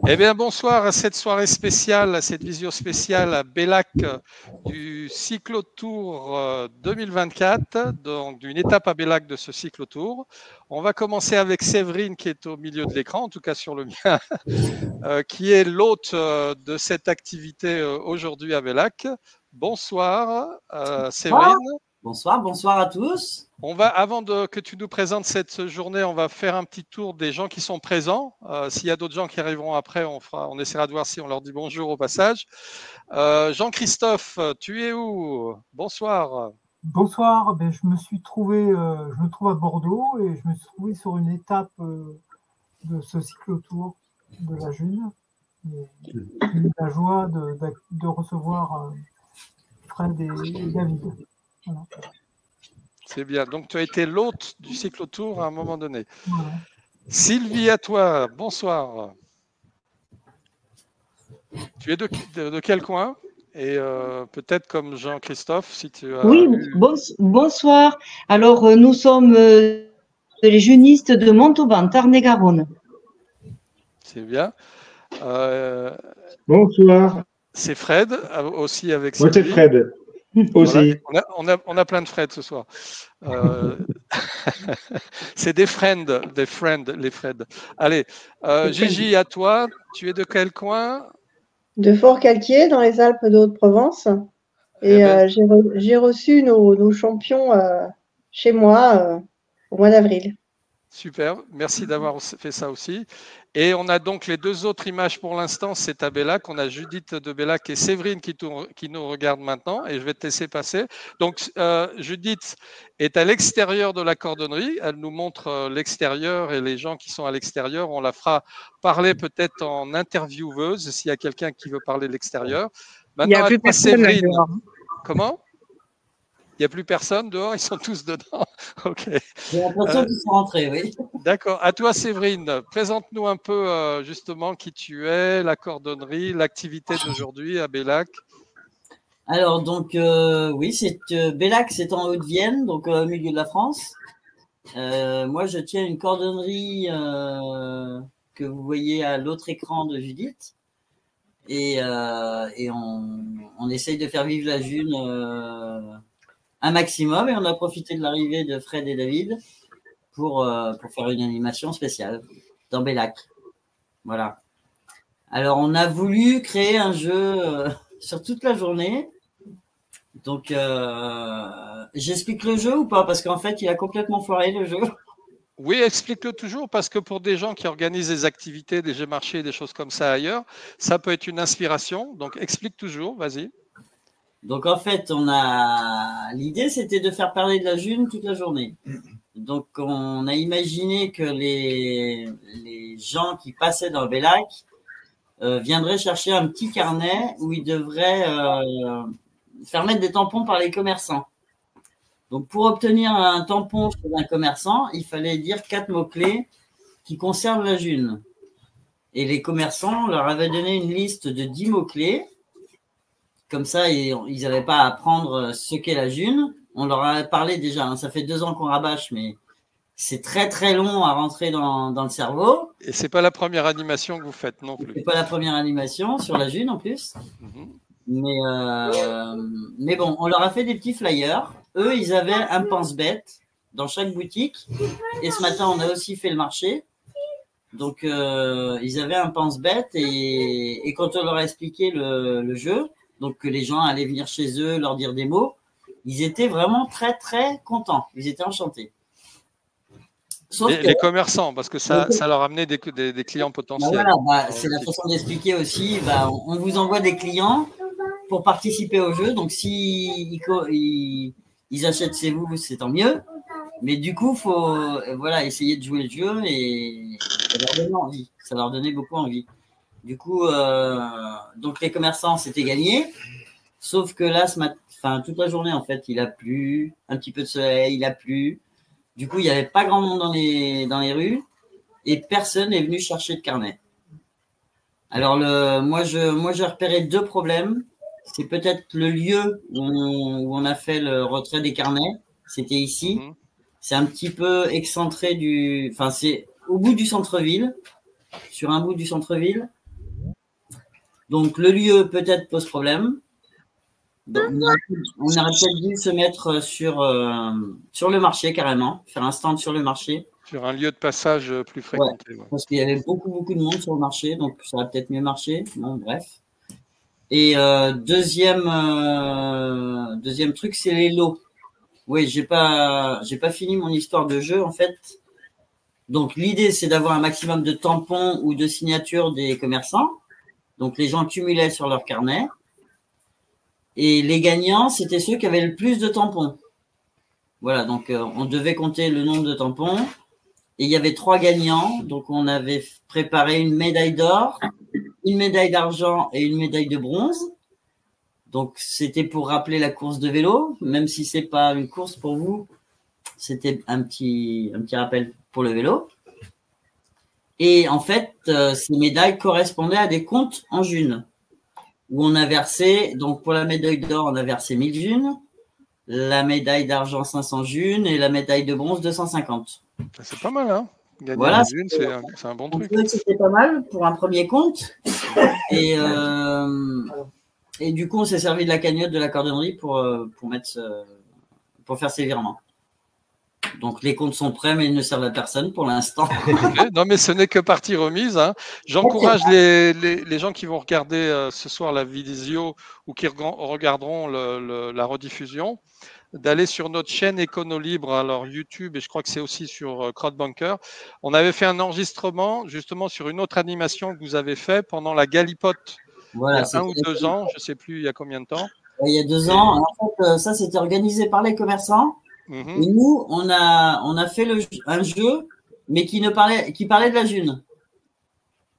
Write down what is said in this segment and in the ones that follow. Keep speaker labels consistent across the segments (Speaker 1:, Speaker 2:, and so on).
Speaker 1: Eh bien, bonsoir à cette soirée spéciale, à cette visio spéciale à Bellac du cyclotour 2024, donc d'une étape à Bellac de ce cyclotour. On va commencer avec Séverine qui est au milieu de l'écran, en tout cas sur le mien, qui est l'hôte de cette activité aujourd'hui à Bellac. Bonsoir Séverine.
Speaker 2: Bonsoir, bonsoir à tous.
Speaker 1: Avant que tu nous présentes cette journée, on va faire un petit tour des gens qui sont présents. S'il y a d'autres gens qui arriveront après, on essaiera de voir si on leur dit bonjour au passage. Jean-Christophe, tu es où? Bonsoir.
Speaker 3: Bonsoir, je me trouve à Bordeaux et je me suis trouvé sur une étape de ce cyclotour de la June. J'ai eu la joie de recevoir Fred et David. Voilà.
Speaker 1: C'est bien. Donc, tu as été l'hôte du cyclotour à un moment donné.
Speaker 3: Voilà.
Speaker 1: Sylvie, à toi. Bonsoir. Tu es de quel coin? Et peut-être comme Jean-Christophe, si tu as...
Speaker 4: Oui, bonsoir. Alors, nous sommes les jeunistes de Montauban, Tarn-et-Garonne.
Speaker 1: C'est bien.
Speaker 5: Bonsoir.
Speaker 1: C'est Fred, aussi avec
Speaker 5: Moi,
Speaker 1: Sylvie.
Speaker 5: c'est Fred. Aussi.
Speaker 1: Voilà, on a plein de Fred ce soir. C'est des friends, les Fred. Allez, Gigi, à toi. Tu es de quel coin?
Speaker 6: De Fort-Calquier, dans les Alpes de Haute-Provence. Et j'ai reçu nos champions chez moi au mois d'avril.
Speaker 1: Super, merci d'avoir fait ça aussi. Et on a donc les deux autres images pour l'instant, c'est à Bellac. On a Judith de Bellac et Séverine qui nous regardent maintenant. Et je vais te laisser passer. Donc, Judith est à l'extérieur de la cordonnerie. Elle nous montre l'extérieur et les gens qui sont à l'extérieur. On la fera parler peut-être en intervieweuse s'il y a quelqu'un qui veut parler de l'extérieur.
Speaker 7: Il n'y a plus personne dehors.
Speaker 1: Comment? Il n'y a plus personne dehors, ils sont tous dedans. Ok.
Speaker 2: J'ai l'impression qu'ils sont rentrés, oui.
Speaker 1: D'accord. À toi, Séverine, présente-nous un peu justement qui tu es, la cordonnerie, l'activité d'aujourd'hui à Bellac.
Speaker 2: Alors, donc, oui, Bellac, c'est en Haute-Vienne, donc au milieu de la France. Moi, je tiens une cordonnerie que vous voyez à l'autre écran de Judith. Et on essaye de faire vivre la June un maximum, et on a profité de l'arrivée de Fred et David pour faire une animation spéciale dans Bellac. Voilà. Alors, on a voulu créer un jeu sur toute la journée. Donc, j'explique le jeu ou pas? Parce qu'en fait, il a complètement foiré le jeu.
Speaker 1: Oui, explique-le toujours, parce que pour des gens qui organisent des activités, des jeux marchés, des choses comme ça ailleurs, ça peut être une inspiration. Donc, explique toujours, vas-y.
Speaker 2: Donc, en fait, l'idée, c'était de faire parler de la June toute la journée. Donc, on a imaginé que les gens qui passaient dans Bellac viendraient chercher un petit carnet où ils devraient faire mettre des tampons par les commerçants. Donc, pour obtenir un tampon chez un commerçant, il fallait dire 4 mots-clés qui concernent la June. Et les commerçants leur avaient donné une liste de 10 mots-clés. Comme ça, ils n'avaient pas à apprendre ce qu'est la June. On leur a parlé déjà, hein. Ça fait 2 ans qu'on rabâche, mais c'est très très long à rentrer dans le cerveau.
Speaker 1: Et c'est pas la première animation que vous faites non plus.
Speaker 2: C'est pas la première animation sur la June en plus. Mais bon, on leur a fait des petits flyers. Eux, ils avaient un pense-bête dans chaque boutique. Et ce matin, on a aussi fait le marché. Donc, ils avaient un pense-bête et quand on leur a expliqué le jeu, donc que les gens allaient venir chez eux, leur dire des mots, ils étaient vraiment très, très contents. Ils étaient enchantés.
Speaker 1: Les commerçants, parce que ça leur amenait des clients potentiels.
Speaker 2: Voilà, c'est la façon d'expliquer aussi. On vous envoie des clients pour participer au jeu. Donc, si ils achètent chez vous, c'est tant mieux. Mais du coup, il faut essayer de jouer le jeu et ça leur donnait envie. Ça leur donnait beaucoup envie. Du coup, donc les commerçants, c'était gagné. Sauf que là, toute la journée, en fait, il a plu, un petit peu de soleil, il a plu. Du coup, il n'y avait pas grand monde dans les rues et personne n'est venu chercher de carnet. Alors, moi, j'ai repéré 2 problèmes. C'est peut-être le lieu où on a fait le retrait des carnets. C'était ici. C'est un petit peu excentré c'est au bout du centre-ville, sur un bout du centre-ville. Donc, le lieu peut-être pose problème. Donc, on aurait peut-être dû se mettre sur le marché carrément, faire un stand sur le marché.
Speaker 1: Sur un lieu de passage plus fréquenté.
Speaker 2: Ouais, parce qu'il y avait beaucoup de monde sur le marché, donc ça aurait peut-être mieux marché. Bon, bref. Et deuxième truc, c'est les lots. Oui, j'ai pas fini mon histoire de jeu en fait. Donc l'idée, c'est d'avoir un maximum de tampons ou de signatures des commerçants. Donc les gens cumulaient sur leur carnet. Et les gagnants, c'était ceux qui avaient le plus de tampons. Voilà, donc on devait compter le nombre de tampons. Et il y avait 3 gagnants. Donc on avait préparé une médaille d'or, une médaille d'argent et une médaille de bronze. Donc c'était pour rappeler la course de vélo, même si c'est pas une course pour vous, c'était un petit rappel pour le vélo. Et en fait, ces médailles correspondaient à des comptes en junes, où on a versé, donc pour la médaille d'or, on a versé 1000 junes, la médaille d'argent 500 junes et la médaille de bronze 250.
Speaker 1: C'est pas mal, hein? Gagner
Speaker 2: voilà,
Speaker 1: une june, c'est un bon truc.
Speaker 2: C'était pas mal pour un premier compte. Et du coup, on s'est servi de la cagnotte de la cordonnerie pour faire ces virements. Donc, les comptes sont prêts, mais ils ne servent à personne pour l'instant.
Speaker 1: Non, mais ce n'est que partie remise. Hein. J'encourage les gens qui vont regarder ce soir la vidéo ou qui regarderont la rediffusion d'aller sur notre chaîne Éconolibre, alors YouTube, et je crois que c'est aussi sur CrowdBunker. On avait fait un enregistrement justement sur une autre animation que vous avez fait pendant la Galipote.
Speaker 2: Voilà,
Speaker 1: il y a 1 ou 2 ans, je ne sais plus il y a combien de temps.
Speaker 2: Il y a 2 ans. En fait, ça, c'était organisé par les commerçants. Et nous, on a fait un jeu, mais qui parlait de la june,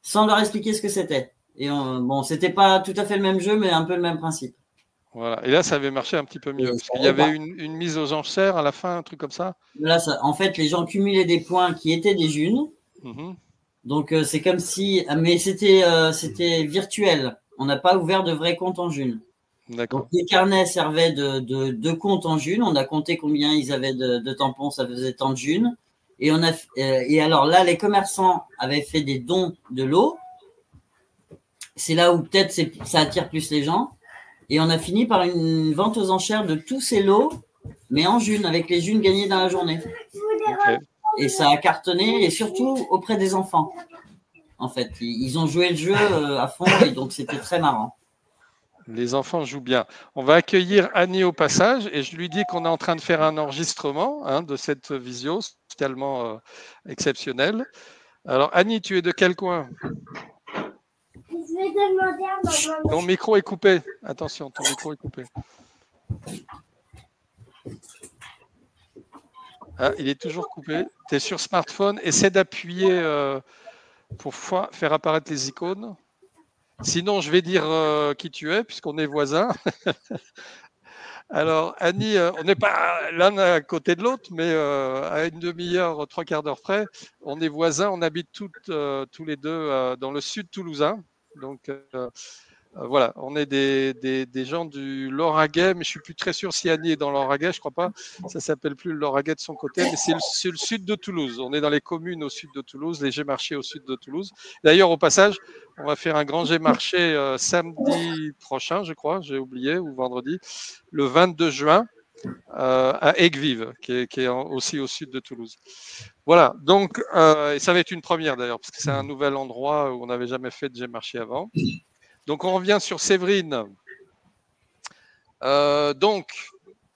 Speaker 2: sans leur expliquer ce que c'était. Et bon, c'était pas tout à fait le même jeu, mais un peu le même principe.
Speaker 1: Voilà. Et là, ça avait marché un petit peu mieux. Parce qu'il y avait une mise aux enchères à la fin, un truc comme ça.
Speaker 2: Là, en fait, les gens cumulaient des points qui étaient des junes. Donc, c'est comme si... Mais c'était virtuel. On n'a pas ouvert de vrais comptes en junes. Donc, les carnets servaient de comptes en junes. On a compté combien ils avaient de tampons. Ça faisait tant de junes. Et alors là, les commerçants avaient fait des dons de lots. C'est là où peut-être ça attire plus les gens. Et on a fini par une vente aux enchères de tous ces lots, mais en junes, avec les junes gagnées dans la journée. Okay. Et ça a cartonné, et surtout auprès des enfants. En fait, ils ont joué le jeu à fond, et donc c'était très marrant.
Speaker 1: Les enfants jouent bien. On va accueillir Annie au passage, et je lui dis qu'on est en train de faire un enregistrement de cette visio, totalement exceptionnel. Alors Annie, tu es de quel coin ?
Speaker 8: Je vais demander à maman.
Speaker 1: Ton micro est coupé. Attention, ton micro est coupé. Ah, il est toujours coupé. Tu es sur smartphone. Essaie d'appuyer pour faire apparaître les icônes. Sinon, je vais dire qui tu es, puisqu'on est voisins. Alors, Annie, on n'est pas l'un à côté de l'autre, mais à une demi-heure, 3/4 d'heure près, on est voisins. On habite tous les deux dans le sud toulousain. Donc, voilà, on est des gens du Lauragais, mais je ne suis plus très sûr si Annie est dans le Lauragais, je ne crois pas. Ça ne s'appelle plus le Lauragais de son côté, mais c'est le sud de Toulouse. On est dans les communes au sud de Toulouse, les Gémarchés au sud de Toulouse. D'ailleurs, au passage, on va faire un grand Gémarché samedi prochain, je crois, j'ai oublié, ou vendredi, le 22 juin. À Aigues-Vives, qui est aussi au sud de Toulouse. Voilà, donc, et ça va être une première d'ailleurs, parce que c'est un nouvel endroit où on n'avait jamais fait de Gémarché avant. Donc, on revient sur Séverine. Donc,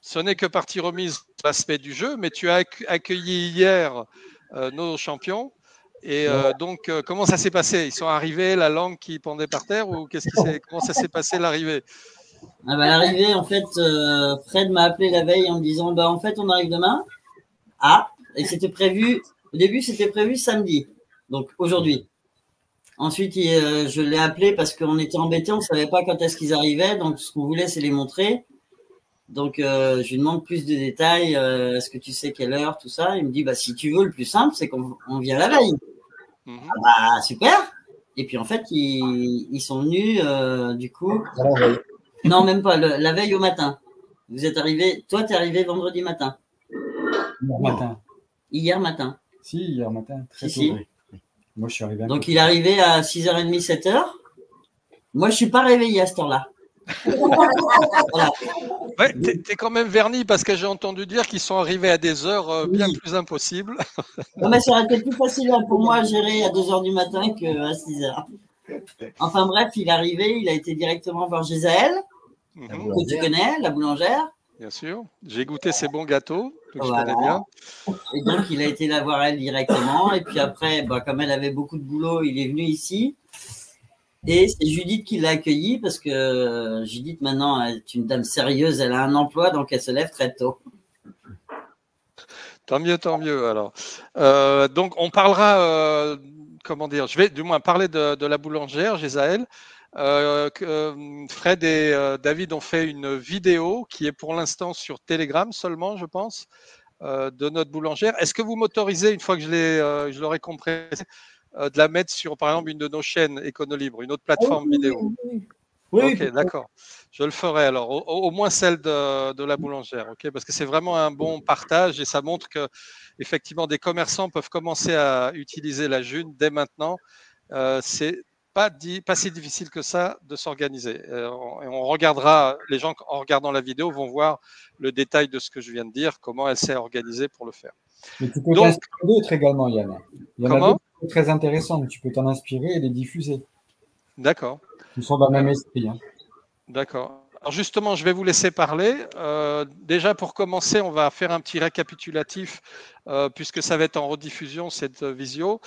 Speaker 1: ce n'est que partie remise de l'aspect du jeu, mais tu as accueilli hier nos champions. Et donc, comment ça s'est passé? Ils sont arrivés, la langue qui pendait par terre, ou comment ça s'est passé l'arrivée?
Speaker 2: À l'arrivée, en fait, Fred m'a appelé la veille en me disant en fait, on arrive demain. Ah, et c'était prévu, au début, c'était prévu samedi, donc aujourd'hui. Ensuite, je l'ai appelé parce qu'on était embêtés, on ne savait pas quand est-ce qu'ils arrivaient, donc ce qu'on voulait, c'est les montrer. Donc, je lui demande plus de détails, est-ce que tu sais quelle heure, tout ça. Il me dit, si tu veux, le plus simple, c'est qu'on vient la veille. Super. Et puis, en fait, ils sont venus, du coup. Non, même pas, la veille au matin. Vous êtes arrivé, toi, tu es arrivé vendredi matin.
Speaker 5: Hier matin.
Speaker 2: Hier matin.
Speaker 5: Si, hier matin, très tôt.
Speaker 2: Si.
Speaker 5: Oui. Moi, je suis arrivé.
Speaker 2: Donc, il est arrivé à 6h30, 7h. Moi, je ne suis pas réveillée à cette heure-là. Voilà.
Speaker 1: Ouais, t'es quand même verni parce que j'ai entendu dire qu'ils sont arrivés à des heures bien plus impossibles.
Speaker 2: Non, mais ça aurait été plus facile pour moi à gérer à 2 h du matin qu'à 6 h. Enfin bref, il est arrivé, il a été directement voir Gézaël, que tu connais, la boulangère.
Speaker 1: Bien sûr. J'ai goûté ces bons gâteaux, donc
Speaker 2: Voilà.
Speaker 1: je connais bien.
Speaker 2: Et donc, il a été la voir elle directement. Et puis après, bah, comme elle avait beaucoup de boulot, il est venu ici. Et c'est Judith qui l'a accueilli parce que Judith, maintenant, est une dame sérieuse. Elle a un emploi, donc elle se lève très tôt.
Speaker 1: Tant mieux alors. Donc, on parlera, comment dire, je vais du moins parler de la boulangère, Gézaël. Fred et David ont fait une vidéo qui est pour l'instant sur Telegram seulement, je pense, de notre boulangère. Est-ce que vous m'autorisez, une fois que je l'aurai compressé, de la mettre sur, par exemple, une de nos chaînes Éconolibre, une autre plateforme vidéo?
Speaker 2: Oui,
Speaker 1: ok, d'accord. Je le ferai alors, au moins celle de la boulangère, ok, parce que c'est vraiment un bon partage et ça montre que effectivement des commerçants peuvent commencer à utiliser la June dès maintenant. C'est pas si difficile que ça de s'organiser. On regardera, les gens en regardant la vidéo vont voir le détail de ce que je viens de dire, comment elle s'est organisée pour le faire.
Speaker 5: Mais tu peux t'en inspirer d'autres également, Yann. Il y en a
Speaker 1: Comment?
Speaker 5: d'autres très intéressantes. Tu peux t'en inspirer et les diffuser.
Speaker 1: D'accord.
Speaker 5: Ils sont dans le même esprit. Hein.
Speaker 1: D'accord. Alors justement, je vais vous laisser parler. Déjà, pour commencer, on va faire un petit récapitulatif, puisque ça va être en rediffusion, cette visio.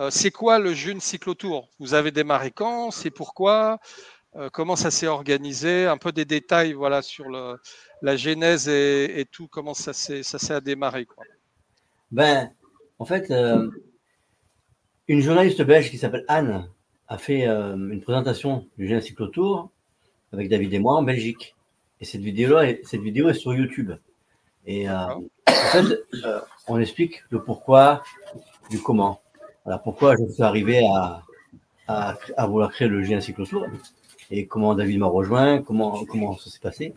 Speaker 1: C'est quoi le June Cyclotour? Vous avez démarré quand? C'est pourquoi? Comment ça s'est organisé? Un peu des détails voilà, sur la genèse et tout, comment ça s'est démarré, quoi.
Speaker 9: Ben, en fait, une journaliste belge qui s'appelle Anne a fait une présentation du June Cyclotour avec David et moi en Belgique. Et cette vidéo est sur YouTube. Et en fait, on explique le pourquoi du comment. Voilà, pourquoi je suis arrivé à vouloir créer le June Cyclotour et comment David m'a rejoint, comment ça s'est passé.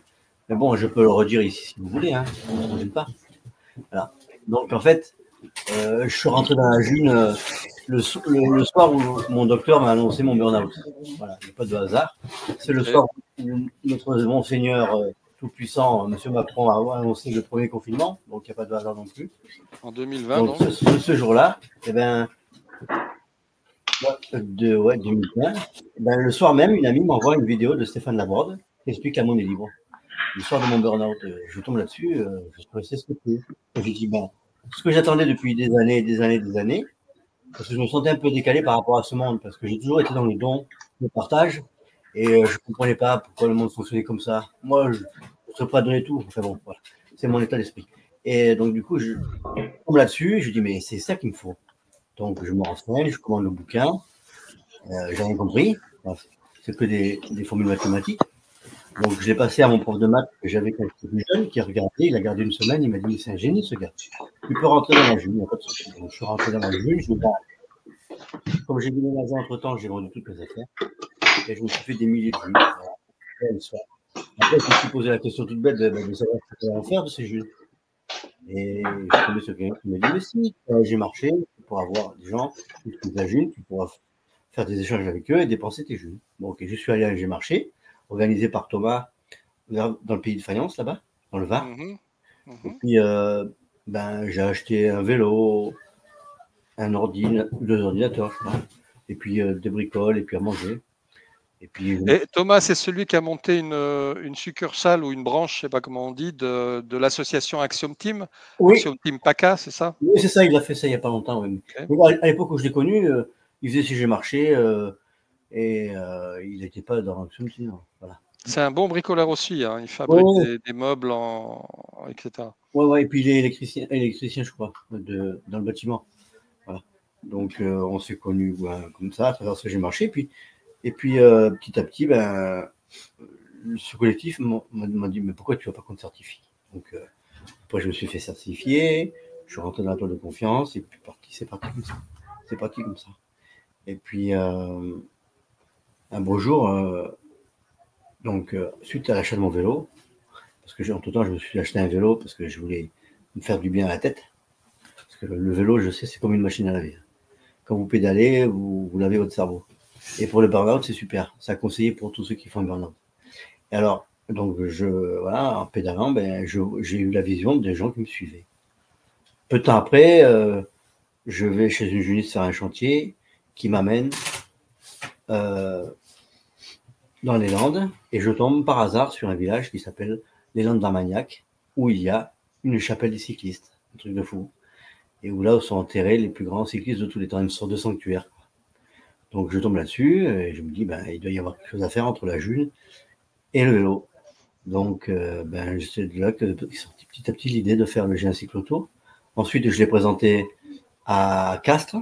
Speaker 9: Mais bon, je peux le redire ici si vous voulez, hein, on ne pas. Voilà. Donc en fait, je suis rentré dans la June le soir où mon docteur m'a annoncé mon burn-out. Voilà, il n'y a pas de hasard. C'est le soir où notre Monseigneur tout-puissant, M. Macron, a annoncé le premier confinement, donc il n'y a pas de hasard non plus.
Speaker 1: En 2020,
Speaker 9: donc ce jour-là, eh ben, 2020, ben, le soir même, une amie m'envoie une vidéo de Stéphane Laborde qui explique la monnaie libre. Le soir de mon burn-out, je tombe là-dessus, je suis resté scotché. Et je dis, ben, ce que j'attendais depuis des années, parce que je me sentais un peu décalé par rapport à ce monde, parce que j'ai toujours été dans le don, le partage, et je ne comprenais pas pourquoi le monde fonctionnait comme ça. Moi, je ne serais pas donné tout. Enfin bon, voilà, c'est mon état d'esprit. Et donc, du coup, je tombe là-dessus, et je dis, mais c'est ça qu'il me faut. Donc, je me renseigne, je commande le bouquin, j'ai rien compris, c'est que des formules mathématiques. Donc, je l'ai passé à mon prof de maths que j'avais quand j'étais plus jeune, qui a regardé, il a gardé une semaine, il m'a dit, c'est un génie ce gars. Tu peux rentrer dans la June, il n'y a pas de souci. Donc, je suis rentré dans la June, comme j'ai déménagé entre-temps, j'ai vendu toutes mes affaires, et je me suis fait des milliers de vues. Après, je me suis posé la question toute bête de savoir ce que j'allais en faire de ces Junes. Et je suis tombé sur quelqu'un qui m'a dit, mais si, j'ai marché, tu pourras voir des gens qui utilisent la June, tu pourras faire des échanges avec eux et dépenser tes Junes. Bon, ok, je suis allé à J'ai marché, organisé par Thomas dans le pays de Fayence, là-bas, dans le Var. Et puis, ben, j'ai acheté un vélo, deux ordinateurs, je crois, et puis des bricoles, et puis à manger.
Speaker 1: Et Thomas, c'est celui qui a monté une succursale ou une branche, je ne sais pas comment on dit, de l'association Axiom Team,
Speaker 9: oui.
Speaker 1: Axiom Team PACA, c'est ça?
Speaker 9: Oui, c'est ça, il a fait ça il n'y a pas longtemps. Oui. Okay. À l'époque où je l'ai connu, il faisait CG Marché et il n'était pas dans Axiom Team. Voilà.
Speaker 1: C'est un bon bricoleur aussi, hein. Il fabrique des meubles, etc.
Speaker 9: Oui, et puis il est électricien, je crois, dans le bâtiment. Voilà. Donc on s'est connus comme ça, à travers CG Marché. Et puis, petit à petit, ben, ce collectif m'a dit, mais pourquoi tu ne vas pas qu'on te certifie? Donc, après, je me suis fait certifier, je suis rentré dans la toile de confiance, et puis c'est parti comme ça. C'est parti comme ça. Et puis, un beau jour, donc, suite à l'achat de mon vélo, parce que entre-temps, je me suis acheté un vélo parce que je voulais me faire du bien à la tête. Parce que le vélo, je sais, c'est comme une machine à laver. Quand vous pédalez, vous lavez votre cerveau. Et pour le burn-out, c'est super. C'est à conseiller pour tous ceux qui font un burn-out. Et alors, donc, voilà, en pédalant, ben, j'ai eu la vision des gens qui me suivaient. Peu de temps après, je vais chez une jeuniste faire un chantier qui m'amène dans les Landes et je tombe par hasard sur un village qui s'appelle les Landes d'Armagnac où il y a une chapelle des cyclistes, un truc de fou. Et où là sont enterrés les plus grands cyclistes de tous les temps, une sorte de sanctuaire. Donc je tombe là-dessus et je me dis, ben, il doit y avoir quelque chose à faire entre la June et le vélo. Donc ben, c'est de là que sorti petit à petit l'idée de faire le Géant cyclotour. Ensuite, je l'ai présenté à Castres.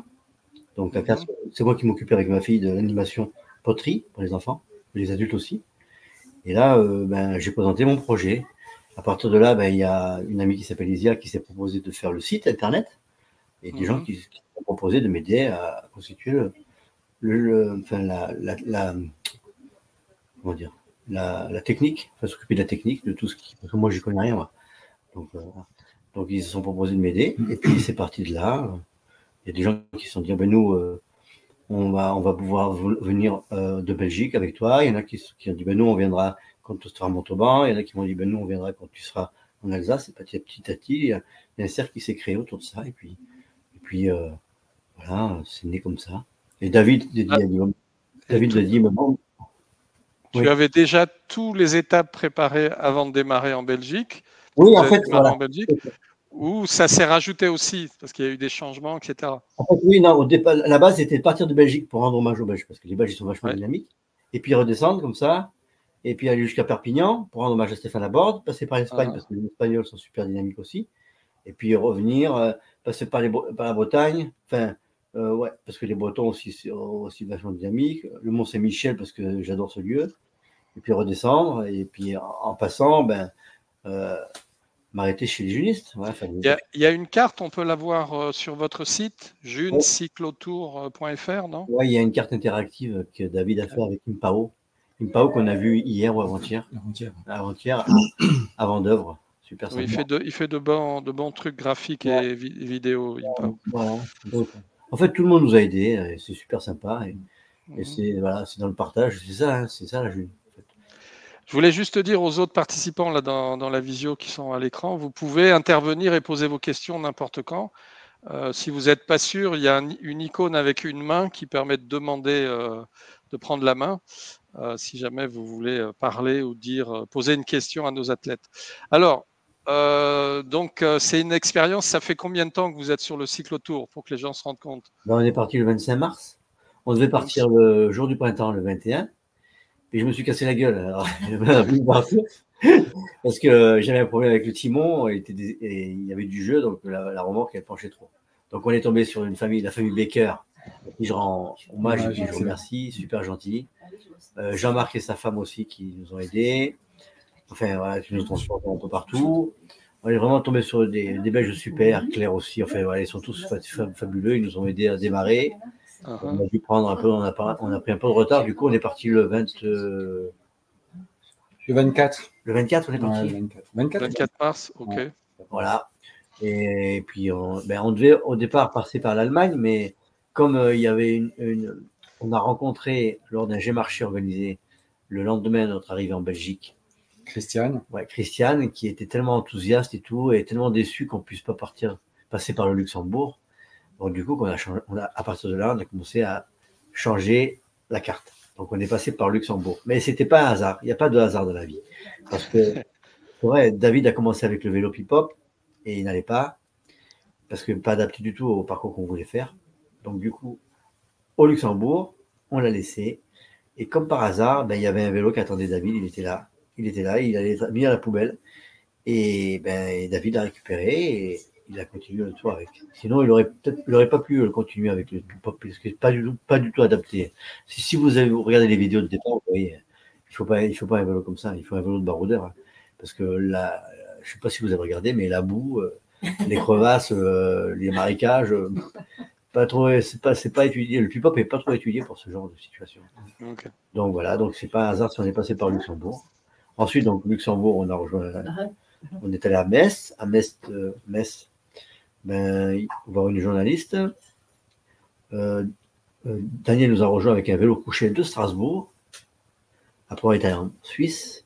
Speaker 9: Donc à Castres, c'est moi qui m'occupais avec ma fille de l'animation poterie pour les enfants, les adultes aussi. Et là, ben, j'ai présenté mon projet. À partir de là, ben, il y a une amie qui s'appelle Isia qui s'est proposée de faire le site internet et des gens qui s'ont proposés de m'aider à constituer comment dire, la technique, enfin s'occuper de la technique, de tout ce qui, parce que moi j'y connais rien. Moi. Donc ils se sont proposés de m'aider et puis c'est parti de là. Il y a des gens qui se sont dit ben nous on va pouvoir venir de Belgique avec toi. Il y en a qui ont dit ben nous on viendra quand tu seras à Montauban. Il y en a qui m'ont dit ben nous on viendra quand tu seras en Alsace. Et petit à petit, il y a un cercle qui s'est créé autour de ça et puis voilà, c'est né comme ça. Et David a dit bon.
Speaker 1: Tu avais déjà toutes les étapes préparées avant de démarrer en Belgique.
Speaker 9: Oui, en fait, voilà.
Speaker 1: En Belgique, ou ça s'est rajouté aussi parce qu'il y a eu des changements, etc.
Speaker 9: En fait, oui, non, au départ, à la base, c'était de partir de Belgique pour rendre hommage aux Belges parce que les Belges ils sont vachement dynamiques. Et puis redescendre comme ça, et puis aller jusqu'à Perpignan pour rendre hommage à Stéphane Laborde, passer par l'Espagne parce que les Espagnols sont super dynamiques aussi, et puis revenir, passer par la Bretagne, enfin. Ouais, parce que les Bretons aussi vachement dynamiques. Le Mont-Saint-Michel, parce que j'adore ce lieu. Et puis redescendre. Et puis en passant, ben, m'arrêter chez les junistes. Ouais,
Speaker 1: il y a une carte, on peut la voir sur votre site, junecyclotour.fr, non?
Speaker 9: Oui, il y a une carte interactive que David a fait avec Impao. Impao qu'on a vu hier ou avant-hier. Avant-hier, avant d'œuvre. Super sympa.
Speaker 1: Oui, il fait de bons trucs graphiques et vidéos.
Speaker 9: Voilà. Donc, en fait, tout le monde nous a aidés, c'est super sympa et c'est dans le partage, c'est ça la June. En fait.
Speaker 1: Je voulais juste dire aux autres participants là dans la visio qui sont à l'écran, vous pouvez intervenir et poser vos questions n'importe quand. Si vous n'êtes pas sûr, il y a une icône avec une main qui permet de demander de prendre la main si jamais vous voulez parler ou poser une question à nos athlètes. Alors, donc, c'est une expérience. Ça fait combien de temps que vous êtes sur le cyclotour pour que les gens se rendent compte?
Speaker 9: On est parti le 25 mars. On devait partir le jour du printemps, le 21. Et je me suis cassé la gueule. Alors, parce que j'avais un problème avec le timon et il y avait du jeu, donc la remorque elle penchait trop. Donc on est tombé sur la famille Baker, à qui je rends hommage et je vous remercie, super gentil. Jean-Marc et sa femme aussi qui nous ont aidés. Enfin, voilà, qui nous transportent un peu partout. On est vraiment tombé sur des Belges super, Claire aussi. Enfin, voilà, ils sont tous fabuleux. Ils nous ont aidés à démarrer. On a dû prendre un peu, on a pris un peu de retard. Du coup, on est parti le 24.
Speaker 5: Le 24,
Speaker 9: on est parti.
Speaker 5: Ouais,
Speaker 1: 24 mars, ok.
Speaker 9: Ouais. Voilà. Et puis, on devait au départ passer par l'Allemagne, mais comme il y avait on a rencontré lors d'un G-Marché organisé le lendemain de notre arrivée en Belgique, Christiane, qui était tellement enthousiaste et tout, et tellement déçue qu'on puisse pas passer par le Luxembourg. Donc du coup, à partir de là, on a commencé à changer la carte. Donc on est passé par le Luxembourg. Mais c'était pas un hasard. Il n'y a pas de hasard dans la vie. Parce que c'est vrai, David a commencé avec le vélo pip-hop et il n'allait pas, parce que pas adapté du tout au parcours qu'on voulait faire. Donc du coup, au Luxembourg, on l'a laissé. Et comme par hasard, il y avait un vélo qui attendait David. Il était là, il allait être mis à la poubelle. Et David l'a récupéré et il a continué le tour avec. Sinon, il aurait pas pu le continuer avec le pop parce que pas du tout adapté. Si vous regardez les vidéos de départ, vous voyez, il faut pas un vélo comme ça. Il faut un vélo de baroudeur, hein, parce que là, je sais pas si vous avez regardé, mais la boue, les crevasses, les marécages, c'est pas étudié. Le pop est pas trop étudié pour ce genre de situation. Okay. Donc voilà, donc c'est pas un hasard si on est passé par Luxembourg. Ensuite, donc Luxembourg, on a rejoint. On est allé à Metz. À Metz, on va voir une journaliste. Daniel nous a rejoint avec un vélo couché de Strasbourg. Après, on est allé en Suisse.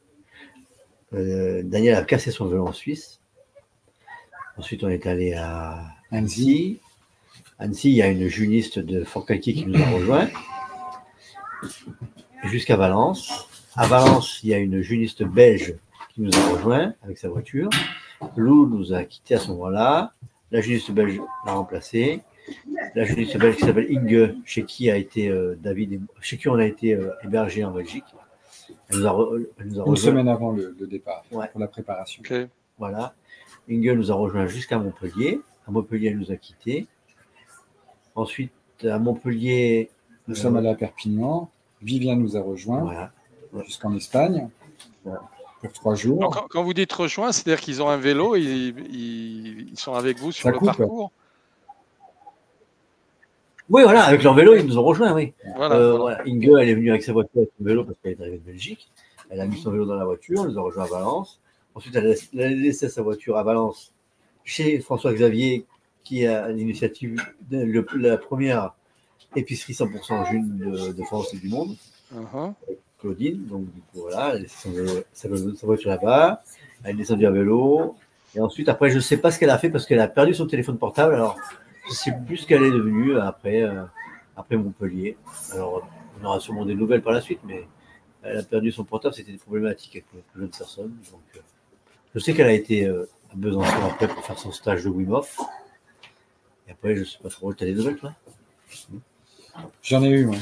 Speaker 9: Daniel a cassé son vélo en Suisse. Ensuite, on est allé à Annecy. Annecy, il y a une juniste de Fort-Calquier qui nous a rejoint. Jusqu'à Valence. À Valence, il y a une juniste belge qui nous a rejoint avec sa voiture. Lou nous a quittés à ce moment-là. La juniste belge l'a remplacé. La juniste belge qui s'appelle Inge, chez qui a été chez qui on a été hébergé en Belgique. Elle nous a rejoint.
Speaker 5: Une semaine avant le départ,
Speaker 9: Ouais.
Speaker 5: pour la préparation.
Speaker 1: Ok.
Speaker 9: Voilà. Inge nous a rejoint jusqu'à Montpellier. À Montpellier, elle nous a quittés. Ensuite, à Montpellier.
Speaker 5: Nous sommes allés à Perpignan. Vivien nous a rejoints
Speaker 9: Voilà.
Speaker 5: jusqu'en Espagne pour 3 jours.
Speaker 1: Donc, quand vous dites rejoint, c'est-à-dire qu'ils ont un vélo, ils sont avec vous sur
Speaker 5: Ça
Speaker 1: le
Speaker 5: coupe.
Speaker 1: parcours.
Speaker 9: Oui, voilà, avec leur vélo, ils nous ont rejoints, oui.
Speaker 1: Voilà.
Speaker 9: Voilà. Inge, elle est venue avec sa voiture, avec son vélo, parce qu'elle est arrivée de Belgique. Elle a mis son vélo dans la voiture, elle nous a rejoint à Valence. Ensuite, elle a laissé sa voiture à Valence chez François Xavier, qui a l'initiative de la première épicerie 100% June de France et du monde.
Speaker 1: Uh-huh.
Speaker 9: Claudine, donc du coup, voilà, elle a laissé sa voiture là-bas. Elle est descendue à vélo. Et ensuite, après, je ne sais pas ce qu'elle a fait parce qu'elle a perdu son téléphone portable. Alors, je ne sais plus ce qu'elle est devenue après Montpellier. Alors, on aura sûrement des nouvelles par la suite, mais elle a perdu son portable. C'était problématique avec les jeunes personnes. Donc, je sais qu'elle a été à Besançon après pour faire son stage de Wim Hof. Et après, je ne sais pas trop. Tu as des nouvelles, toi?
Speaker 5: J'en ai eu, ouais.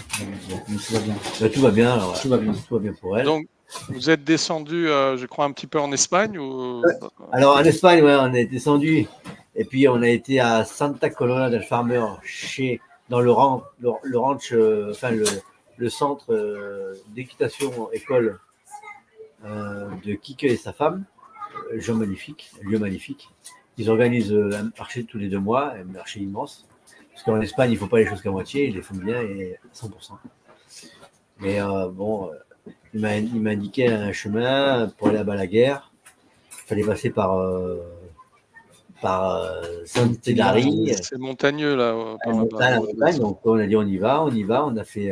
Speaker 5: Mais tout va bien.
Speaker 9: Tout va bien, alors,
Speaker 5: Tout va bien.
Speaker 9: Tout va bien pour elle.
Speaker 1: Donc, vous êtes descendu, je crois, un petit peu en Espagne ou...
Speaker 9: Alors, en Espagne, ouais, on est descendu. Et puis, on a été à Santa Coloma del Farmer, dans le ranch, le centre d'équitation école de Kike et sa femme. Un lieu magnifique. Ils organisent un marché tous les 2 mois, un marché immense. Parce qu'en Espagne, il ne faut pas les choses qu'à moitié, ils les font bien et 100%. Mais bon, il m'a indiqué un chemin pour aller à Balaguer. Il fallait passer par Saint-Hilary.
Speaker 1: C'est montagneux, là.
Speaker 9: Donc, on a dit on y va. On a fait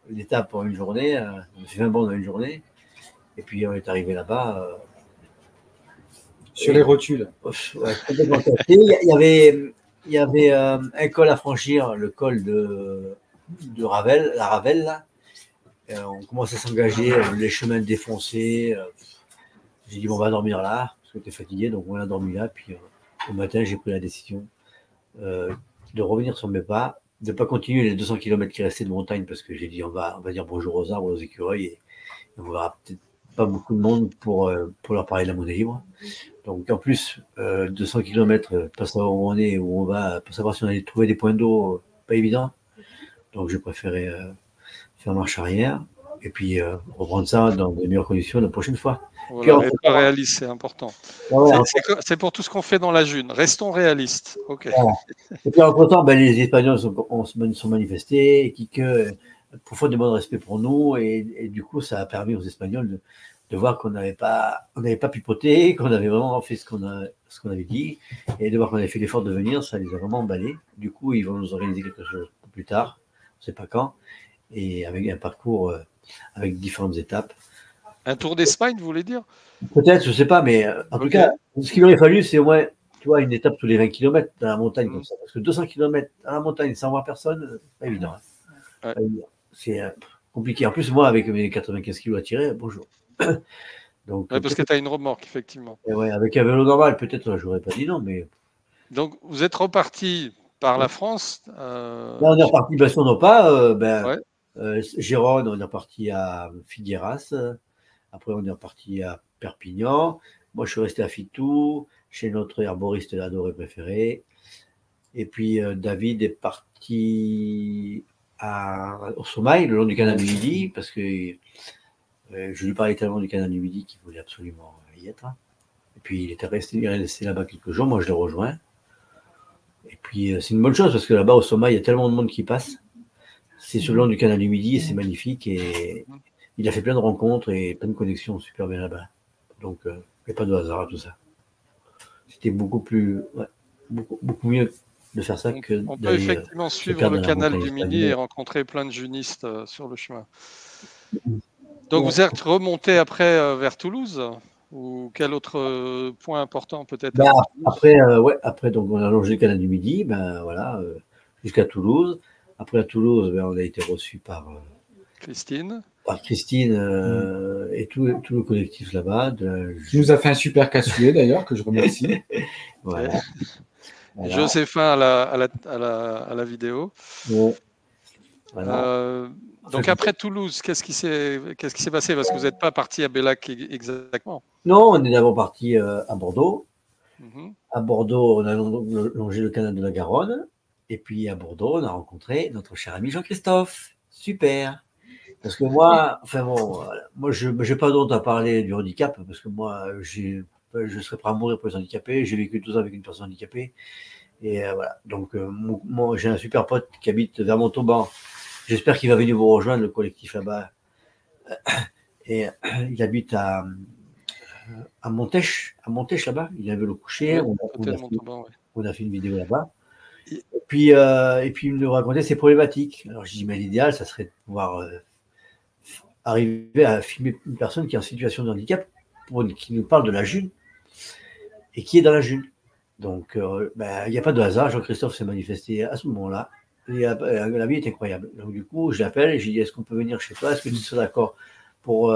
Speaker 9: une étape en une journée. On a fait 20 bornes en une journée. Et puis, on est arrivé là-bas.
Speaker 5: Sur les rotules.
Speaker 9: Ouais, complètement cassé. Il y avait un col à franchir, le col de Ravel, la Ravelle. Là. On commence à s'engager, les chemins défoncés. J'ai dit, bon, on va dormir là, parce que tu es fatigué. Donc, on a dormi là. Puis, au matin, j'ai pris la décision de revenir sur mes pas, de ne pas continuer les 200 km qui restaient de montagne, parce que j'ai dit, on va dire bonjour aux arbres, aux écureuils, et on verra peut-être pas beaucoup de monde pour leur parler de la monnaie libre. Donc, en plus, 200 km, pas savoir où on est, où on va, pas savoir si on allait trouver des points d'eau, pas évident. Donc, j'ai préféré faire marche arrière et puis reprendre ça dans de meilleures conditions la prochaine fois.
Speaker 1: Voilà, être réaliste, c'est important.
Speaker 9: Ouais,
Speaker 1: c'est pour tout ce qu'on fait dans la June. Restons réalistes. Okay.
Speaker 9: Voilà. Et puis, entre-temps, les Espagnols sont manifestés et qui profondément de respect pour nous. Et du coup, ça a permis aux Espagnols de voir qu'on n'avait pas pipoté, qu'on avait vraiment fait ce qu'on avait dit, et de voir qu'on avait fait l'effort de venir, ça les a vraiment emballés. Du coup, ils vont nous organiser quelque chose plus tard, on ne sait pas quand, et avec un parcours avec différentes étapes.
Speaker 1: Un tour d'Espagne, vous voulez dire?
Speaker 9: Peut-être, je ne sais pas, mais en tout cas, ce qu'il aurait fallu, c'est au moins, tu vois, une étape tous les 20 km dans la montagne comme ça. Parce que 200 km dans la montagne sans voir personne, pas évident.
Speaker 1: Ouais.
Speaker 9: C'est compliqué. En plus, moi, avec mes 95 kg à tirer, bonjour. Donc,
Speaker 1: parce que tu as une remorque, effectivement.
Speaker 9: Ouais, avec un vélo normal, peut-être, je n'aurais pas dit non, mais.
Speaker 1: Donc, vous êtes reparti par la France.
Speaker 9: Là, on est reparti, sur nos pas. Gérone, on est reparti à Figueras. Après, on est reparti à Perpignan. Moi, je suis resté à Fitou, chez notre herboriste adoré préféré. Et puis, David est parti au Somaï, le long du canal du Midi, parce que je lui parlais tellement du canal du Midi qu'il voulait absolument y être. Et puis, il est resté là-bas quelques jours. Moi, je l'ai rejoint. Et puis, c'est une bonne chose, parce que là-bas, au Somaï, il y a tellement de monde qui passe. C'est sur le long du canal du Midi, et c'est magnifique. Et il a fait plein de rencontres et plein de connexions super bien là-bas. Donc, il n'y a pas de hasard à tout ça. C'était beaucoup mieux de faire ça que
Speaker 1: on peut effectivement suivre le canal du Midi et rencontrer plein de junistes sur le chemin. Donc vous êtes remonté après vers Toulouse, ou quel autre point important peut-être?
Speaker 9: Après donc on a longé le canal du Midi, voilà, jusqu'à Toulouse. Après à Toulouse, on a été reçu par
Speaker 1: Christine.
Speaker 9: Et tout le collectif là-bas.
Speaker 5: Qui nous a fait un super cassoulet d'ailleurs, que je remercie.
Speaker 9: Voilà.
Speaker 1: Joséphin à la vidéo.
Speaker 9: Ouais. Voilà.
Speaker 1: Donc après Toulouse, qu'est-ce qui s'est passé? Parce que vous n'êtes pas parti à Bellac exactement.
Speaker 9: Non, on est d'abord parti à Bordeaux. À Bordeaux, on a longé le canal de la Garonne. Et puis à Bordeaux, on a rencontré notre cher ami Jean-Christophe. Super. Parce que moi, je n'ai pas honte à parler du handicap, parce que moi, je serais prêt à mourir pour les handicapés. J'ai vécu 12 ans avec une personne handicapée. Et voilà. Donc, moi, j'ai un super pote qui habite vers Montauban. J'espère qu'il va venir vous rejoindre, le collectif là-bas. Et il habite à Montèche là-bas. Il avait le coucher. On a fait une vidéo là-bas. Et puis, il me racontait ses problématiques. Alors, je dis, mais l'idéal, ça serait de pouvoir arriver à filmer une personne qui est en situation de handicap, qui nous parle de la June et qui est dans la June. Donc, il n'y a pas de hasard. Jean-Christophe s'est manifesté à ce moment-là. Et la vie est incroyable. Donc, du coup, je l'appelle et je lui dis, est-ce qu'on peut venir chez toi? Est-ce que tu serais d'accord pour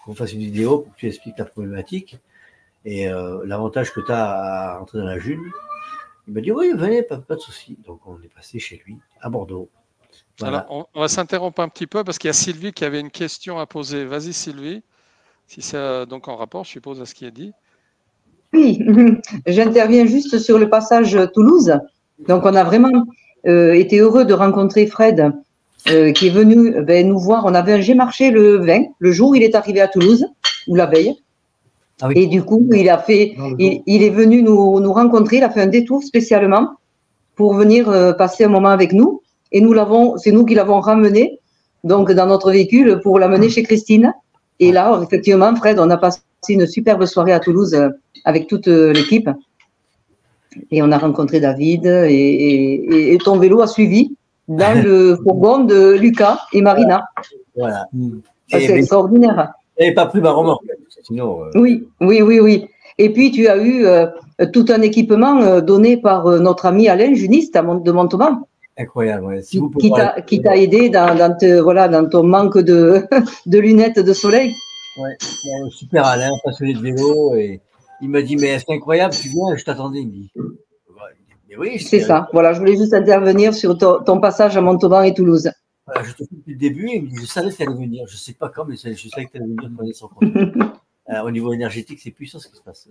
Speaker 9: qu'on fasse une vidéo, pour que tu expliques ta problématique et l'avantage que tu as à entrer dans la June? Il m'a dit, oui, venez, pas de souci. Donc, on est passé chez lui, à Bordeaux. Voilà.
Speaker 1: Alors, on va s'interrompre un petit peu parce qu'il y a Sylvie qui avait une question à poser. Vas-y, Sylvie. Si c'est donc en rapport, je suppose, à ce qui est dit.
Speaker 4: Oui, j'interviens juste sur le passage Toulouse. Donc, on a vraiment été heureux de rencontrer Fred qui est venu nous voir. On avait un G-Marché le 20, le jour où il est arrivé à Toulouse, ou la veille. Ah oui. Et du coup, il est venu nous rencontrer. Il a fait un détour spécialement pour venir passer un moment avec nous. Et c'est nous qui l'avons ramené donc dans notre véhicule pour l'amener chez Christine. Et là, effectivement, Fred, on a passé une superbe soirée à Toulouse avec toute l'équipe. Et on a rencontré David et ton vélo a suivi dans le fourgon de Lucas et Marina.
Speaker 9: Voilà.
Speaker 4: C'est extraordinaire.
Speaker 9: Tu n'avais pas pris ma remorque, sinon.
Speaker 4: Oui. Et puis, tu as eu tout un équipement donné par notre ami Alain, juniste de Montauban.
Speaker 9: Incroyable, ouais. Si vous
Speaker 4: qui t'a aidé dans ton manque de lunettes de soleil.
Speaker 9: Ouais, super Alain, passionné de vélo. Et il m'a dit, mais c'est incroyable, tu viens, je t'attendais. Il me dit. Mais oui,
Speaker 4: c'est ça. Voilà, je voulais juste intervenir sur ton passage à Montauban et Toulouse.
Speaker 9: Voilà, je te fais depuis le début et il me dit, je savais que tu allais venir. Je ne sais pas quand, mais je savais que tu allais venir prenez sans compte. Au niveau énergétique, c'est puissant ce qui se passe.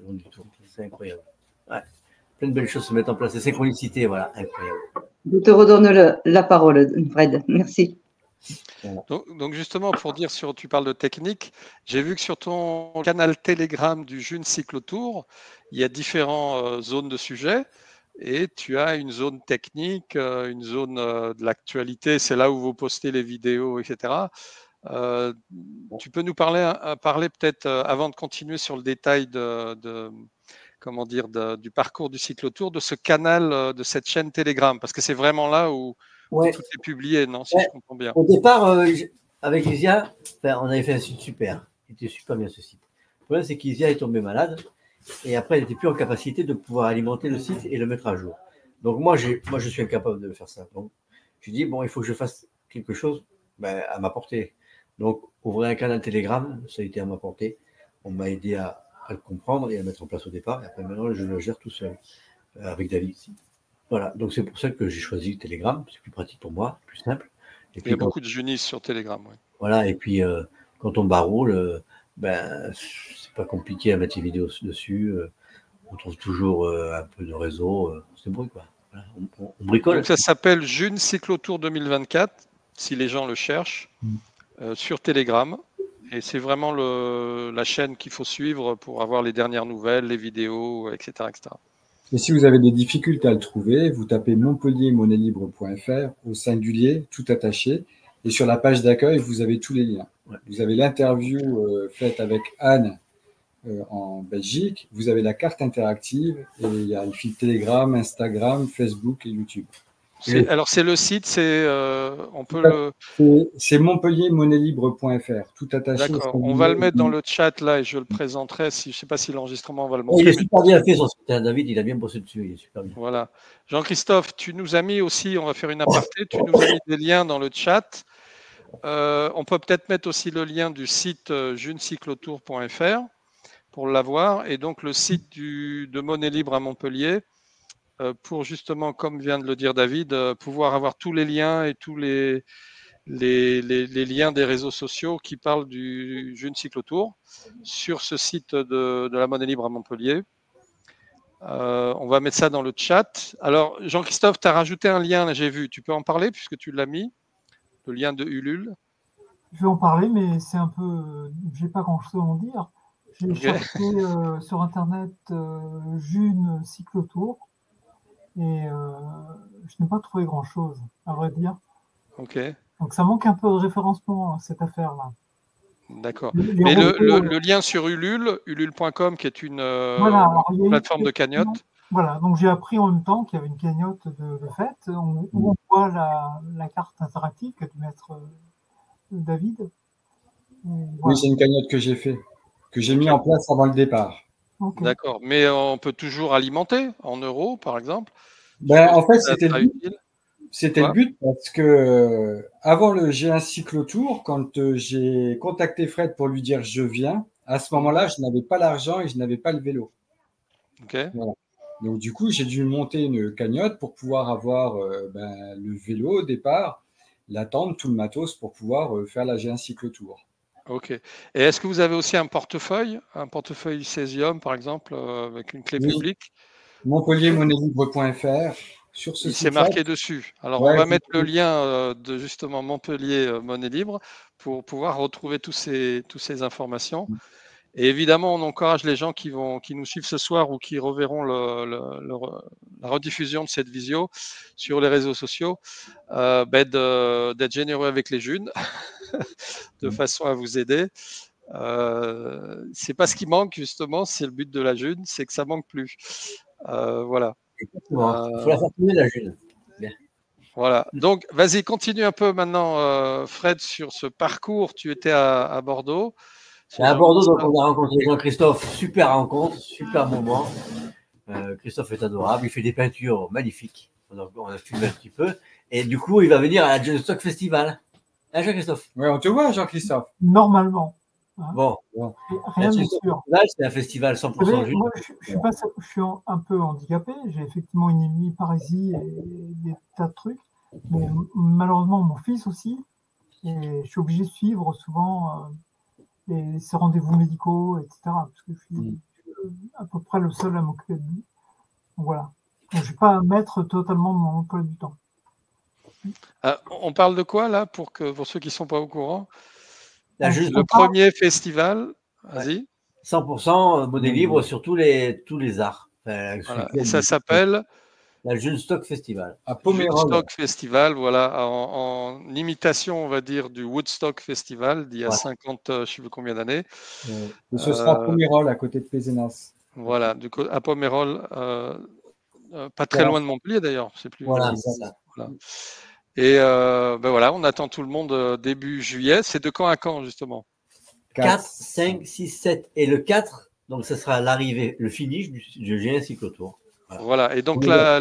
Speaker 9: C'est incroyable. Ouais. Plein de belles choses se mettent en place. C'est synchronicité, voilà, incroyable.
Speaker 4: Je te redonne la parole, Fred. Merci.
Speaker 1: Donc justement, pour dire tu parles de technique, j'ai vu que sur ton canal Telegram du June Cyclotour, il y a différentes zones de sujets et tu as une zone technique, une zone de l'actualité, c'est là où vous postez les vidéos, etc. Tu peux nous parler peut-être, avant de continuer sur le détail du parcours du cyclotour, de ce canal, de cette chaîne Telegram, parce que c'est vraiment là où tout est publié, non, si je comprends bien.
Speaker 9: Au départ, avec Isia, on avait fait un site super. Il était super bien ce site. Le problème, c'est qu'Isia est tombée malade et après, elle n'était plus en capacité de pouvoir alimenter le site et le mettre à jour. Donc, moi, je suis incapable de faire ça. Donc, je dis, bon, il faut que je fasse quelque chose à ma portée. Donc, ouvrir un canal Telegram, ça a été à ma portée. On m'a aidé à le comprendre et à le mettre en place au départ. Et après, maintenant, je le gère tout seul avec David ici. Voilà, donc c'est pour ça que j'ai choisi Telegram, c'est plus pratique pour moi, plus simple.
Speaker 1: Et puis, il y a beaucoup de junistes sur Telegram. Ouais.
Speaker 9: Voilà, et puis quand on baroule, c'est pas compliqué à mettre les vidéos dessus. On trouve toujours un peu de réseau, c'est bon quoi. Voilà, on bricole.
Speaker 1: Donc ça s'appelle June Cyclotour 2024, si les gens le cherchent, sur Telegram. Et c'est vraiment la chaîne qu'il faut suivre pour avoir les dernières nouvelles, les vidéos, etc. etc.
Speaker 5: Et si vous avez des difficultés à le trouver, vous tapez montpelliermonnailibre.fr au singulier, tout attaché. Et sur la page d'accueil, vous avez tous les liens. Ouais. Vous avez l'interview faite avec Anne en Belgique, vous avez la carte interactive et il y a le fil Telegram, Instagram, Facebook et YouTube.
Speaker 1: Alors, c'est le site, on peut
Speaker 5: c'est montpelliermonnailibre.fr, tout attaché.
Speaker 1: D'accord, on va le mettre dans le chat là et je le présenterai. Je ne sais pas si l'enregistrement va le montrer.
Speaker 9: Il est super bien fait son site, David, il a bien bossé dessus, il est super bien.
Speaker 1: Voilà. Jean-Christophe, tu nous as mis aussi, on va faire une aparté, tu nous as mis des liens dans le chat. On peut peut-être mettre aussi le lien du site junecyclotour.fr pour l'avoir et donc le site de Monnaie Libre à Montpellier. Pour justement, comme vient de le dire David, pouvoir avoir tous les liens et tous les liens des réseaux sociaux qui parlent du June Cyclotour sur ce site de la Monnaie Libre à Montpellier. On va mettre ça dans le chat. Alors, Jean-Christophe, tu as rajouté un lien, là, j'ai vu. Tu peux en parler puisque tu l'as mis, le lien de Ulule.
Speaker 3: Je vais en parler, mais c'est un peu... J'ai pas grand-chose à en dire. J'ai cherché sur Internet June Cyclotour. Et je n'ai pas trouvé grand-chose, à vrai dire.
Speaker 1: Ok.
Speaker 3: Donc ça manque un peu de référencement, cette affaire-là.
Speaker 1: D'accord. Mais le lien sur Ulule, ulule.com, qui est une plateforme de cagnotte.
Speaker 3: Voilà, donc j'ai appris en même temps qu'il y avait une cagnotte de fait, où on voit la carte interactive qu'a dû mettre David.
Speaker 5: Voilà. Oui, c'est une cagnotte que j'ai fait, que j'ai mis en place avant le départ.
Speaker 3: Okay.
Speaker 1: D'accord, mais on peut toujours alimenter en euros, par exemple.
Speaker 5: En fait, c'était le but parce que avant le G1 Cyclotour, quand j'ai contacté Fred pour lui dire je viens, à ce moment-là, je n'avais pas l'argent et je n'avais pas le vélo.
Speaker 1: Okay.
Speaker 5: Voilà. Donc du coup, j'ai dû monter une cagnotte pour pouvoir avoir le vélo au départ, l'attendre, tout le matos pour pouvoir faire la G1 Cyclotour.
Speaker 1: Ok. Et est-ce que vous avez aussi un portefeuille Cesium, par exemple, avec une clé publique?
Speaker 5: Montpelliermonnailibre.fr. Sur ce site,
Speaker 1: c'est marqué dessus. Alors, on va mettre le lien de justement Montpellier Monnaie Libre pour pouvoir retrouver toutes ces informations. Et évidemment, on encourage les gens qui nous suivent ce soir ou qui reverront la rediffusion de cette visio sur les réseaux sociaux, d'être généreux avec les jeunes de façon à vous aider. C'est pas ce qui manque justement, c'est le but de la June, c'est que ça manque plus. Voilà.
Speaker 9: Il faut la faire tourner la June. Bien.
Speaker 1: Voilà. Donc, vas-y, continue un peu maintenant, Fred, sur ce parcours. Tu étais à Bordeaux.
Speaker 9: À Bordeaux, donc on a rencontré Jean-Christophe. Super rencontre, super moment. Christophe est adorable. Il fait des peintures magnifiques. On a filmé un petit peu. Et du coup, il va venir à la June Stock Festival. Hein, Jean-Christophe?
Speaker 5: Oui, on te voit, Jean-Christophe.
Speaker 3: Normalement.
Speaker 9: Hein. Bon.
Speaker 3: Rien n'est sûr.
Speaker 9: C'est un festival 100% June.
Speaker 3: Moi, je suis un peu handicapé. J'ai effectivement une hémiparésie et des tas de trucs. Mais malheureusement, mon fils aussi. Et je suis obligé de suivre souvent ces rendez-vous médicaux, etc. Parce que je suis à peu près le seul à m'occuper de lui. Donc voilà. Donc, je ne vais pas mettre totalement mon emploi du temps.
Speaker 1: On parle de quoi là pour ceux qui ne sont pas au courant?
Speaker 9: Le
Speaker 1: premier festival, vas-y.
Speaker 9: 100% monnaie libre sur tous les arts.
Speaker 1: Voilà. Et ça s'appelle
Speaker 9: la June Stock Festival.
Speaker 5: À Pomerol.
Speaker 1: June Stock Festival, voilà, en imitation, on va dire, du Woodstock Festival d'il y a 50, je ne sais plus combien d'années.
Speaker 5: Ce sera à Pomerol, à côté de Pézenas.
Speaker 1: Voilà, à Pomerol, pas très loin de Montpellier d'ailleurs. C'est plus.
Speaker 9: Voilà, c'est ça.
Speaker 1: Voilà. Et voilà, on attend tout le monde début juillet. C'est de quand à quand, justement?
Speaker 9: 4, 5, 6, 7. Et le 4, donc ce sera l'arrivée, le finish du G1 Cyclotour.
Speaker 1: Voilà, et donc là,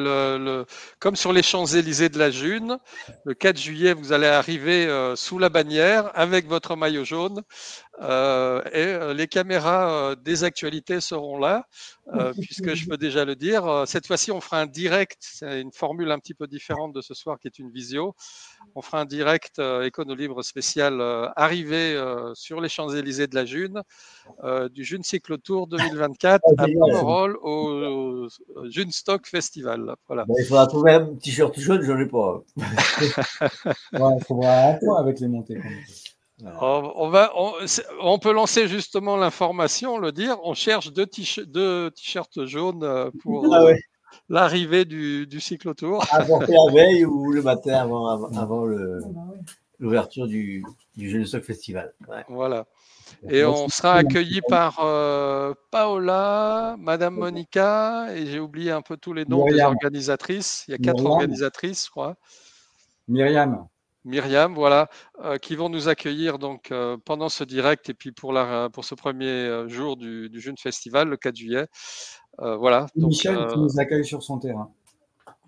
Speaker 1: comme sur les Champs-Élysées de la June, le 4 juillet, vous allez arriver sous la bannière avec votre maillot jaune et les caméras des actualités seront là, puisque je peux déjà le dire. Cette fois-ci, on fera un direct, c'est une formule un petit peu différente de ce soir qui est une visio. On fera un direct Éconolibre spécial arrivé sur les Champs-Élysées de la June, du June Cyclotour 2024 à Pomerol au June Stock Festival. Voilà.
Speaker 9: Il faudra trouver un t-shirt jaune, je n'en ai pas.
Speaker 5: Il faudra un point avec les montées.
Speaker 1: On peut lancer justement l'information, le dire. On cherche deux t-shirts jaunes pour l'arrivée du cyclotour.
Speaker 9: À porter la veille ou le matin avant le. l'ouverture du Jeune Stock Festival. Ouais.
Speaker 1: Voilà. Et on sera accueilli par Paola, Madame Monica, et j'ai oublié un peu tous les noms des organisatrices. Il y a 4 organisatrices, je crois. Myriam, voilà, qui vont nous accueillir donc pendant ce direct et puis pour ce premier jour du Jeune Festival, le 4 juillet. Voilà. Donc,
Speaker 5: Michel qui nous accueille sur son terrain.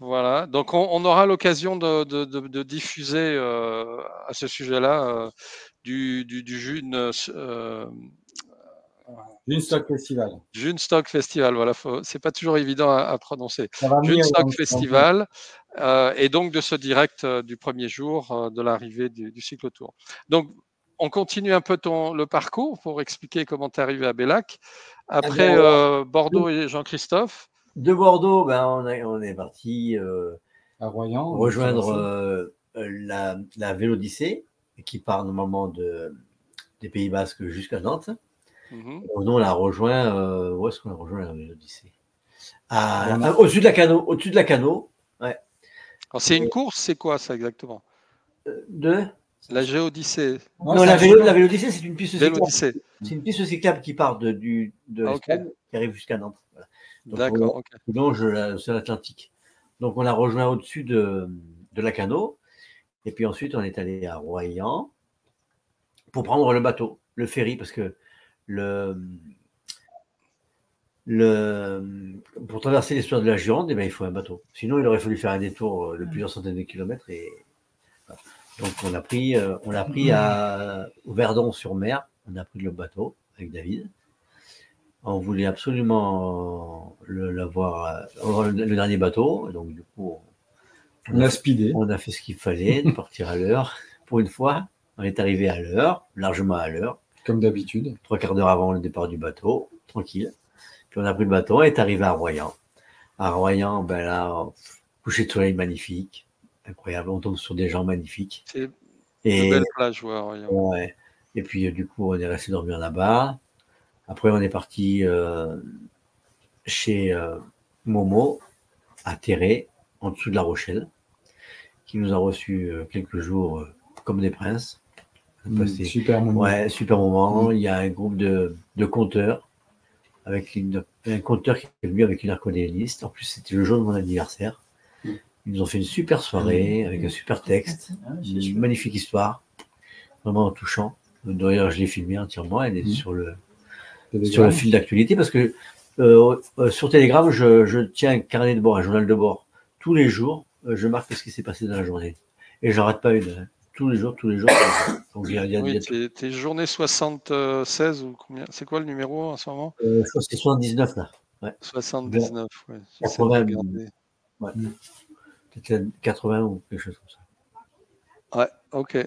Speaker 1: Voilà, donc on aura l'occasion de diffuser à ce sujet-là du June
Speaker 5: Stock Festival.
Speaker 1: June Stock Festival, voilà, c'est pas toujours évident à prononcer. June Stock Festival, et donc de ce direct du premier jour de l'arrivée du cyclotour. Donc, on continue un peu le parcours pour expliquer comment tu es arrivé à Bellac. Après Bordeaux et Jean-Christophe.
Speaker 9: De Bordeaux, ben, on est parti
Speaker 5: à Royan,
Speaker 9: rejoindre la Vélodyssée qui part normalement des Pays Basques jusqu'à Nantes. Nous, on l'a rejoint. Où est-ce qu'on a rejoint la Vélodyssée? Au-dessus de la Cano. Au-dessus de la Cano. Ouais.
Speaker 1: C'est une course, c'est quoi ça exactement? La Géodyssée.
Speaker 9: Non, la Vélodyssée, c'est une piste cyclable. C'est une piste cyclable qui part de l'Espagne, qui arrive jusqu'à Nantes. Voilà.
Speaker 1: D'accord. Okay.
Speaker 9: Qui longe l'Atlantique. Donc, on l'a rejoint au-dessus de la Cano. Et puis ensuite, on est allé à Royan pour prendre le bateau, le ferry, parce que pour traverser l'estuaire de la Gironde, eh bien, il faut un bateau. Sinon, il aurait fallu faire un détour de plusieurs centaines de kilomètres. Et voilà. Donc, on l'a pris au Verdon-sur-Mer. On a pris le bateau avec David. On voulait absolument avoir le dernier bateau. Et donc, du coup,
Speaker 5: on a speedé.
Speaker 9: On a fait ce qu'il fallait, de partir à l'heure. Pour une fois, on est arrivé à l'heure, largement à l'heure.
Speaker 5: Comme d'habitude.
Speaker 9: 3/4 d'heure avant le départ du bateau, tranquille. Puis on a pris le bateau et est arrivé à Royan. À Royan, ben là, coucher de soleil magnifique, incroyable. On tombe sur des gens magnifiques.
Speaker 1: C'est une belle plage, ouais, Royan.
Speaker 9: Ouais. Et puis, du coup, on est resté dormir là-bas. Après, on est parti chez Momo, à Terré, en dessous de La Rochelle, qui nous a reçus quelques jours comme des princes.
Speaker 5: Super moment.
Speaker 9: Ouais, super moment. Il y a un groupe de conteurs, avec un conteur qui est venu avec une accordéoniste. En plus, c'était le jour de mon anniversaire. Ils nous ont fait une super soirée, avec un super texte, une magnifique histoire, vraiment touchant. D'ailleurs, je l'ai filmé entièrement, elle est sur le fil d'actualité, parce que sur Telegram, je tiens un carnet de bord, un journal de bord. Tous les jours, je marque ce qui s'est passé dans la journée. Et j'en rate pas une. Tous les jours. Donc,
Speaker 1: oui, t'es journée 76 ou combien? C'est quoi le numéro en ce moment?
Speaker 9: Je crois que c'est 79 là. Ouais.
Speaker 1: 79, oui.
Speaker 9: 80, ouais. Peut-être 80 ou quelque chose comme
Speaker 1: ça. Ouais, ok.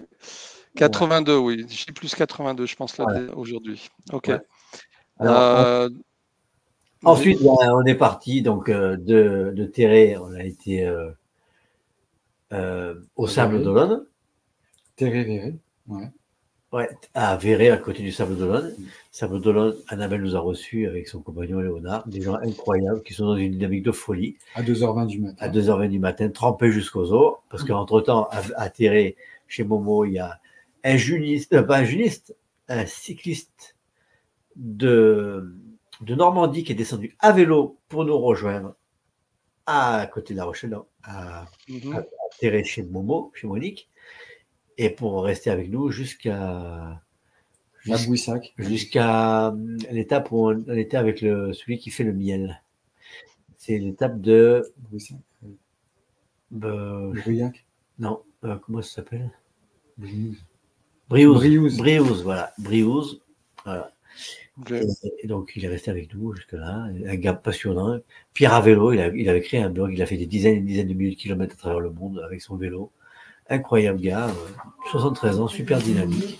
Speaker 1: 82, oui. J'ai plus 82, je pense, là, aujourd'hui. Ok.
Speaker 9: Ouais. Alors, ensuite, on est parti donc de Terré, on a été au Sable d'Olonne.
Speaker 5: Terré-Véré,
Speaker 9: ouais, à Véré, à côté du Sable d'Olonne. Sable d'Olonne, Annabelle nous a reçus avec son compagnon Léonard, des gens incroyables qui sont dans une dynamique de folie.
Speaker 5: À 2h20 du matin.
Speaker 9: À 2h20 du matin, trempés jusqu'aux os, parce qu'entre-temps, à Terré, chez Momo, il y a un cycliste de Normandie qui est descendu à vélo pour nous rejoindre à côté de La Rochelle, à Terré, chez Momo, chez Monique. Et pour rester avec nous jusqu'à
Speaker 5: Bouissac,
Speaker 9: jusqu'à l'étape où on était avec celui qui fait le miel. C'est l'étape de
Speaker 5: Briac.
Speaker 9: Non, comment ça s'appelle?
Speaker 5: Briouze.
Speaker 9: Voilà. Briouze. Voilà. Et donc il est resté avec nous jusque-là, un gars passionnant. Pierre à vélo, il avait créé un blog, il a fait des dizaines et des dizaines de milliers de kilomètres à travers le monde avec son vélo. Incroyable gars, 73 ans, super dynamique,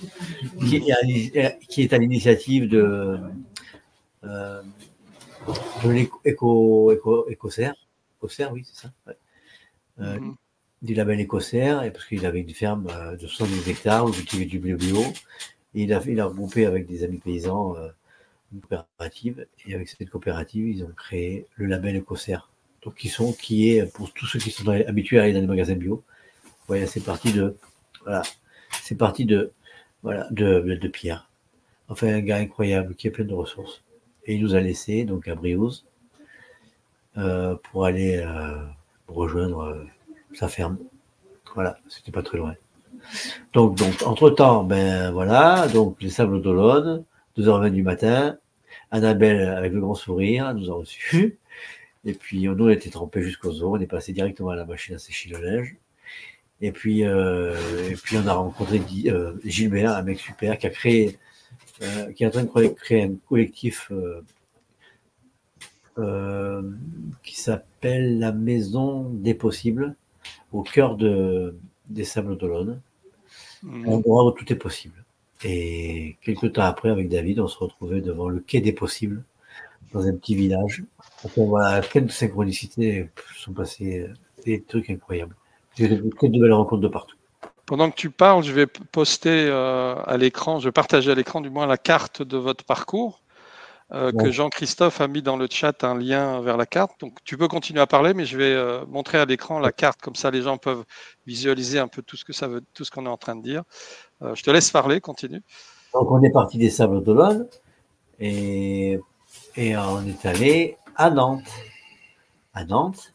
Speaker 9: qui est à l'initiative de Écossaire, oui, c'est ça. Ouais. Du label Écossaire, parce qu'il avait une ferme de 70 hectares où il cultivait du blé bio. Et il a regroupé avec des amis paysans une coopérative. Et avec cette coopérative, ils ont créé le label Écossaire. Donc, qui est, pour tous ceux qui sont habitués à aller dans les magasins bio, voilà, c'est parti de. Voilà. C'est parti de Pierre. Enfin, un gars incroyable qui a plein de ressources. Et il nous a laissé donc à Briouze pour aller rejoindre sa ferme. Voilà, c'était pas très loin. Donc entre-temps, ben voilà, donc les Sables d'Olonne, 2h20 du matin, Annabelle avec le grand sourire nous a reçus. Et puis nous on était trempés jusqu'aux os, on est passé directement à la machine à sécher le linge. Et puis on a rencontré Gilbert, un mec super qui a créé, qui est en train de créer un collectif qui s'appelle la Maison des Possibles, au cœur des Sables d'Olonne, un endroit où tout est possible. Et quelques temps après, avec David, on se retrouvait devant le quai des possibles, dans un petit village. Enfin, voilà, plein de synchronicités sont passées, des trucs incroyables. J'ai plein de belles rencontres de partout.
Speaker 1: Pendant que tu parles, je vais poster à l'écran, je vais partager à l'écran du moins la carte de votre parcours, que Jean-Christophe a mis dans le chat un lien vers la carte. Donc tu peux continuer à parler, mais je vais montrer à l'écran la carte, comme ça les gens peuvent visualiser un peu tout ce que ça veut, tout ce qu'on est en train de dire. Je te laisse parler, continue.
Speaker 9: Donc on est parti des Sables d'Olonne et on est allé à Nantes. À Nantes,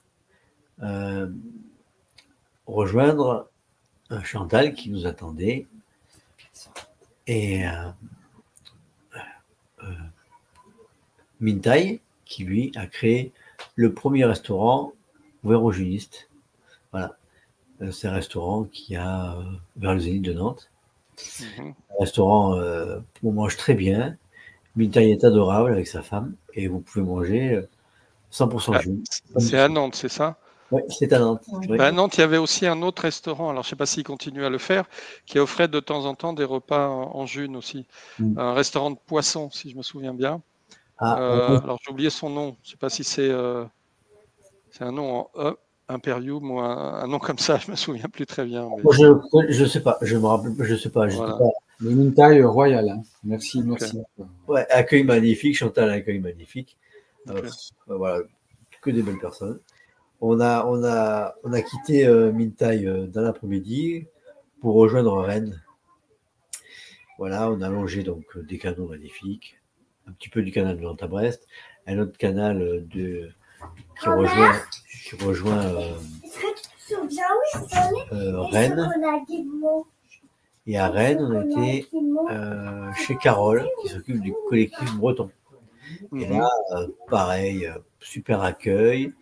Speaker 9: rejoindre Chantal qui nous attendait et Mintaï qui lui a créé le premier restaurant ouvert aux junistes. Voilà, c'est un restaurant qui a vers le Zénith de Nantes. Un restaurant où on mange très bien. Mintaï est adorable avec sa femme et vous pouvez manger 100% jus.
Speaker 1: C'est à Nantes, c'est ça?
Speaker 9: Oui, c'est à Nantes. Oui.
Speaker 1: À Nantes, il y avait aussi un autre restaurant, alors je ne sais pas s'il continue à le faire, qui offrait de temps en temps des repas en june aussi. Un restaurant de poisson, si je me souviens bien. Alors j'ai oublié son nom, je ne sais pas si c'est un nom en E, Imperium ou un nom comme ça, je ne me souviens plus très bien. Mais...
Speaker 5: Je ne sais pas, je me rappelle, je sais pas. Voilà. Le Mintaï Royal, hein. Merci, merci.
Speaker 9: Ouais, accueil magnifique, Chantal, accueil magnifique. Voilà, que des belles personnes. On a quitté Mintaï dans l'après-midi pour rejoindre Rennes. Voilà, on a longé donc des canaux magnifiques, un petit peu du canal de Nantes à Brest, un autre canal qui rejoint Rennes. Et à Rennes, on était chez Carole, qui s'occupe du collectif breton. Et là, pareil, super accueil.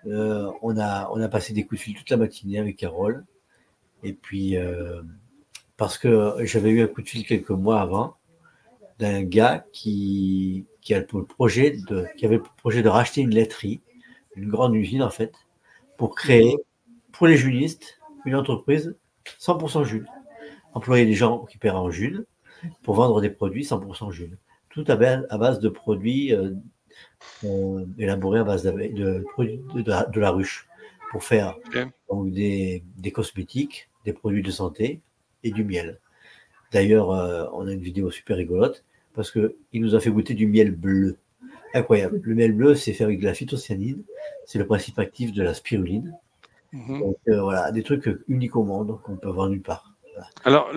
Speaker 9: On a passé des coups de fil toute la matinée avec Carole. Et puis, parce que j'avais eu un coup de fil quelques mois avant d'un gars qui avait le projet de racheter une laiterie, une grande usine en fait, pour créer, pour les junistes, une entreprise 100% jus. Employer des gens qui paieraient en jus pour vendre des produits 100% jus. Tout à base de produits élaborés à base de produits de la ruche pour faire donc, des cosmétiques, des produits de santé et du miel. D'ailleurs, on a une vidéo super rigolote parce qu'il nous a fait goûter du miel bleu. Incroyable. Le miel bleu, c'est fait avec de la phytocyanine. C'est le principe actif de la spiruline. Donc, voilà, des trucs uniques au monde qu'on peut voir nulle part. Voilà.
Speaker 1: Alors,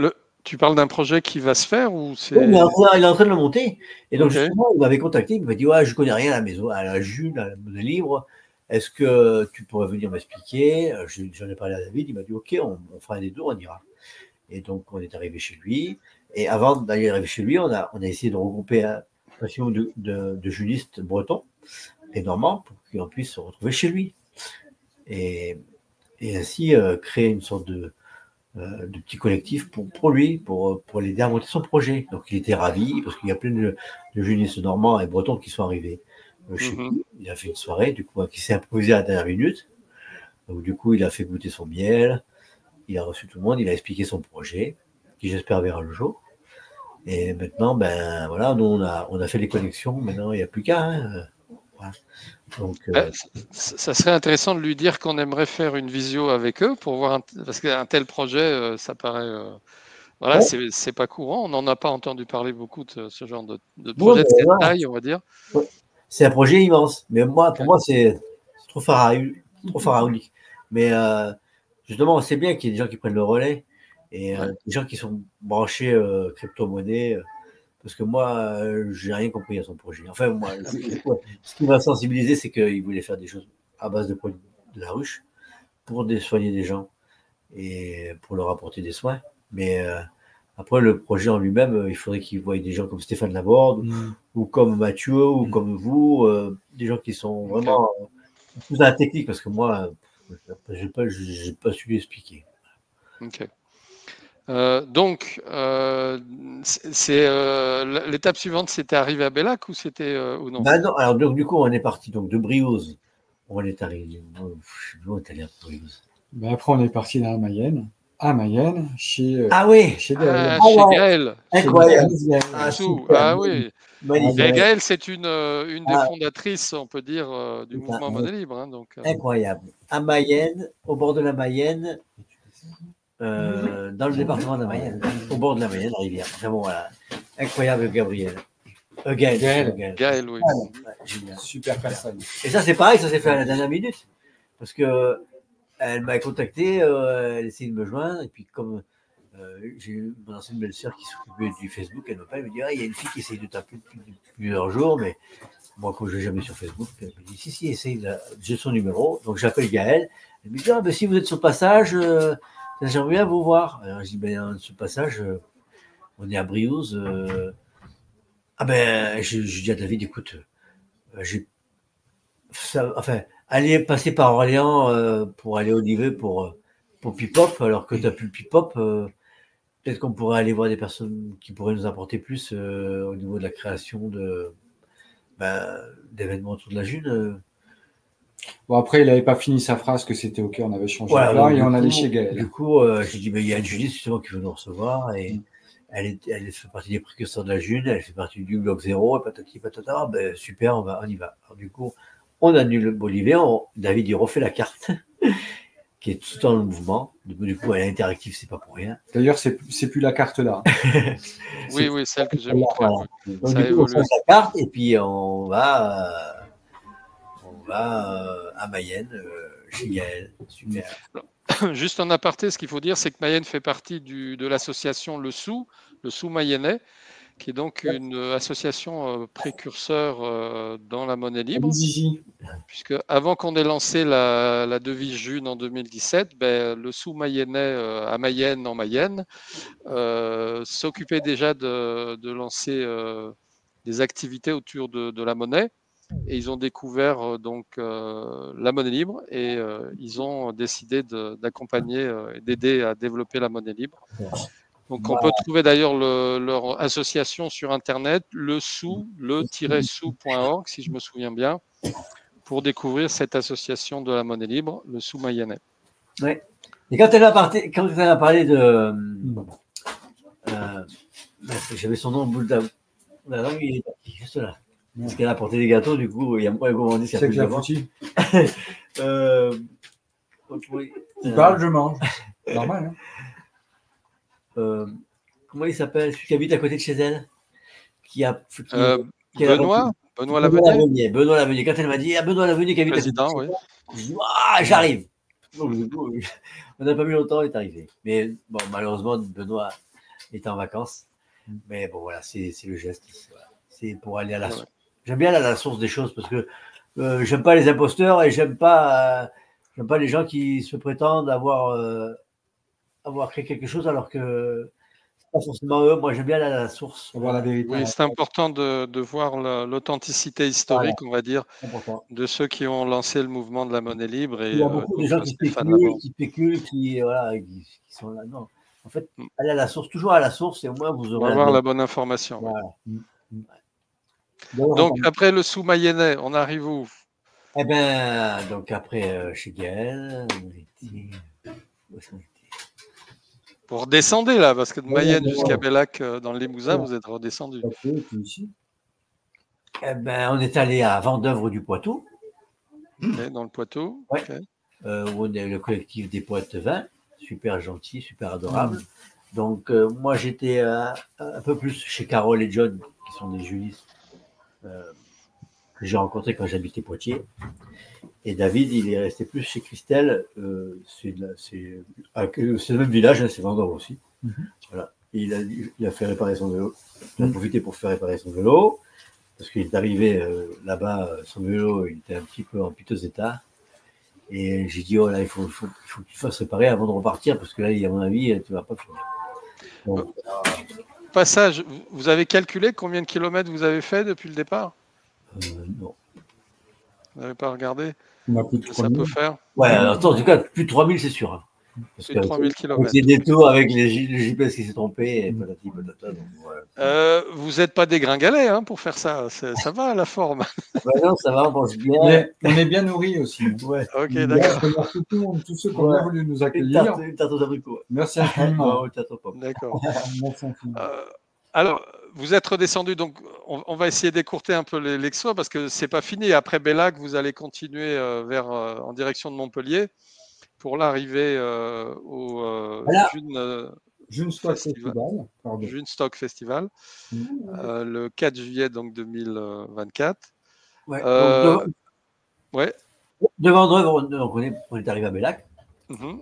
Speaker 1: tu parles d'un projet qui va se faire ou c'est...
Speaker 9: Oui, il est en train de le monter. Et donc, justement, il m'avait contacté, il m'a dit, ouais, je connais rien à la maison, à la jus, à la monnaie libre. Est-ce que tu pourrais venir m'expliquer? J'en ai parlé à David, il m'a dit, ok, on fera des deux, on ira. Et donc, on est arrivé chez lui. Et avant d'aller arriver chez lui, on a essayé de regrouper un maximum de juristes bretons et normands pour qu'on puisse se retrouver chez lui. Et ainsi créer une sorte de petit collectif pour lui, pour l'aider à monter son projet. Donc il était ravi parce qu'il y a plein de juristes normands et bretons qui sont arrivés chez lui. Il a fait une soirée, du coup, qui s'est improvisé à la dernière minute. Donc du coup, il a fait goûter son miel, il a reçu tout le monde, il a expliqué son projet, qui j'espère verra le jour. Et maintenant, ben voilà, nous on a fait les connexions, maintenant il n'y a plus qu'à. Hein. Voilà. Donc,
Speaker 1: ça serait intéressant de lui dire qu'on aimerait faire une visio avec eux pour voir, parce qu'un tel projet, ça paraît, voilà, c'est pas courant. On n'en a pas entendu parler beaucoup de ce genre de projet de cette taille, on va dire.
Speaker 9: C'est un projet immense, mais pour moi, c'est trop pharaonique. Mais justement, c'est bien qu'il y ait des gens qui prennent le relais Et des gens qui sont branchés crypto-monnaie, parce que moi, j'ai rien compris à son projet. Enfin, moi, ce qui m'a sensibilisé, c'est qu'il voulait faire des choses à base de produits de la ruche pour soigner des gens et pour leur apporter des soins. Mais après, le projet en lui-même, il faudrait qu'il voie des gens comme Stéphane Laborde ou comme Mathieu ou comme vous, des gens qui sont vraiment plus à la technique, parce que moi, je n'ai pas su lui expliquer.
Speaker 1: Ok. Donc, l'étape suivante, c'était arrivé à Bellac ou c'était ou non?
Speaker 9: Bah non, alors donc, du coup, on est parti donc, de Briouze. On est arrivé. Je sais plus où on est allé à Briouze.
Speaker 5: Ben après, on est parti dans la Mayenne. À Mayenne, chez
Speaker 1: Gaël.
Speaker 5: chez
Speaker 1: Chez Gaël.
Speaker 9: Incroyable.
Speaker 1: Ah oui.
Speaker 9: Magnifique.
Speaker 1: Et Gaël, c'est une des fondatrices, on peut dire, du mouvement Monnaie Libre. Hein, donc,
Speaker 9: incroyable. À Mayenne, au bord de la Mayenne, dans le département de la Mayenne, au bord de la Mayenne, la rivière. Enfin bon, voilà. Incroyable, Gabriel.
Speaker 1: Gaël, oui.
Speaker 9: Génial.
Speaker 5: Super personne.
Speaker 9: Et ça, c'est pareil, ça s'est fait à la dernière minute. Parce que elle m'a contacté, elle essayait de me joindre, et puis comme j'ai mon ancienne belle-sœur qui s'occupait du Facebook, elle m'appelle, elle me dit il y a une fille qui essaye de taper depuis plusieurs jours, mais moi, comme je n'ai jamais sur Facebook, elle me dit si, essaye, j'ai son numéro, donc j'appelle Gaël, elle me dit ben, si vous êtes sur passage, j'aimerais bien vous voir. Alors je dis sur passage, on est à Briouze. Je dis à David, écoute, aller passer par Orléans pour aller au Olivet pour Pipop, alors que tu n'as plus le Pipop, peut-être qu'on pourrait aller voir des personnes qui pourraient nous apporter plus au niveau de la création d'événements autour de la June.
Speaker 5: Bon, après, il n'avait pas fini sa phrase que c'était OK, on avait changé de plan et on allait chez Gaël.
Speaker 9: Du coup, j'ai dit, il y a une Julie justement qui veut nous recevoir et elle fait partie des précurseurs de la June, elle fait partie du bloc 0, et patati patata, super, on y va. Alors, du coup, on annule le Bolivier, David, il refait la carte, qui est tout dans le mouvement. Du coup, elle est interactive, c'est pas pour rien.
Speaker 5: D'ailleurs, c'est plus la carte là.
Speaker 1: oui, celle que j'ai montrée.
Speaker 9: Voilà. Donc, du coup, on change la carte et puis on va à Mayenne, chez Gaël. Super.
Speaker 1: Juste en aparté, ce qu'il faut dire, c'est que Mayenne fait partie de l'association Le Sou mayennais, qui est donc une association précurseur dans la monnaie libre. Puisque avant qu'on ait lancé la devise June en 2017, le Sou mayennais à Mayenne, en Mayenne, s'occupait déjà de lancer des activités autour de la monnaie. Et ils ont découvert la monnaie libre et ils ont décidé d'accompagner et d'aider à développer la monnaie libre. Donc on peut trouver d'ailleurs leur association sur Internet, le-sou.org, si je me souviens bien, pour découvrir cette association de la monnaie libre, le Sou mayennais.
Speaker 9: Oui. Et quand elle a parlé de... j'avais son nom au bout de la langue, il est juste là. Parce qu'elle a apporté des gâteaux, du coup, il y a moins gourmandise qu'il y a plus d'avant.
Speaker 5: Il parle, je mange. Normal,
Speaker 9: hein. Comment il s'appelle, celui qui habite à côté de chez elle,
Speaker 1: Benoît Lavenier.
Speaker 9: Benoît Lavenier. Quand elle m'a dit Benoît Lavenier qui habite à côté de chez elle, je dis j'arrive. Donc, du coup, on n'a pas mis longtemps, il est arrivé. Mais bon, malheureusement, Benoît est en vacances. Mais bon, voilà, c'est le geste. Voilà. C'est pour aller à la source. J'aime bien aller à la source des choses parce que j'aime pas les imposteurs et j'aime pas les gens qui se prétendent avoir créé quelque chose alors que c'est pas forcément eux. Moi, j'aime bien aller à la source.
Speaker 5: Voir la vérité.
Speaker 1: Oui, c'est important de voir l'authenticité historique, on va dire, de ceux qui ont lancé le mouvement de la monnaie libre. Et,
Speaker 9: il y a beaucoup de gens qui spéculent, qui sont là. Non. En fait, allez à la source, toujours à la source, et au moins vous aurez
Speaker 1: avoir la bonne information.
Speaker 9: Voilà.
Speaker 1: Donc, après le Sou mayennais, on arrive où?
Speaker 9: Donc après, chez Gaël,
Speaker 1: vous redescendez là, parce que de Mayenne jusqu'à Bellac, dans le Limousin, vous êtes redescendu.
Speaker 9: On est allé à Vendeuvre du Poitou.
Speaker 1: Dans le Poitou.
Speaker 9: Ouais. Où on est le collectif des poètes vins. Super gentil, super adorable. Donc, moi, j'étais un peu plus chez Carole et John, qui sont des juristes que j'ai rencontrés quand j'habitais Poitiers. Et David, il est resté plus chez Christelle. C'est le même village, hein, c'est Vendôme aussi. Voilà. Et il a fait réparer son vélo. Il a profité pour faire réparer son vélo. Parce qu'il est arrivé là-bas, son vélo, il était un petit peu en piteux état. Et j'ai dit, oh là, il faut que tu fasses réparer avant de repartir, parce que là, à mon avis, tu ne vas pas finir. Bon.
Speaker 1: Passage, vous avez calculé combien de kilomètres vous avez fait depuis le départ?
Speaker 9: Non.
Speaker 1: Vous n'avez pas regardé?
Speaker 5: On a plus de 3000.
Speaker 1: Ça peut faire?
Speaker 9: Ouais, attends, en tout cas, plus de 3000, c'est sûr. Hein. Parce
Speaker 1: plus de 3000 km.
Speaker 9: C'est des tours avec le GPS qui s'est trompé. Et patati, patata, donc, voilà.
Speaker 1: Vous n'êtes pas dégringalé hein, pour faire ça. Ça va la forme.
Speaker 9: Non, ça va, on pense bien.
Speaker 5: Mais on est bien nourris aussi.
Speaker 9: Ouais.
Speaker 1: Ok, d'accord.
Speaker 5: Tous ceux qui ont bien voulu nous accueillir.
Speaker 9: Une tarte aux abricots.
Speaker 5: Merci infiniment.
Speaker 1: D'accord.
Speaker 5: Merci infiniment.
Speaker 1: Alors, vous êtes redescendu, donc on va essayer d'écourter un peu l'exo parce que c'est pas fini. Après Bellac, vous allez continuer en direction de Montpellier pour l'arrivée au
Speaker 5: June Stock Festival.
Speaker 1: June Stock Festival, le 4 juillet donc 2024.
Speaker 9: Ouais.
Speaker 1: Ouais.
Speaker 9: De Vendôme, donc on est arrivé à Bellac.
Speaker 1: Mm-hmm.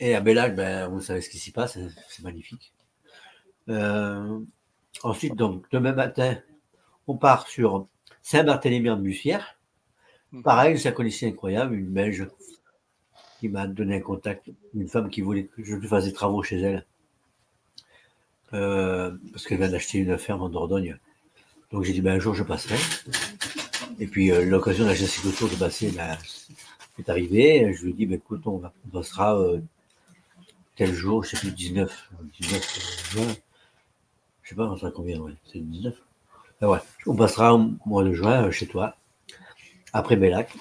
Speaker 9: Et à Bellac, ben, vous savez ce qui s'y passe, c'est magnifique. Ensuite, donc, demain matin, on part sur Saint-Barthélemy-en-Bussière. Pareil, c'est un connaissait incroyable, une Belge qui m'a donné un contact, une femme qui voulait que je lui fasse des travaux chez elle. Parce qu'elle vient d'acheter une ferme en Dordogne. Donc j'ai dit, ben, un jour je passerai. Et puis l'occasion d'acheter ce tour de passer est arrivée. Je lui ai dit, ben, écoute, on passera tel jour, je sais plus, 19 juin. Je sais pas, on sera combien, ouais, c'est le 19. Ben, ouais, on passera au mois de juin chez toi, après Bellac.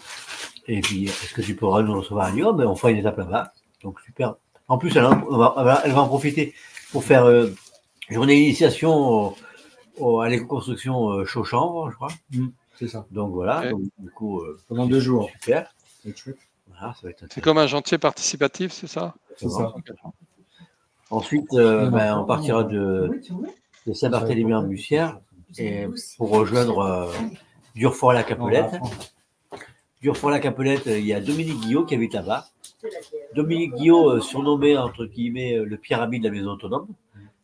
Speaker 9: Et puis, est-ce que tu pourras nous recevoir à Lyon? Ben, on fera une étape là-bas. Donc, super. En plus, elle va en profiter pour faire journée d'initiation à l'éco-construction Chaux-Chanvre, je crois.
Speaker 5: C'est ça.
Speaker 9: Donc, voilà.
Speaker 1: Okay.
Speaker 9: Donc, du coup,
Speaker 5: pendant 2 jours.
Speaker 9: Super. Voilà, ça va être
Speaker 1: c'est comme un chantier participatif, c'est ça?
Speaker 5: C'est ça.
Speaker 9: Ensuite, on partira de Saint-Barthélemy-en-Bussière et pour rejoindre Durfort-la-Capelette. Durfort-la-Capelette, il y a Dominique Guillot qui habite là-bas. Dominique Guillot, surnommé entre guillemets le Pierre Rabhi de la maison autonome.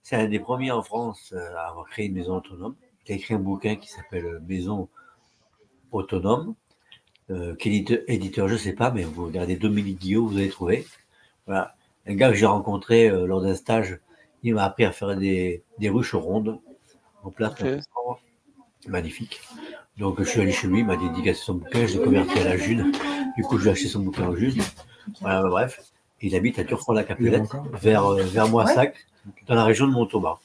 Speaker 9: C'est un des premiers en France à avoir créé une maison autonome. Il a écrit un bouquin qui s'appelle Maison autonome. Quel éditeur, je ne sais pas, mais vous regardez Dominique Guillot, vous allez trouver. Voilà. Un gars que j'ai rencontré lors d'un stage, il m'a appris à faire des ruches rondes en plâtre. Okay. Magnifique. Donc, je suis allé chez lui, il m'a dédicacé son bouquin, je l'ai converti à la June. Du coup, je lui ai acheté son bouquin en June. Voilà, bref. Il habite à Durfort-la-Capelette, vers Moissac, dans la région de Montauban.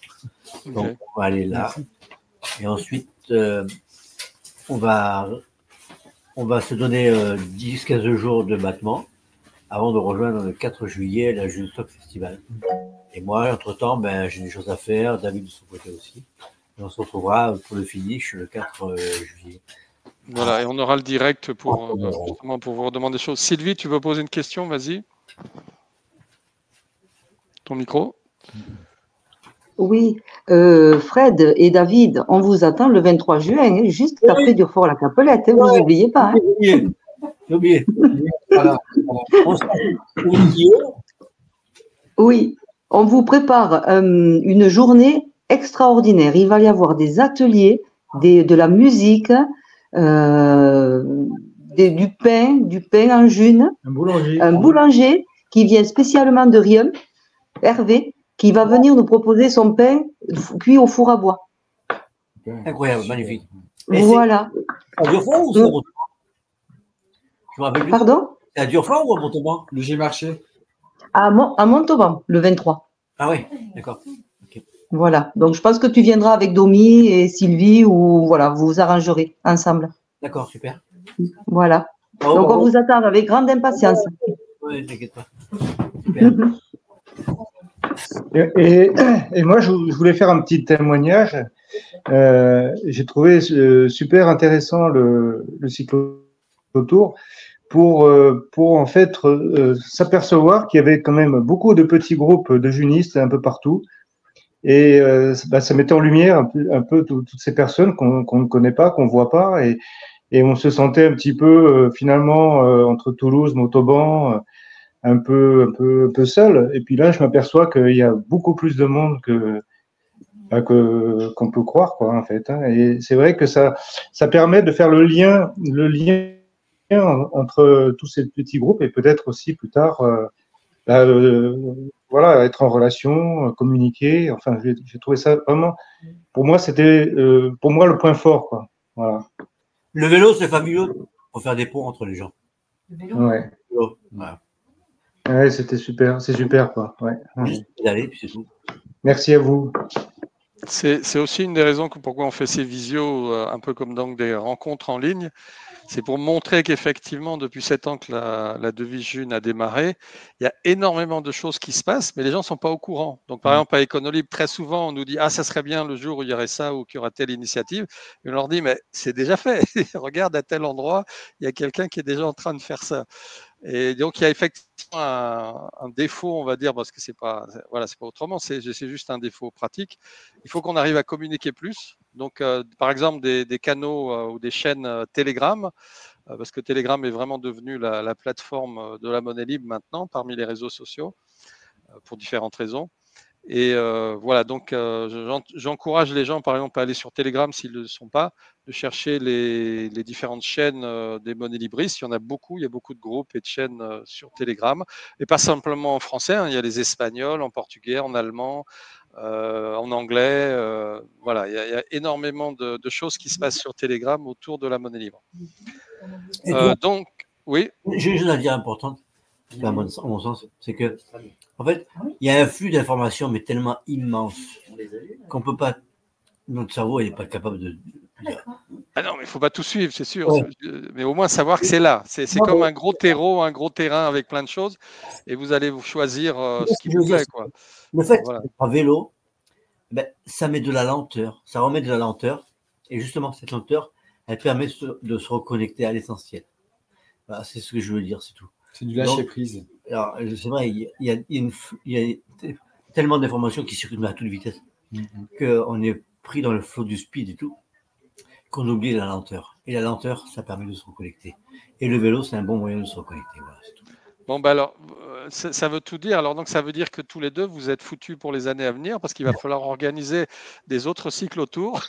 Speaker 9: Donc, on va aller là. Et ensuite, on va se donner 10-15 jours de battement avant de rejoindre le 4 juillet la June Stock Festival. Et moi, entre-temps, ben, j'ai des choses à faire, David de son côté aussi. Et on se retrouvera pour le finish le 4 juillet.
Speaker 1: Voilà, et on aura le direct pour vous redemander des choses. Sylvie, tu veux poser une question? Vas-y. Ton micro.
Speaker 4: Oui, Fred et David, on vous attend le 23 juin, juste après Durfort-la-Capelette, vous n'oubliez pas.
Speaker 9: J'ai oublié. Voilà.
Speaker 4: Oui, on vous prépare une journée extraordinaire. Il va y avoir des ateliers, de la musique, du pain en June. Un boulanger qui vient spécialement de Riom, Hervé, qui va venir nous proposer son pain cuit au four à bois.
Speaker 9: Incroyable, magnifique.
Speaker 4: Voilà.
Speaker 9: À Durfort ou Montauban?
Speaker 4: Pardon?
Speaker 9: C'est à Durfort ou à Montauban?
Speaker 5: Le G-Marché.
Speaker 4: À Montauban, le 23.
Speaker 9: Ah oui, d'accord. Okay.
Speaker 4: Voilà. Donc, je pense que tu viendras avec Domi et Sylvie ou voilà, vous vous arrangerez ensemble.
Speaker 9: D'accord, super.
Speaker 4: Voilà. Donc, on vous attend avec grande impatience.
Speaker 9: Oui, t'inquiète pas. Super.
Speaker 10: Et moi, je voulais faire un petit témoignage. J'ai trouvé super intéressant le cyclotour pour en fait s'apercevoir qu'il y avait quand même beaucoup de petits groupes de junistes un peu partout. Et ça mettait en lumière un peu toutes ces personnes qu'on ne connaît pas, qu'on ne voit pas. et on se sentait un petit peu finalement entre Toulouse, Montauban, un peu seul. Et puis là, je m'aperçois qu'il y a beaucoup plus de monde qu'on peut croire, quoi, en fait. Hein. Et c'est vrai que ça permet de faire le lien entre tous ces petits groupes et peut-être aussi plus tard, voilà, être en relation, communiquer. Enfin, j'ai trouvé ça vraiment, pour moi, c'était pour moi le point fort, quoi. Voilà.
Speaker 9: Le vélo, c'est fabuleux pour faire des ponts entre les gens.
Speaker 10: Ouais.
Speaker 9: Voilà.
Speaker 10: Ouais, c'était super, c'est super, quoi. Ouais.
Speaker 9: Juste d'aller, puis c'est tout.
Speaker 10: Merci à vous.
Speaker 1: C'est aussi une des raisons pourquoi on fait ces visios, un peu comme donc des rencontres en ligne. C'est pour montrer qu'effectivement, depuis 7 ans que la devise June a démarré, il y a énormément de choses qui se passent, mais les gens ne sont pas au courant. Donc, par exemple, à Econolib, très souvent, on nous dit « Ah, ça serait bien le jour où il y aurait ça ou qu'il y aura telle initiative. » Et on leur dit « Mais c'est déjà fait. Regarde, à tel endroit, il y a quelqu'un qui est déjà en train de faire ça. » Et donc, il y a effectivement un défaut, on va dire, parce que c'est pas autrement, c'est juste un défaut pratique. Il faut qu'on arrive à communiquer plus. Donc, par exemple, des canaux ou des chaînes Telegram, parce que Telegram est vraiment devenu la plateforme de la monnaie libre maintenant parmi les réseaux sociaux, pour différentes raisons. Et voilà, donc j'encourage les gens, par exemple, à aller sur Telegram s'ils ne le sont pas, de chercher les différentes chaînes des monnaies libristes. Il y en a beaucoup, il y a beaucoup de groupes et de chaînes sur Telegram, et pas simplement en français, hein, il y a les espagnols, en portugais, en allemand, en anglais. Voilà, il y a énormément de choses qui se passent sur Telegram autour de la monnaie libre. Donc, oui.
Speaker 9: J'ai une chose à dire importante, à mon sens, c'est que en fait, il y a un flux d'informations, mais tellement immense qu'on peut pas. Notre cerveau, il n'est pas capable de.
Speaker 1: Ah non, mais il ne faut pas tout suivre, c'est sûr. Ouais. Mais au moins savoir que c'est là. C'est comme un gros terreau, un gros terrain avec plein de choses, et vous allez vous choisir ce qui vous plaît, quoi.
Speaker 9: Le fait en vélo, ben, ça met de la lenteur, ça remet de la lenteur, et justement cette lenteur, elle permet de se reconnecter à l'essentiel. Voilà, c'est ce que je veux dire, c'est tout.
Speaker 5: C'est du lâcher prise.
Speaker 9: Alors, c'est vrai, il y a tellement d'informations qui circulent à toute vitesse qu'on est pris dans le flot du speed et tout, qu'on oublie la lenteur. Et la lenteur, ça permet de se reconnecter. Et le vélo, c'est un bon moyen de se reconnecter. Voilà, c'est tout.
Speaker 1: Bon, ben alors, ça veut tout dire. Alors, donc, ça veut dire que tous les deux, vous êtes foutus pour les années à venir parce qu'il va falloir organiser des autres cycles autour.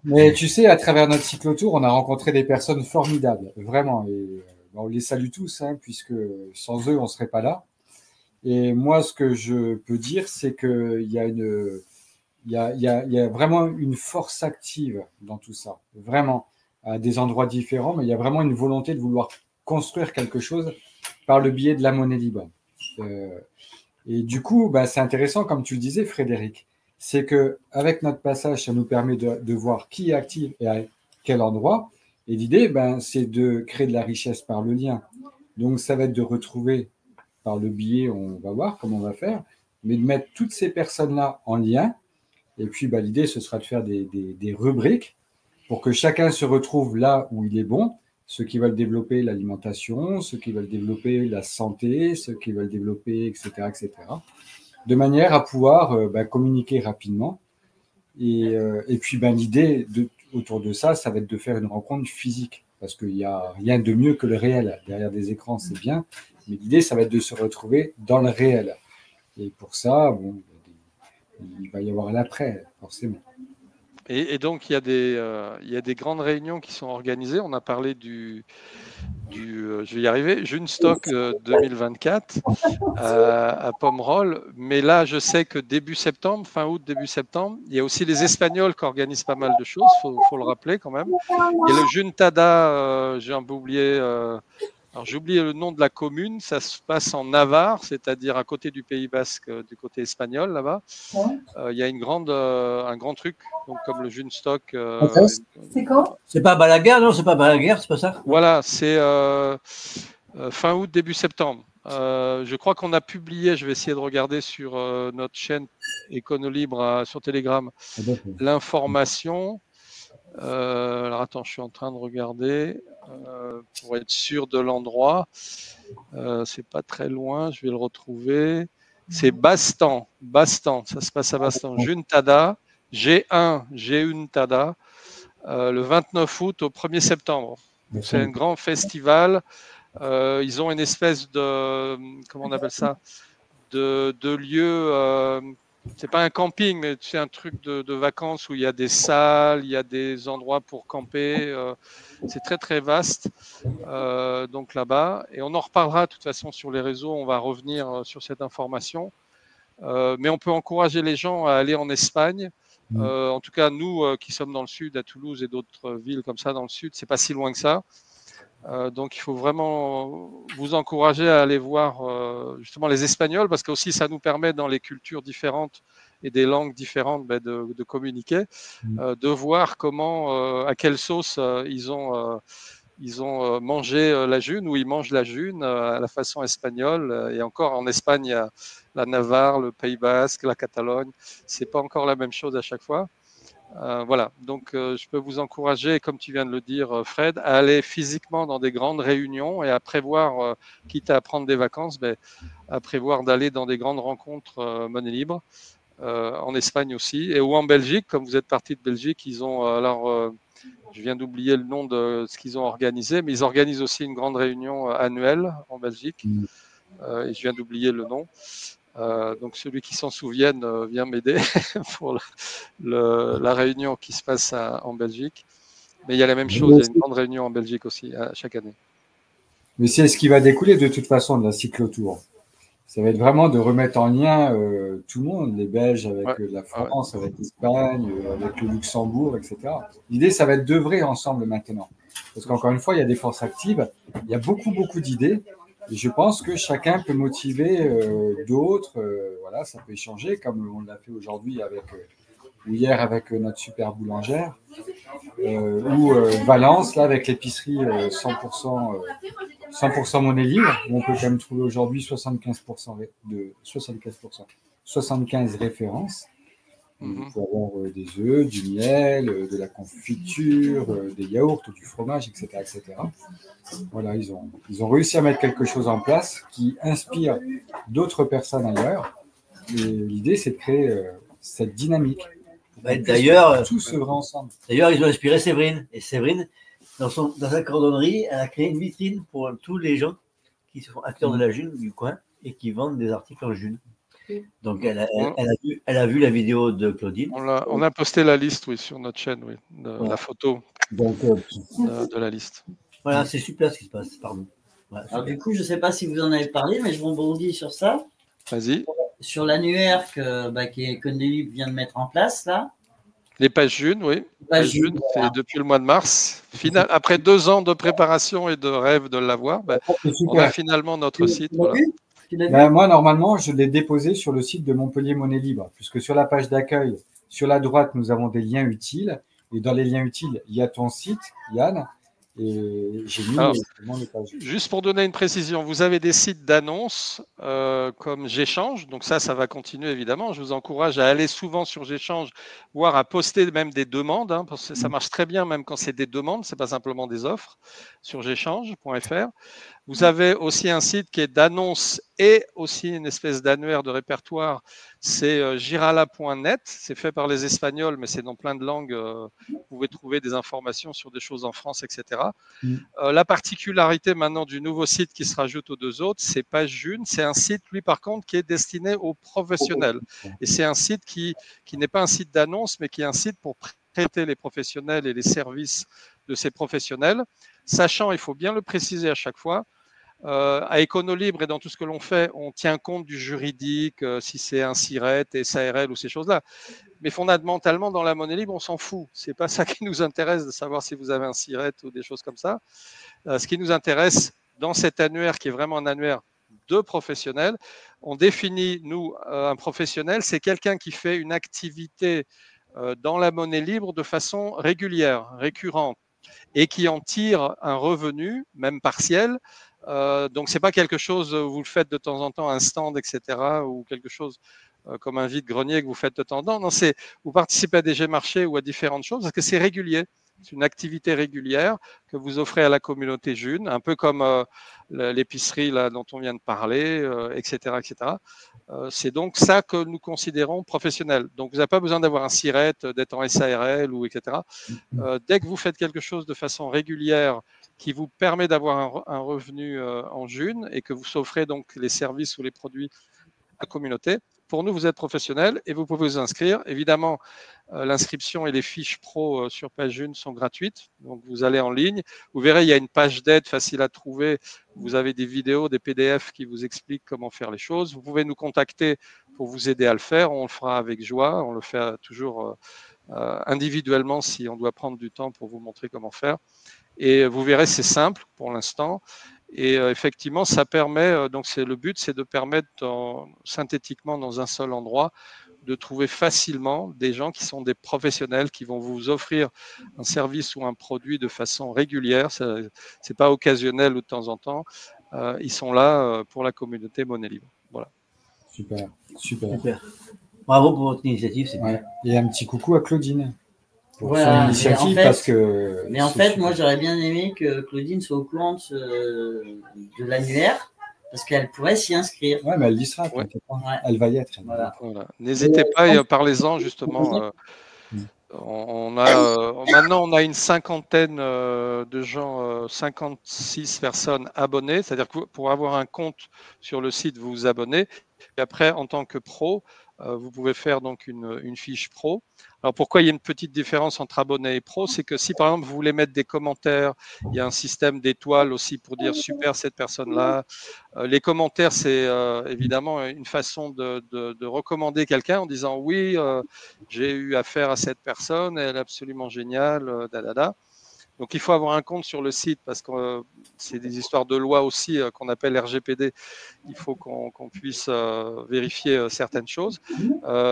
Speaker 5: Mais tu sais, à travers notre cycle autour, on a rencontré des personnes formidables, vraiment. Et on les salue tous, hein, puisque sans eux, on ne serait pas là. Et moi, ce que je peux dire, c'est qu'il y a il y a vraiment une force active dans tout ça. Vraiment, à des endroits différents, mais il y a vraiment une volonté de vouloir construire quelque chose par le biais de la monnaie libre. Et du coup, bah, c'est intéressant, comme tu le disais, Frédéric, c'est qu'avec notre passage, ça nous permet de voir qui est actif et à quel endroit. Et l'idée, ben, c'est de créer de la richesse par le lien. Donc, ça va être de retrouver par le biais, on va voir comment on va faire, mais de mettre toutes ces personnes-là en lien. Et puis, bah, l'idée, ce sera de faire des rubriques pour que chacun se retrouve là où il est bon. Ceux qui veulent développer l'alimentation, ceux qui veulent développer la santé, ceux qui veulent développer, etc., etc. De manière à pouvoir communiquer rapidement. Et puis, l'idée autour de ça, ça va être de faire une rencontre physique. Parce qu'il n'y a rien de mieux que le réel. Derrière des écrans, c'est bien. Mais l'idée, ça va être de se retrouver dans le réel. Et pour ça, bon, il va y avoir l'après, forcément.
Speaker 1: Et donc, il y a des grandes réunions qui sont organisées. On a parlé je vais y arriver, Junestock 2024 à Pomerol. Mais là, je sais que début septembre, fin août, début septembre, il y a aussi les Espagnols qui organisent pas mal de choses, faut le rappeler quand même. Il y a le Juntada, j'ai un peu oublié... alors, j'ai oublié le nom de la commune, ça se passe en Navarre, c'est-à-dire à côté du Pays Basque, du côté espagnol, là-bas. Il y a un grand truc, donc comme le Junestock.
Speaker 6: C'est quand?
Speaker 9: C'est pas Balaguer, non? C'est pas Balaguer, c'est pas ça?
Speaker 1: Voilà, c'est fin août, début septembre. Je crois qu'on a publié, je vais essayer de regarder sur notre chaîne Econolibre sur Telegram, l'information. Alors attends, je suis en train de regarder pour être sûr de l'endroit. C'est pas très loin, je vais le retrouver. C'est Bastan, ça se passe à Bastan. Juntada, G1 Tada, le 29 août au 1er septembre. C'est un grand festival. Ils ont une espèce de, comment on appelle ça, de lieu, c'est pas un camping, mais c'est un truc de vacances où il y a des salles, il y a des endroits pour camper. C'est très très vaste, donc là-bas. Et on en reparlera de toute façon sur les réseaux, on va revenir sur cette information. Mais on peut encourager les gens à aller en Espagne. En tout cas, nous qui sommes dans le sud, à Toulouse et d'autres villes comme ça dans le sud, c'est pas si loin que ça. Donc il faut vraiment vous encourager à aller voir justement les Espagnols, parce que aussi ça nous permet dans les cultures différentes et des langues différentes de communiquer, de voir comment, à quelle sauce ils ont mangé la june, ou ils mangent la june à la façon espagnole. Et encore en Espagne, il y a la Navarre, le Pays Basque, la Catalogne. C'est pas encore la même chose à chaque fois. Voilà, donc je peux vous encourager, comme tu viens de le dire, Fred, à aller physiquement dans des grandes réunions et à prévoir, quitte à prendre des vacances, à prévoir d'aller dans des grandes rencontres monnaie libre, en Espagne aussi, et ou en Belgique, comme vous êtes parti de Belgique, ils ont, alors je viens d'oublier le nom de ce qu'ils ont organisé, mais ils organisent aussi une grande réunion annuelle en Belgique, et je viens d'oublier le nom. Donc celui qui s'en souvienne vient m'aider pour la réunion qui se passe en Belgique. Mais il y a la même chose, il y a une grande réunion en Belgique aussi chaque année.
Speaker 5: Mais c'est ce qui va découler de toute façon de la cyclotour. Ça va être vraiment de remettre en lien tout le monde, les Belges avec la France, avec l'Espagne, avec le Luxembourg, etc. L'idée, ça va être d'œuvrer ensemble maintenant. Parce qu'encore une fois, il y a des forces actives, il y a beaucoup d'idées. Et je pense que chacun peut motiver d'autres. Voilà, ça peut échanger, comme on l'a fait aujourd'hui ou hier avec notre super boulangère, ou Valence, là, avec l'épicerie 100% monnaie libre, où on peut quand même trouver aujourd'hui 75% 75 références. Il faut avoir des œufs, du miel, de la confiture, des yaourts, du fromage, etc., etc. Voilà, ils ont réussi à mettre quelque chose en place qui inspire d'autres personnes ailleurs. Et l'idée, c'est de créer cette dynamique.
Speaker 9: D'ailleurs,
Speaker 5: tous œuvrer ensemble.
Speaker 9: D'ailleurs, ils ont inspiré Séverine. Et Séverine, dans sa cordonnerie, elle a créé une vitrine pour tous les gens qui sont acteurs de la june du coin et qui vendent des articles en june. Donc, elle a vu la vidéo de Claudine.
Speaker 1: On a posté la liste, oui, sur notre chaîne, oui, la photo de la liste.
Speaker 9: Voilà, c'est super ce qui se passe, pardon.
Speaker 2: Voilà, alors, du coup, je ne sais pas si vous en avez parlé, mais je rebondis sur ça.
Speaker 1: Vas-y.
Speaker 2: Sur l'annuaire que Condelib vient de mettre en place, là.
Speaker 1: Les pages june, oui. Les pages june, c'est depuis le mois de mars. Après 2 ans de préparation et de rêve de l'avoir, on a finalement notre site. Voilà.
Speaker 5: Moi, normalement, je l'ai déposé sur le site de Montpellier Monnaie Libre, puisque sur la page d'accueil, sur la droite, nous avons des liens utiles. Et dans les liens utiles, il y a ton site, Yann. Et j'ai mis les pages.
Speaker 1: Juste pour donner une précision, vous avez des sites d'annonces comme J'échange. Donc ça va continuer évidemment. Je vous encourage à aller souvent sur J'échange, voire à poster même des demandes, parce que ça marche très bien même quand c'est des demandes, c'est pas simplement des offres, sur j'échange.fr. Vous avez aussi un site qui est d'annonces et aussi une espèce d'annuaire de répertoire, c'est girala.net. C'est fait par les Espagnols, mais c'est dans plein de langues. Vous pouvez trouver des informations sur des choses en France, etc. La particularité maintenant du nouveau site qui se rajoute aux 2 autres, c'est Page June. C'est un site, lui, par contre, qui est destiné aux professionnels. Et c'est un site qui n'est pas un site d'annonce, mais qui est un site pour traiter les professionnels et les services de ces professionnels. Sachant, il faut bien le préciser à chaque fois, à Econolibre et dans tout ce que l'on fait, on tient compte du juridique, si c'est un SIRET, SARL ou ces choses-là. Mais fondamentalement, dans la monnaie libre, on s'en fout. Ce n'est pas ça qui nous intéresse de savoir si vous avez un SIRET ou des choses comme ça. Ce qui nous intéresse dans cet annuaire, qui est vraiment un annuaire de professionnels, on définit, nous, un professionnel, c'est quelqu'un qui fait une activité dans la monnaie libre de façon régulière, récurrente, et qui en tire un revenu, même partiel. Donc, ce n'est pas quelque chose où vous le faites de temps en temps, un stand, etc., ou quelque chose comme un vide-grenier que vous faites de temps en temps. Non, vous participez à des G-marchés ou à différentes choses parce que c'est régulier. C'est une activité régulière que vous offrez à la communauté June, un peu comme l'épicerie là dont on vient de parler, etc., etc. C'est donc ça que nous considérons professionnel. Donc, vous n'avez pas besoin d'avoir un SIRET, d'être en SARL ou etc. Dès que vous faites quelque chose de façon régulière qui vous permet d'avoir un revenu en June et que vous offrez donc les services ou les produits à la communauté, pour nous, vous êtes professionnel et vous pouvez vous inscrire. Évidemment, l'inscription et les fiches pro sur Page June sont gratuites. Donc, vous allez en ligne. Vous verrez, il y a une page d'aide facile à trouver. Vous avez des vidéos, des PDF qui vous expliquent comment faire les choses. Vous pouvez nous contacter pour vous aider à le faire. On le fera avec joie. On le fait toujours individuellement si on doit prendre du temps pour vous montrer comment faire. Et vous verrez, c'est simple pour l'instant. Et effectivement, ça permet, donc le but, c'est de permettre synthétiquement dans un seul endroit de trouver facilement des gens qui sont des professionnels qui vont vous offrir un service ou un produit de façon régulière. Ce n'est pas occasionnel ou de temps en temps. Ils sont là pour la communauté Monnaie Libre. Voilà.
Speaker 5: Super, super.
Speaker 9: Bravo pour votre initiative. C'est bien.
Speaker 5: Et un petit coucou à Claudine.
Speaker 2: Voilà,
Speaker 5: initiative parce que.
Speaker 2: Mais en fait, moi, j'aurais bien aimé que Claudine soit au courant de l'annuaire. Parce qu'elle pourrait s'y inscrire.
Speaker 5: Oui, mais elle y sera. Ouais. Elle va y être.
Speaker 2: Voilà.
Speaker 1: N'hésitez pas et parlez-en justement. Maintenant, on a une cinquantaine de gens, 56 personnes abonnées. C'est-à-dire que pour avoir un compte sur le site, vous vous abonnez. Et après, en tant que pro, vous pouvez faire donc une fiche pro. Alors pourquoi il y a une petite différence entre abonné et pro, c'est que si par exemple vous voulez mettre des commentaires, il y a un système d'étoiles aussi pour dire super cette personne-là. Les commentaires, c'est évidemment une façon de recommander quelqu'un en disant oui, j'ai eu affaire à cette personne, elle est absolument géniale, Donc il faut avoir un compte sur le site parce que c'est des histoires de loi aussi qu'on appelle RGPD. Il faut qu'on puisse vérifier certaines choses.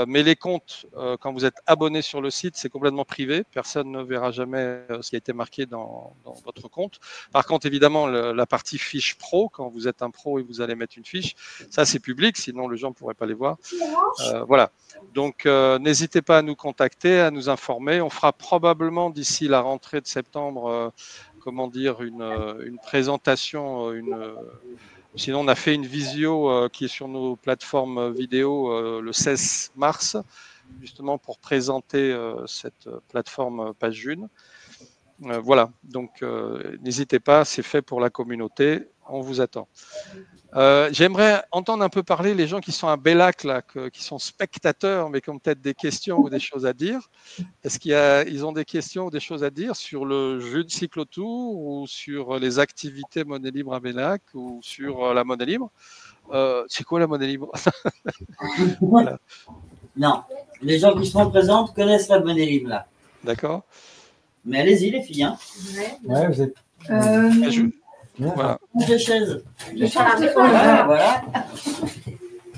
Speaker 1: Mais les comptes, quand vous êtes abonné sur le site, c'est complètement privé. Personne ne verra jamais ce qui a été marqué dans votre compte. Par contre, évidemment, la partie fiche pro, quand vous êtes un pro et vous allez mettre une fiche, ça c'est public, sinon les gens ne pourraient pas les voir. Voilà. Donc n'hésitez pas à nous contacter, à nous informer. On fera probablement d'ici la rentrée de septembre une présentation, sinon on a fait une visio qui est sur nos plateformes vidéo le 16 mars, justement pour présenter cette plateforme Page June. Voilà, donc n'hésitez pas, c'est fait pour la communauté, on vous attend. J'aimerais entendre un peu parler les gens qui sont à Bellac, là, qui sont spectateurs, mais qui ont peut-être des questions ou des choses à dire. Est-ce qu'ils ont des questions ou des choses à dire sur le jeu de cyclotour ou sur les activités Monnaie Libre à Bellac ou sur la Monnaie Libre? C'est quoi la Monnaie Libre? Voilà.
Speaker 2: Non, les gens qui sont présents connaissent la Monnaie Libre là.
Speaker 1: D'accord.
Speaker 2: Mais allez-y les filles. Hein.
Speaker 5: Ouais, vous êtes.
Speaker 1: Voilà.
Speaker 2: Voilà.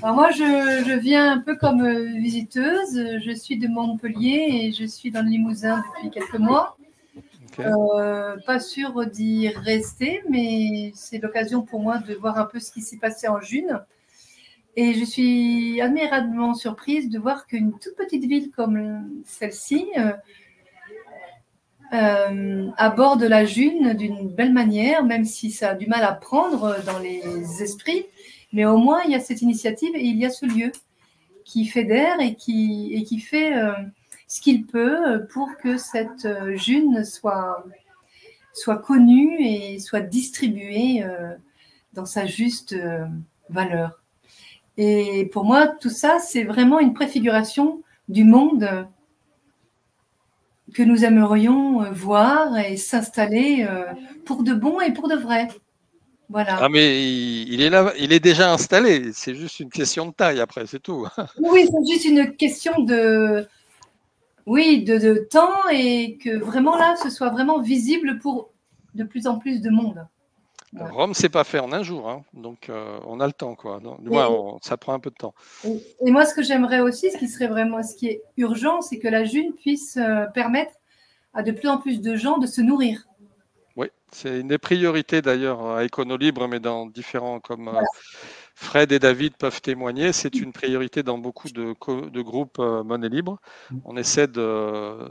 Speaker 11: Alors moi, je viens un peu comme visiteuse. Je suis de Montpellier et je suis dans le Limousin depuis quelques mois. Okay. Pas sûre d'y rester, mais c'est l'occasion pour moi de voir un peu ce qui s'est passé en June. Et je suis admirablement surprise de voir qu'une toute petite ville comme celle-ci aborde la June d'une belle manière, même si ça a du mal à prendre dans les esprits. Mais au moins, il y a cette initiative et il y a ce lieu qui fédère et qui fait ce qu'il peut pour que cette June soit connue et soit distribuée dans sa juste valeur. Et pour moi, tout ça, c'est vraiment une préfiguration du monde que nous aimerions voir et s'installer pour de bon et pour de vrai. Voilà.
Speaker 1: Ah mais il est là, il est déjà installé. C'est juste une question de taille après, c'est tout.
Speaker 11: Oui, c'est juste une question de temps et que vraiment là, ce soit vraiment visible pour de plus en plus de monde.
Speaker 1: Ouais. Rome, c'est pas fait en un jour, hein. Donc on a le temps, quoi. Ça prend un peu de temps.
Speaker 11: Et moi, ce que j'aimerais aussi, ce qui est urgent, c'est que la June puisse permettre à de plus en plus de gens de se nourrir.
Speaker 1: Oui, c'est une des priorités d'ailleurs à Écono Libre, mais dans différents comme Fred et David peuvent témoigner, c'est une priorité dans beaucoup de groupes monnaie libre. On essaie de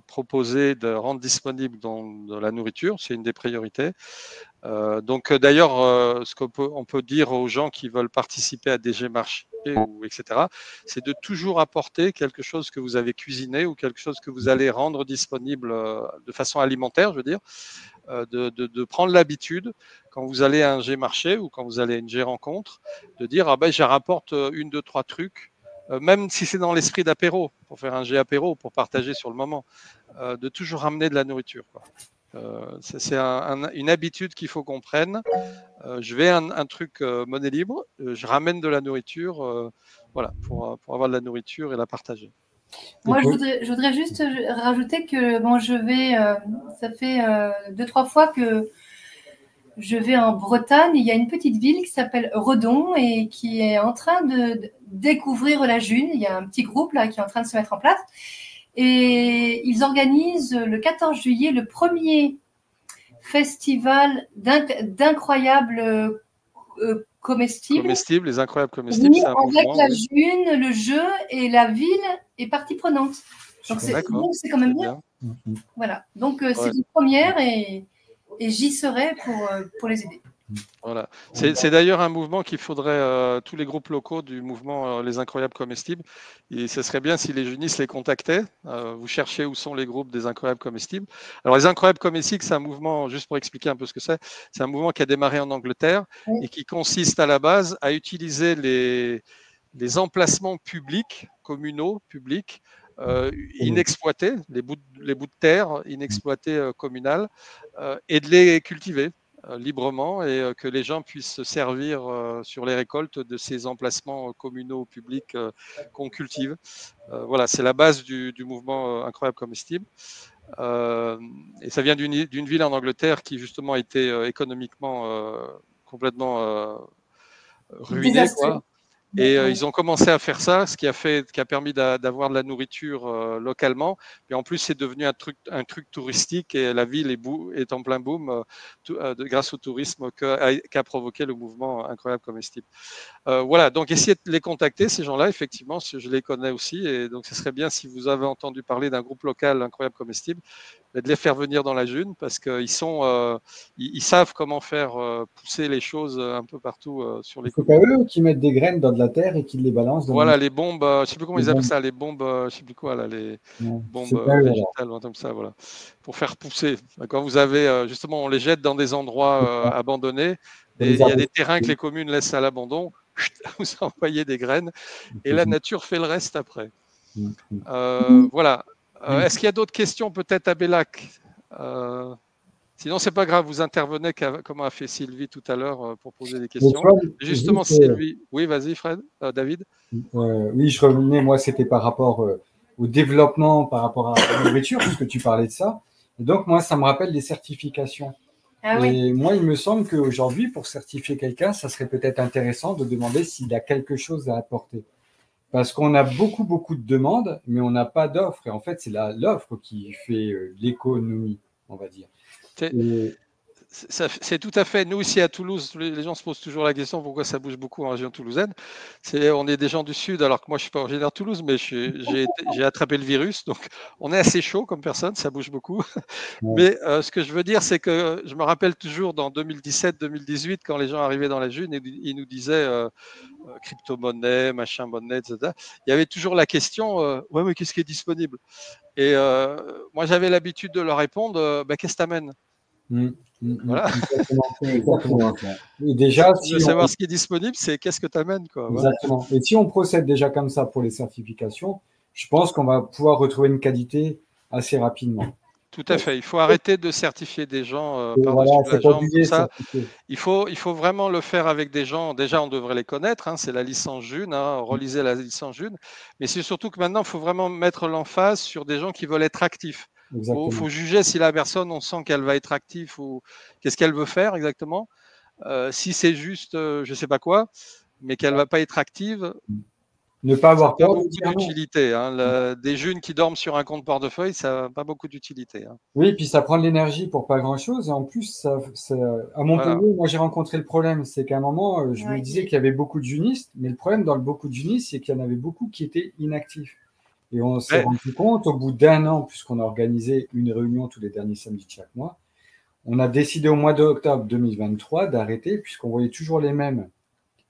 Speaker 1: proposer, de rendre disponible de la nourriture, c'est une des priorités. Donc d'ailleurs, ce qu'on peut dire aux gens qui veulent participer à DG Marché, etc., c'est de toujours apporter quelque chose que vous avez cuisiné ou quelque chose que vous allez rendre disponible de façon alimentaire, je veux dire, de prendre l'habitude, quand vous allez à un G-marché ou quand vous allez à une G-rencontre, de dire ah ben, je rapporte 1, 2, 3 trucs, même si c'est dans l'esprit d'apéro, pour faire un G-apéro, pour partager sur le moment, de toujours ramener de la nourriture, quoi. C'est une habitude qu'il faut qu'on prenne. Je vais à un truc monnaie libre, je ramène de la nourriture, voilà, pour avoir de la nourriture et la partager.
Speaker 11: Moi, je voudrais juste rajouter que bon, ça fait 2-3 fois que je vais en Bretagne. Il y a une petite ville qui s'appelle Redon et qui est en train de découvrir la June. Il y a un petit groupe là qui est en train de se mettre en place. Et ils organisent le 14 juillet le premier festival d'incroyables comestibles.
Speaker 1: Les incroyables comestibles, c'est un
Speaker 11: avec
Speaker 1: mouvement,
Speaker 11: la June, le jeu et la ville est partie prenante. Donc c'est quand même bien. Voilà. Donc c'est une première et j'y serai pour les aider.
Speaker 1: Voilà. C'est d'ailleurs un mouvement qu'il faudrait, tous les groupes locaux du mouvement Les Incroyables Comestibles, et ce serait bien si les jeunistes les contactaient. Vous cherchez où sont les groupes des Incroyables Comestibles. Alors les Incroyables Comestibles, c'est un mouvement, juste pour expliquer un peu ce que c'est un mouvement qui a démarré en Angleterre et qui consiste à la base à utiliser les emplacements publics, communaux, publics, inexploités, les bouts de terre inexploités communales, et de les cultiver librement et que les gens puissent se servir sur les récoltes de ces emplacements communaux publics qu'on cultive. Voilà, c'est la base du mouvement Incroyable Comestible. Et ça vient d'une ville en Angleterre qui justement a été économiquement complètement ruinée, quoi. Et ils ont commencé à faire ça, ce qui a permis d'avoir de la nourriture localement. Et en plus, c'est devenu un truc touristique et la ville est en plein boom grâce au tourisme qu'a provoqué le mouvement Incroyable Comestible. Voilà, donc essayez de les contacter, ces gens-là, effectivement, je les connais aussi. Et donc, ce serait bien, si vous avez entendu parler d'un groupe local Incroyable Comestible, de les faire venir dans la June parce qu'ils ils savent comment faire pousser les choses un peu partout sur les
Speaker 5: communes. C'est pas eux qui mettent des graines dans de la terre et qui les balancent dans
Speaker 1: les bombes, je ne sais plus comment ils appellent ça, les bombes, je ne sais plus quoi, là, les bombes végétales, ou comme ça, voilà, pour faire pousser. Quand vous avez, justement, on les jette dans des endroits abandonnés et il y a des terrains que les communes laissent à l'abandon, vous envoyez des graines et la nature fait le reste après. Voilà. Est-ce qu'il y a d'autres questions peut-être à Bellac? Sinon, c'est pas grave, vous intervenez comme a fait Sylvie tout à l'heure pour poser des questions. Justement, Sylvie. Oui, vas-y, Fred. David.
Speaker 5: Oui, je revenais, moi, c'était par rapport au développement, par rapport à la nourriture, puisque tu parlais de ça. Et donc, moi, ça me rappelle les certifications. Et moi, il me semble qu'aujourd'hui, pour certifier quelqu'un, ça serait peut-être intéressant de demander s'il a quelque chose à apporter. Parce qu'on a beaucoup de demandes, mais on n'a pas d'offres. Et en fait, c'est l'offre qui fait l'économie, on va dire.
Speaker 1: C'est tout à fait. Nous, ici à Toulouse, les gens se posent toujours la question pourquoi ça bouge beaucoup en région toulousaine. On est des gens du Sud, alors que moi, je ne suis pas originaire de Toulouse, mais j'ai attrapé le virus. Donc, on est assez chaud comme personne, ça bouge beaucoup. Mais ce que je veux dire, c'est que je me rappelle toujours dans 2017-2018, quand les gens arrivaient dans la June, ils nous disaient crypto-monnaie, machin monnaie, etc. Il y avait toujours la question ouais, mais qu'est-ce qui est disponible? Et moi, j'avais l'habitude de leur répondre qu'est-ce que t'amènes? Voilà.
Speaker 5: Exactement. Et déjà,
Speaker 1: si savoir ce qui est disponible, c'est qu'est-ce que tu amènes, quoi.
Speaker 5: Exactement. Voilà. Et si on procède déjà comme ça pour les certifications, je pense qu'on va pouvoir retrouver une qualité assez rapidement.
Speaker 1: Tout à fait. Il faut arrêter de certifier des gens par-dessus la jambe. Comme ça. Il faut vraiment le faire avec des gens. Déjà, on devrait les connaître. Hein, c'est la licence June. Hein, relisez la licence June. Mais c'est surtout que maintenant, il faut vraiment mettre l'emphase sur des gens qui veulent être actifs. Il faut juger si la personne, on sent qu'elle va être active ou qu'est-ce qu'elle veut faire exactement. Si c'est juste, je ne sais pas quoi, mais qu'elle ne va pas être active,
Speaker 5: Ne pas avoir peur.
Speaker 1: Pas beaucoup d'utilité. Hein. Des jeunes qui dorment sur un compte portefeuille, ça n'a pas beaucoup d'utilité. Hein.
Speaker 5: Oui, et puis ça prend de l'énergie pour pas grand-chose. Et en plus, à Montpellier, moi j'ai rencontré le problème, c'est qu'à un moment, je me disais qu'il y avait beaucoup de junistes, mais le problème dans le beaucoup de junistes, c'est qu'il y en avait beaucoup qui étaient inactifs. Et on s'est rendu compte, au bout d'1 an, puisqu'on a organisé une réunion tous les derniers samedis de chaque mois, on a décidé au mois d'octobre 2023 d'arrêter, puisqu'on voyait toujours les mêmes.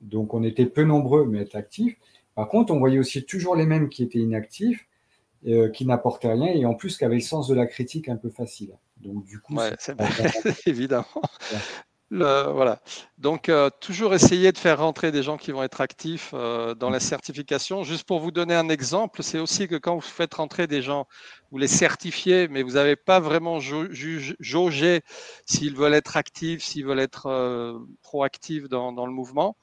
Speaker 5: Donc on était peu nombreux, mais être actifs. Par contre, on voyait aussi toujours les mêmes qui étaient inactifs, qui n'apportaient rien, et en plus qui avaient le sens de la critique un peu facile. Donc du coup,
Speaker 1: c'est évidemment. Voilà. Donc, toujours essayer de faire rentrer des gens qui vont être actifs dans la certification. Juste pour vous donner un exemple, c'est aussi que quand vous faites rentrer des gens, vous les certifiez, mais vous n'avez pas vraiment jaugé s'ils veulent être actifs, s'ils veulent être proactifs dans le mouvement.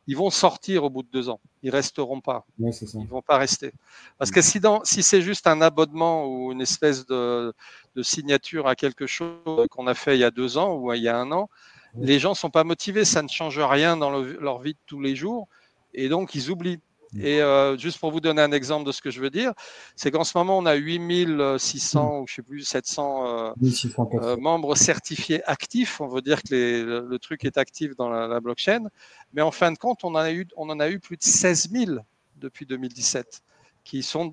Speaker 1: Ils vont sortir au bout de 2 ans. Ils ne resteront pas.
Speaker 5: Ouais, c'est ça.
Speaker 1: Ils ne vont pas rester. Parce que si c'est juste un abonnement ou une espèce de signature à quelque chose qu'on a fait il y a 2 ans ou il y a 1 an, les gens ne sont pas motivés. Ça ne change rien dans leur vie de tous les jours. Et donc, ils oublient. Et juste pour vous donner un exemple de ce que je veux dire, c'est qu'en ce moment, on a 8600 ou je ne sais plus, 700 membres certifiés actifs. On veut dire que le truc est actif dans la blockchain. Mais en fin de compte, on en a eu plus de 16 000 depuis 2017 qui sont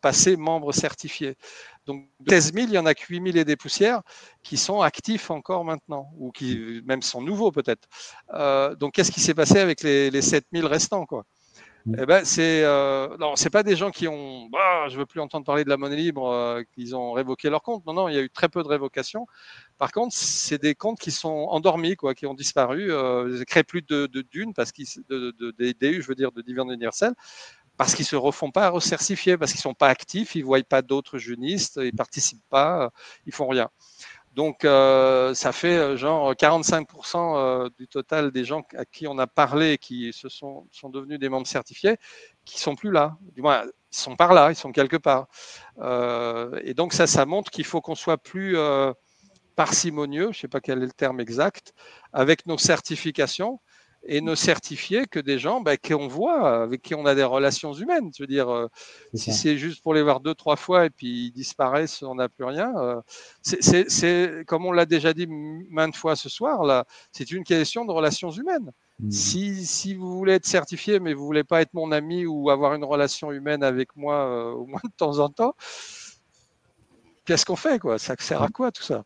Speaker 1: passés membres certifiés. Donc, 16 000, il y en a que 8 000 et des poussières qui sont actifs encore maintenant, ou qui même sont nouveaux peut-être. Donc, qu'est-ce qui s'est passé avec les 7 000 restants, quoi? Eh ben, c'est pas des gens qui ont, je veux plus entendre parler de la monnaie libre, qu'ils ont révoqué leur compte. Non, il y a eu très peu de révocations. Par contre, c'est des comptes qui sont endormis, quoi, qui ont disparu. Ils ne créent plus de dunes, des DU, je veux dire, de dividendes universels, parce qu'ils ne se refont pas recertifier, parce qu'ils ne sont pas actifs, ils ne voient pas d'autres jeunistes, ils ne participent pas, ils ne font rien. Donc, ça fait genre 45% du total des gens à qui on a parlé, qui sont devenus des membres certifiés, qui ne sont plus là. Du moins, ils sont par là, ils sont quelque part. Et donc, ça montre qu'il faut qu'on soit plus parcimonieux, je ne sais pas quel est le terme exact, avec nos certifications et ne certifier que des gens qu'on voit, avec qui on a des relations humaines. Je veux dire, si c'est juste pour les voir 2-3 fois et puis ils disparaissent, on n'a plus rien. C'est comme on l'a déjà dit maintes fois ce soir, là, c'est une question de relations humaines. Si vous voulez être certifié, mais vous ne voulez pas être mon ami ou avoir une relation humaine avec moi au moins de temps en temps, qu'est-ce qu'on fait, quoi? Ça sert à quoi tout ça?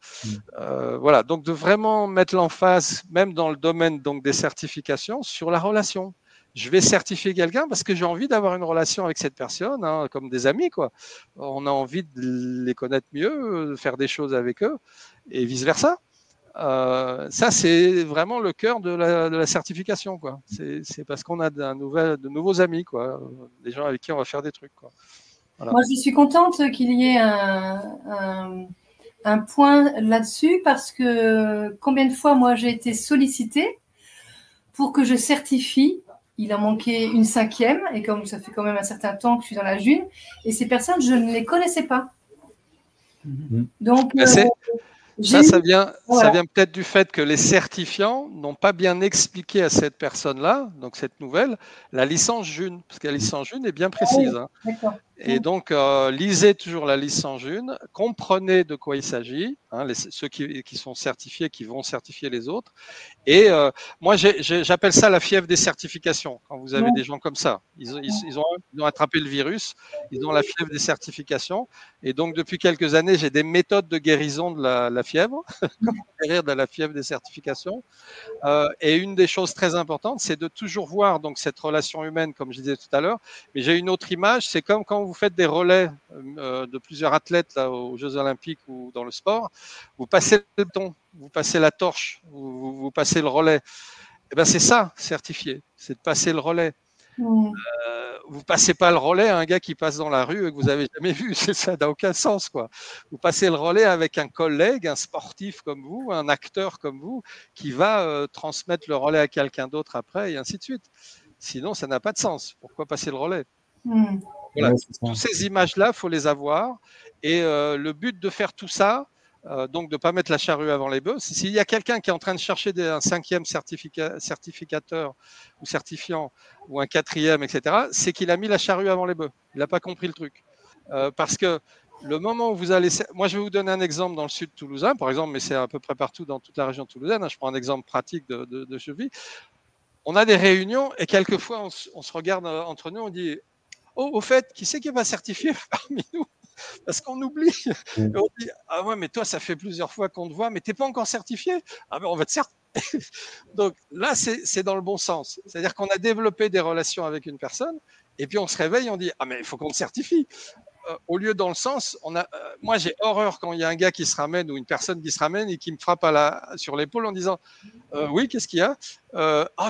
Speaker 1: Voilà, donc de vraiment mettre l'emphase, même dans le domaine donc, des certifications, sur la relation. Je vais certifier quelqu'un parce que j'ai envie d'avoir une relation avec cette personne, hein, comme des amis, quoi. On a envie de les connaître mieux, de faire des choses avec eux, et vice-versa. Ça, c'est vraiment le cœur de la certification, quoi. C'est parce qu'on a de nouveaux amis, quoi, des gens avec qui on va faire des trucs, quoi. Voilà.
Speaker 11: Moi, je suis contente qu'il y ait un point là-dessus parce que combien de fois, moi, j'ai été sollicitée pour que je certifie. Il en manquait une 5e et comme ça fait quand même un certain temps que je suis dans la June, et ces personnes, je ne les connaissais pas. Donc,
Speaker 1: ça vient peut-être du fait que les certifiants n'ont pas bien expliqué à cette personne-là, donc cette nouvelle, la licence June, parce que la licence June est bien précise. Hein. Et donc, lisez toujours la licence June, comprenez de quoi il s'agit, hein, ceux qui sont certifiés, qui vont certifier les autres. Et moi, j'appelle ça la fièvre des certifications, quand vous avez des gens comme ça. Ils ont attrapé le virus, ils ont la fièvre des certifications. Et donc, depuis quelques années, j'ai des méthodes de guérison de la fièvre, guérir de la fièvre des certifications. Et une des choses très importantes, c'est de toujours voir donc, cette relation humaine, comme je disais tout à l'heure. Mais j'ai une autre image, c'est comme quand vous faites des relais de plusieurs athlètes là, aux Jeux Olympiques ou dans le sport, vous passez le bâton, vous passez la torche, vous passez le relais. Et ben c'est ça, certifié, c'est de passer le relais. Vous ne passez pas le relais à un gars qui passe dans la rue et que vous n'avez jamais vu, ça n'a aucun sens, quoi. Vous passez le relais avec un collègue, un sportif comme vous, un acteur comme vous, qui va transmettre le relais à quelqu'un d'autre après, et ainsi de suite. Sinon, ça n'a pas de sens. Pourquoi passer le relais? Voilà. Toutes ces images-là, il faut les avoir. Et le but de faire tout ça, donc de ne pas mettre la charrue avant les bœufs. S'il y a quelqu'un qui est en train de chercher un 5e certificateur ou certifiant ou un 4e, etc., c'est qu'il a mis la charrue avant les bœufs. Il n'a pas compris le truc. Parce que le moment où vous allez... Moi, je vais vous donner un exemple dans le sud toulousain, par exemple, mais c'est à peu près partout dans toute la région toulousaine. Je prends un exemple pratique de cheville. On a des réunions et quelquefois, on se regarde entre nous, on dit « Oh, au fait, qui c'est qui va certifier parmi nous ?» Parce qu'on oublie. Et on dit « Ah ouais, mais toi, ça fait plusieurs fois qu'on te voit, mais tu n'es pas encore certifié. Ah ben, on va te certifier. » Donc là, c'est dans le bon sens. C'est-à-dire qu'on a développé des relations avec une personne et puis on se réveille, on dit « Ah mais il faut qu'on te certifie. » Au lieu dans le sens, moi j'ai horreur quand il y a un gars qui se ramène ou une personne qui se ramène et qui me frappe sur l'épaule en disant oui, qu'est-ce qu'il y a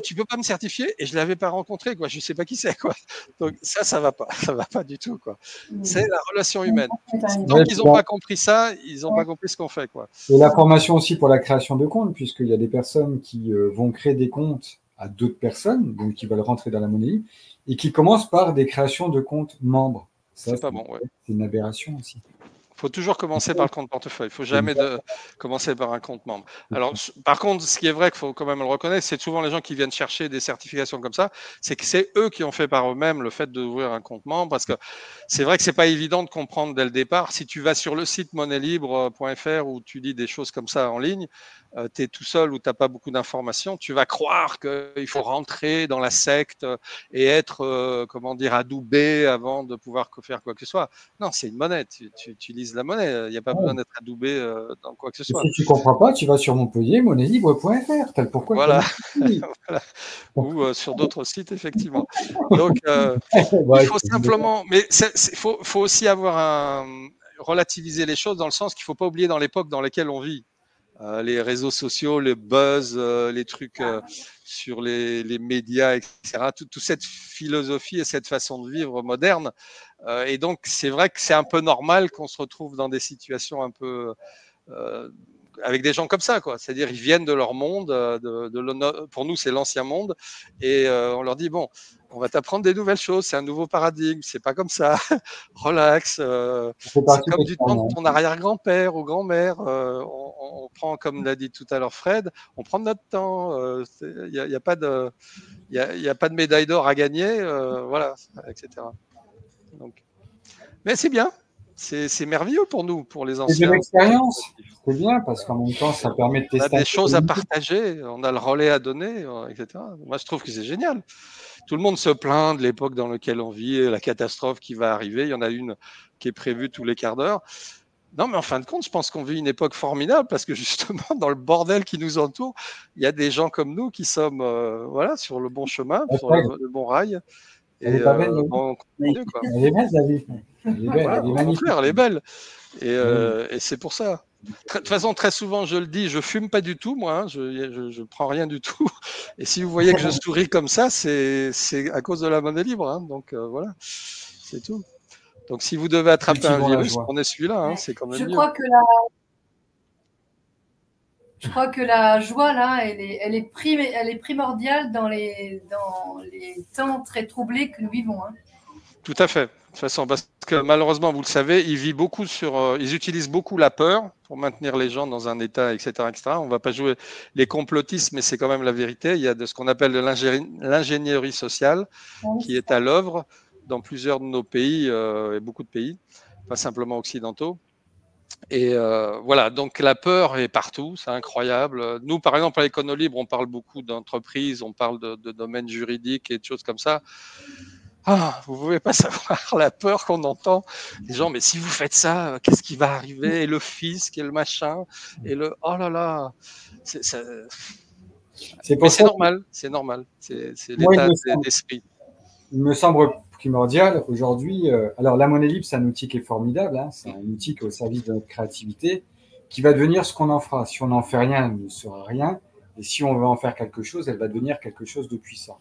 Speaker 1: tu peux pas me certifier et je l'avais pas rencontré, quoi. Je sais pas qui c'est, quoi. Donc ça va pas du tout, quoi. C'est la relation humaine. Tant qu'ils n'ont pas compris ça, ils n'ont pas compris ce qu'on fait, quoi.
Speaker 5: Et la formation aussi pour la création de comptes, puisqu'il y a des personnes qui vont créer des comptes à d'autres personnes, donc qui veulent rentrer dans la monnaie, et qui commencent par des créations de comptes membres.
Speaker 1: C'est pas bon, ouais.
Speaker 5: C'est une aberration aussi.
Speaker 1: Il faut toujours commencer par le compte portefeuille. Il ne faut jamais commencer par un compte membre. Alors, par contre, ce qui est vrai qu'il faut quand même le reconnaître, c'est souvent les gens qui viennent chercher des certifications comme ça, c'est que c'est eux qui ont fait par eux-mêmes le fait d'ouvrir un compte membre, parce que c'est vrai que c'est pas évident de comprendre dès le départ. Si tu vas sur le site monnailibre.fr où tu dis des choses comme ça en ligne, tu es tout seul ou tu n'as pas beaucoup d'informations, tu vas croire qu'il faut rentrer dans la secte et être, adoubé avant de pouvoir faire quoi que ce soit. Non, c'est une monnaie. Tu utilises la monnaie. Il n'y a pas besoin d'être adoubé dans quoi que ce soit.
Speaker 5: Si tu ne comprends pas, tu vas sur Montpellier, monnailibre.fr. Pourquoi
Speaker 1: voilà. Voilà. Ou sur d'autres sites, effectivement. Donc, il faut simplement... Mais il faut aussi relativiser les choses dans le sens qu'il ne faut pas oublier dans l'époque dans laquelle on vit. Les réseaux sociaux, le buzz, les trucs sur les médias, etc. Toute cette philosophie et cette façon de vivre moderne. Et donc, c'est vrai que c'est un peu normal qu'on se retrouve dans des situations un peu avec des gens comme ça, quoi. C'est-à-dire, ils viennent de leur monde, pour nous, c'est l'ancien monde, et on leur dit, bon, on va t'apprendre des nouvelles choses, c'est un nouveau paradigme, c'est pas comme ça, relax, c'est comme du temps de ton arrière-grand-père ou grand-mère, on prend, comme l'a dit tout à l'heure Fred, on prend notre temps, il n'y a pas de médaille d'or à gagner, voilà, etc. Donc, mais c'est bien. C'est merveilleux pour nous, pour les anciens.
Speaker 5: C'est de l'expérience. C'est bien parce qu'en même temps, ça permet de tester.
Speaker 1: On a des choses à partager, on a le relais à donner, etc. Moi, je trouve que c'est génial. Tout le monde se plaint de l'époque dans laquelle on vit, la catastrophe qui va arriver. Il y en a une qui est prévue tous les quarts d'heure. Non, mais en fin de compte, je pense qu'on vit une époque formidable parce que justement, dans le bordel qui nous entoure, il y a des gens comme nous qui sommes sur le bon chemin, sur le bon rail.
Speaker 5: Elle est pas belle, elle est belle, la vie. Elle est belle,
Speaker 1: elle est belle. Et c'est pour ça. De toute façon, très souvent, je le dis, je fume pas du tout, moi. Hein, je prends rien du tout. Et si vous voyez que je souris comme ça, c'est à cause de la monnaie libre. Hein, donc voilà, c'est tout. Donc si vous devez attraper un virus, prenez celui-là. Hein, c'est quand même mieux.
Speaker 11: Je crois que la joie, là, elle est primordiale dans les temps très troublés que nous vivons. Hein.
Speaker 1: Tout à fait. De toute façon, parce que malheureusement, vous le savez, ils utilisent beaucoup la peur pour maintenir les gens dans un état, etc., etc. On ne va pas jouer les complotistes, mais c'est quand même la vérité. Il y a de ce qu'on appelle de l'ingénierie sociale qui est à l'œuvre dans plusieurs de nos pays et beaucoup de pays, pas simplement occidentaux. Et voilà, donc la peur est partout, c'est incroyable. Nous, par exemple, à l'Écono-Libre, on parle beaucoup d'entreprises, on parle de domaines juridiques et de choses comme ça. Vous ne pouvez pas savoir la peur qu'on entend. Les gens, mais si vous faites ça, qu'est-ce qui va arriver? Et le fisc, et le machin, et le... Oh là là. Mais c'est normal, c'est normal. C'est l'état d'esprit.
Speaker 5: Il me semble primordial aujourd'hui. Alors, la monnaie libre, c'est un outil qui est formidable. Hein, c'est un outil qui est au service de notre créativité, qui va devenir ce qu'on en fera. Si on n'en fait rien, elle ne sera rien. Et si on veut en faire quelque chose, elle va devenir quelque chose de puissant.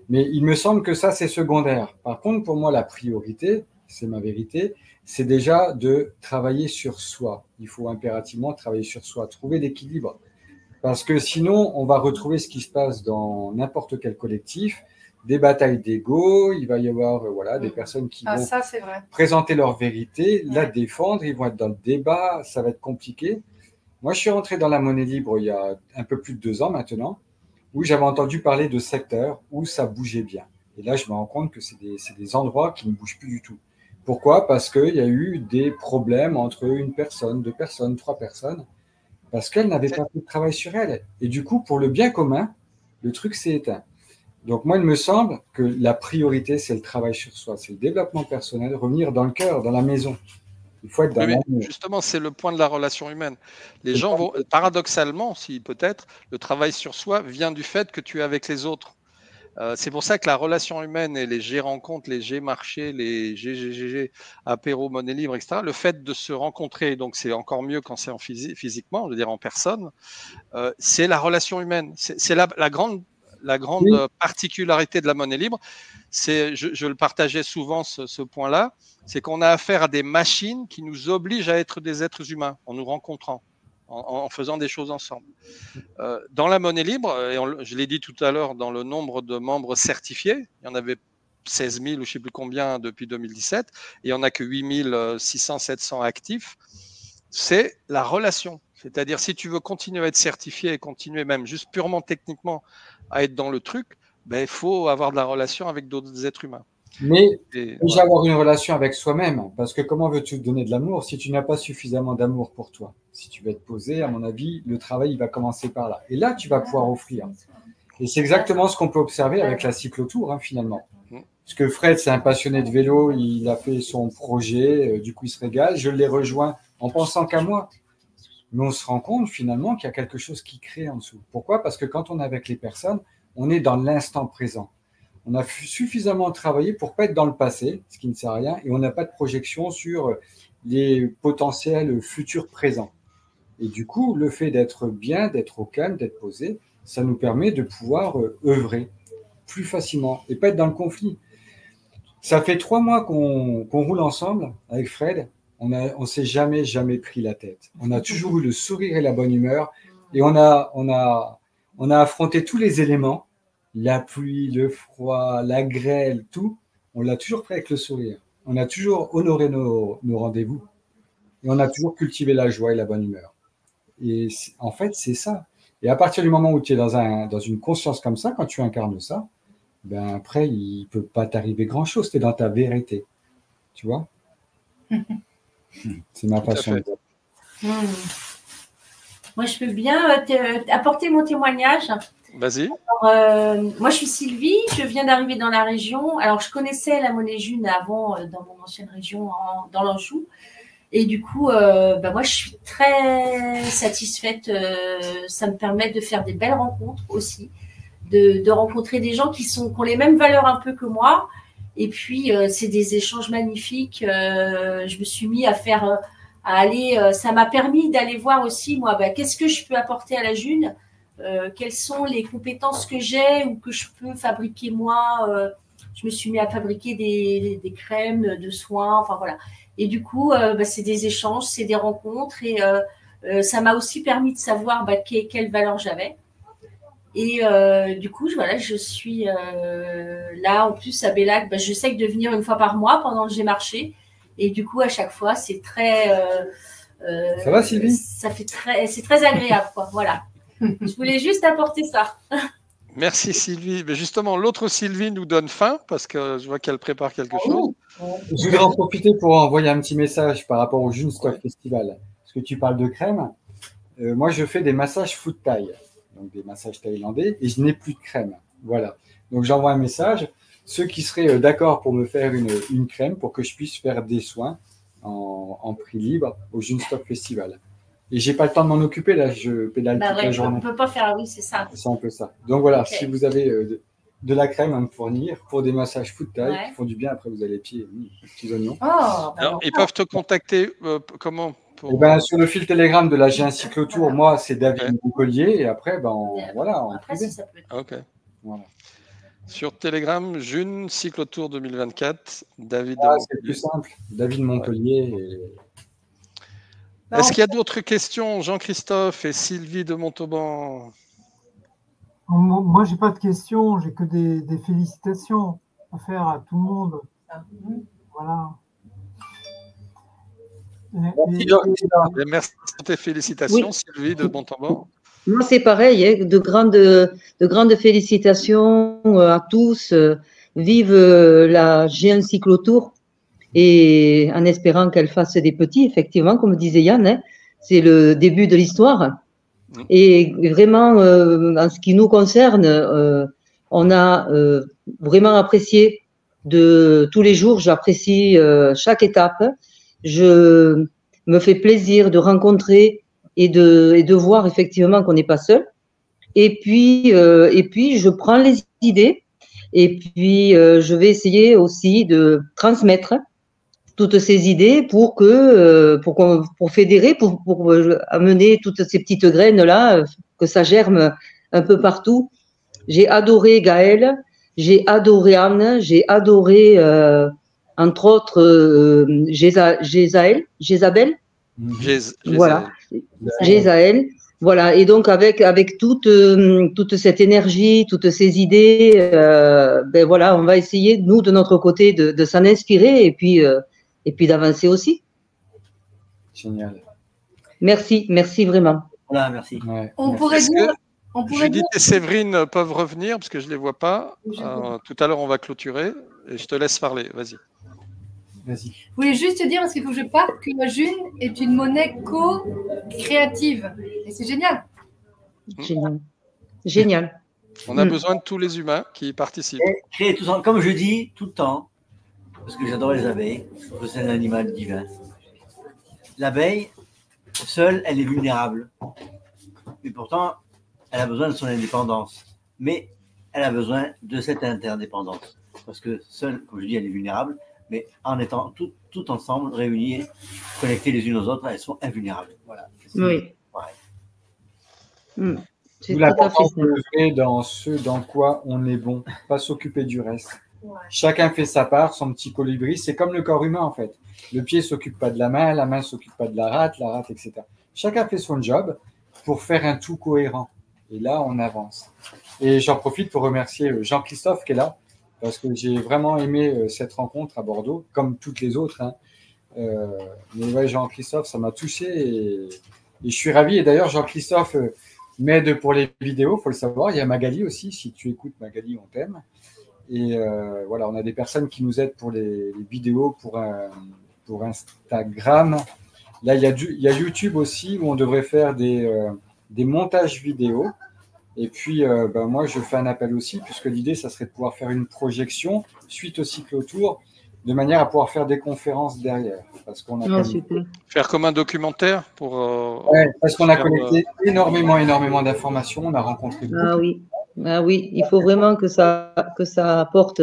Speaker 5: Mais il me semble que ça, c'est secondaire. Par contre, pour moi, la priorité, c'est ma vérité, c'est déjà de travailler sur soi. Il faut impérativement travailler sur soi, trouver l'équilibre. Parce que sinon, on va retrouver ce qui se passe dans n'importe quel collectif, des batailles d'ego, il va y avoir voilà, des personnes qui vont
Speaker 11: ça, c'est vrai.
Speaker 5: présenter leur vérité, la défendre, ils vont être dans le débat, ça va être compliqué. Moi, je suis rentré dans la monnaie libre il y a un peu plus de 2 ans maintenant, où j'avais entendu parler de secteurs où ça bougeait bien. Et là, je me rends compte que c'est des endroits qui ne bougent plus du tout. Pourquoi? Parce qu'il y a eu des problèmes entre une personne, 2 personnes, 3 personnes, parce qu'elles n'avaient pas fait de travail sur elles. Et du coup, pour le bien commun, le truc s'est éteint. Donc moi, il me semble que la priorité, c'est le travail sur soi, c'est le développement personnel, revenir dans le cœur, dans la maison. Il faut être dans la maison.
Speaker 1: Justement, c'est le point de la relation humaine. Les gens vont, paradoxalement, si peut-être, le travail sur soi vient du fait que tu es avec les autres. C'est pour ça que la relation humaine et les G-rencontres, les G-marchés, les GGGG, apéro, monnaie libre, etc., le fait de se rencontrer, donc c'est encore mieux quand c'est en physiquement, je veux dire en personne, c'est la relation humaine. C'est la grande particularité de la monnaie libre. Je le partageais souvent, ce point-là, c'est qu'on a affaire à des machines qui nous obligent à être des êtres humains en nous rencontrant, en faisant des choses ensemble. Dans la monnaie libre, et je l'ai dit tout à l'heure, dans le nombre de membres certifiés, il y en avait 16 000 ou je ne sais plus combien depuis 2017, et il n'y en a que 8 600, 700 actifs, c'est la relation. C'est-à-dire, si tu veux continuer à être certifié et continuer même juste purement techniquement à être dans le truc, il faut avoir de la relation avec d'autres êtres humains.
Speaker 5: Mais déjà avoir une relation avec soi-même, parce que comment veux-tu donner de l'amour si tu n'as pas suffisamment d'amour pour toi? Si tu veux être posé, à mon avis, le travail il va commencer par là. Et là, tu vas pouvoir offrir. Et c'est exactement ce qu'on peut observer avec la cyclotour, finalement. Parce que Fred, c'est un passionné de vélo, il a fait son projet, du coup, il se régale. Je l'ai rejoint en pensant qu'à moi. Mais on se rend compte finalement qu'il y a quelque chose qui crée en dessous. Pourquoi? Parce que quand on est avec les personnes, on est dans l'instant présent. On a suffisamment travaillé pour ne pas être dans le passé, ce qui ne sert à rien, et on n'a pas de projection sur les potentiels futurs présents. Et du coup, le fait d'être bien, d'être au calme, d'être posé, ça nous permet de pouvoir œuvrer plus facilement et pas être dans le conflit. Ça fait 3 mois qu'on roule ensemble avec Fred. On s'est jamais pris la tête. On a toujours eu le sourire et la bonne humeur. Et on a affronté tous les éléments, la pluie, le froid, la grêle, tout. On l'a toujours pris avec le sourire. On a toujours honoré nos rendez-vous. Et on a toujours cultivé la joie et la bonne humeur. Et en fait, c'est ça. Et à partir du moment où tu es dans une conscience comme ça, quand tu incarnes ça, après, il ne peut pas t'arriver grand-chose. Tu es dans ta vérité. Tu vois? C'est ma façon de dire.
Speaker 12: Moi, je peux bien apporter mon témoignage.
Speaker 1: Vas-y.
Speaker 12: Moi, je suis Sylvie, je viens d'arriver dans la région. Alors, je connaissais la monnaie June avant dans mon ancienne région, dans l'Anjou. Et du coup, moi, je suis très satisfaite. Ça me permet de faire des belles rencontres aussi, de rencontrer des gens qui ont les mêmes valeurs un peu que moi. Et puis, c'est des échanges magnifiques. Je me suis mis à aller. Ça m'a permis d'aller voir aussi, moi, qu'est-ce que je peux apporter à la June, quelles sont les compétences que j'ai ou que je peux fabriquer moi. Je me suis mis à fabriquer des crèmes de soins, enfin voilà. Et du coup, c'est des échanges, c'est des rencontres. Et ça m'a aussi permis de savoir quelle valeur j'avais. Et du coup, voilà, je suis là, en plus, à Bellac, je sais que de venir une fois par mois pendant que j'ai marché. Et du coup, à chaque fois, c'est très...
Speaker 5: ça va, Sylvie?
Speaker 12: C'est très agréable, quoi. Voilà. Je voulais juste apporter ça.
Speaker 1: Merci, Sylvie. Mais justement, l'autre Sylvie nous donne faim parce que je vois qu'elle prépare quelque chose.
Speaker 5: Je voudrais en profiter pour envoyer un petit message par rapport au June Stock Festival. Parce que tu parles de crème. Moi, je fais des massages foot Thai. Donc des massages thaïlandais, et je n'ai plus de crème. Voilà. Donc j'envoie un message. Ceux qui seraient d'accord pour me faire une crème pour que je puisse faire des soins en prix libre au June Stock Festival. Et j'ai pas le temps de m'en occuper, là, je pédale toute la journée.
Speaker 12: On peut pas faire, oui, c'est ça.
Speaker 5: C'est un peu ça. Donc voilà, si vous avez de la crème à me fournir pour des massages foot Thai qui font du bien, après vous avez les pieds, petits oignons.
Speaker 1: Alors, ils peuvent te contacter comment?
Speaker 5: Sur le fil Telegram de la G1 Cyclotour, moi, c'est David Montpellier. Et après, voilà.
Speaker 12: Après, ça peut être...
Speaker 1: OK. Voilà. Sur Telegram, June Cyclotour 2024, David
Speaker 5: c'est plus simple. David Montpellier.
Speaker 1: Est-ce qu'il y a d'autres questions, Jean-Christophe et Sylvie de Montauban?
Speaker 3: Moi, j'ai pas de questions, j'ai que des félicitations à faire à tout le monde. Voilà.
Speaker 1: Merci pour tes félicitations, oui. Sylvie de Montauban.
Speaker 4: Moi, c'est pareil, hein, de grandes félicitations à tous. Vive la Géant Cyclotour et en espérant qu'elle fasse des petits, effectivement, comme disait Yann, hein, c'est le début de l'histoire. Et vraiment, en ce qui nous concerne, on a vraiment apprécié de tous les jours, j'apprécie chaque étape. Je me fais plaisir de rencontrer et de voir effectivement qu'on n'est pas seul. Et puis, je prends les idées et puis je vais essayer aussi de transmettre toutes ces idées pour fédérer, pour amener toutes ces petites graines-là, que ça germe un peu partout. J'ai adoré Gaëlle, j'ai adoré Anne, j'ai adoré, entre autres, Jézabel. Voilà, Jézabel. Voilà, et donc avec toute cette énergie, toutes ces idées, ben voilà, on va essayer, nous, de notre côté, de s'en inspirer et puis d'avancer aussi.
Speaker 5: Génial.
Speaker 4: Merci vraiment.
Speaker 9: Voilà, merci.
Speaker 11: Ouais. On pourrait dire.
Speaker 1: Judith et Séverine peuvent revenir parce que je ne les vois pas. Tout à l'heure, on va clôturer et je te laisse parler. Vas-y.
Speaker 11: Je voulais juste te dire, parce qu'il faut que je parte, que la June est une monnaie co-créative. Et c'est génial.
Speaker 4: Génial.
Speaker 1: On a besoin de tous les humains qui participent.
Speaker 9: Créer tout ça, comme je dis tout le temps, parce que j'adore les abeilles, parce que c'est un animal divin. L'abeille, seule, elle est vulnérable. Et pourtant, elle a besoin de son indépendance. Mais elle a besoin de cette interdépendance. Parce que seule, comme je dis, elle est vulnérable. Mais en étant tout ensemble, réunis, connectés les unes aux autres, elles sont invulnérables. Voilà.
Speaker 4: Oui.
Speaker 5: Tout l'importance de lever dans ce dans quoi on est bon, pas s'occuper du reste. Ouais. Chacun fait sa part, son petit colibri. C'est comme le corps humain, en fait. Le pied ne s'occupe pas de la main ne s'occupe pas de la rate, etc. Chacun fait son job pour faire un tout cohérent. Et là, on avance. Et j'en profite pour remercier Jean-Christophe qui est là, parce que j'ai vraiment aimé cette rencontre à Bordeaux, comme toutes les autres. Hein. Mais ouais, Jean-Christophe, ça m'a touché et je suis ravi. Et d'ailleurs, Jean-Christophe m'aide pour les vidéos, il faut le savoir. Il y a Magali aussi. Si tu écoutes Magali, on t'aime. Et voilà, on a des personnes qui nous aident pour les vidéos, pour Instagram. Là, il y a YouTube aussi où on devrait faire des montages vidéo. Et puis, moi, je fais un appel aussi, puisque l'idée, ça serait de pouvoir faire une projection suite au cyclotour, de manière à pouvoir faire des conférences derrière. Parce qu'on a
Speaker 1: faire comme un documentaire pour.
Speaker 5: Ouais, parce qu'on a collecté énormément d'informations. On a rencontré beaucoup.
Speaker 4: Ah oui, il faut vraiment que ça apporte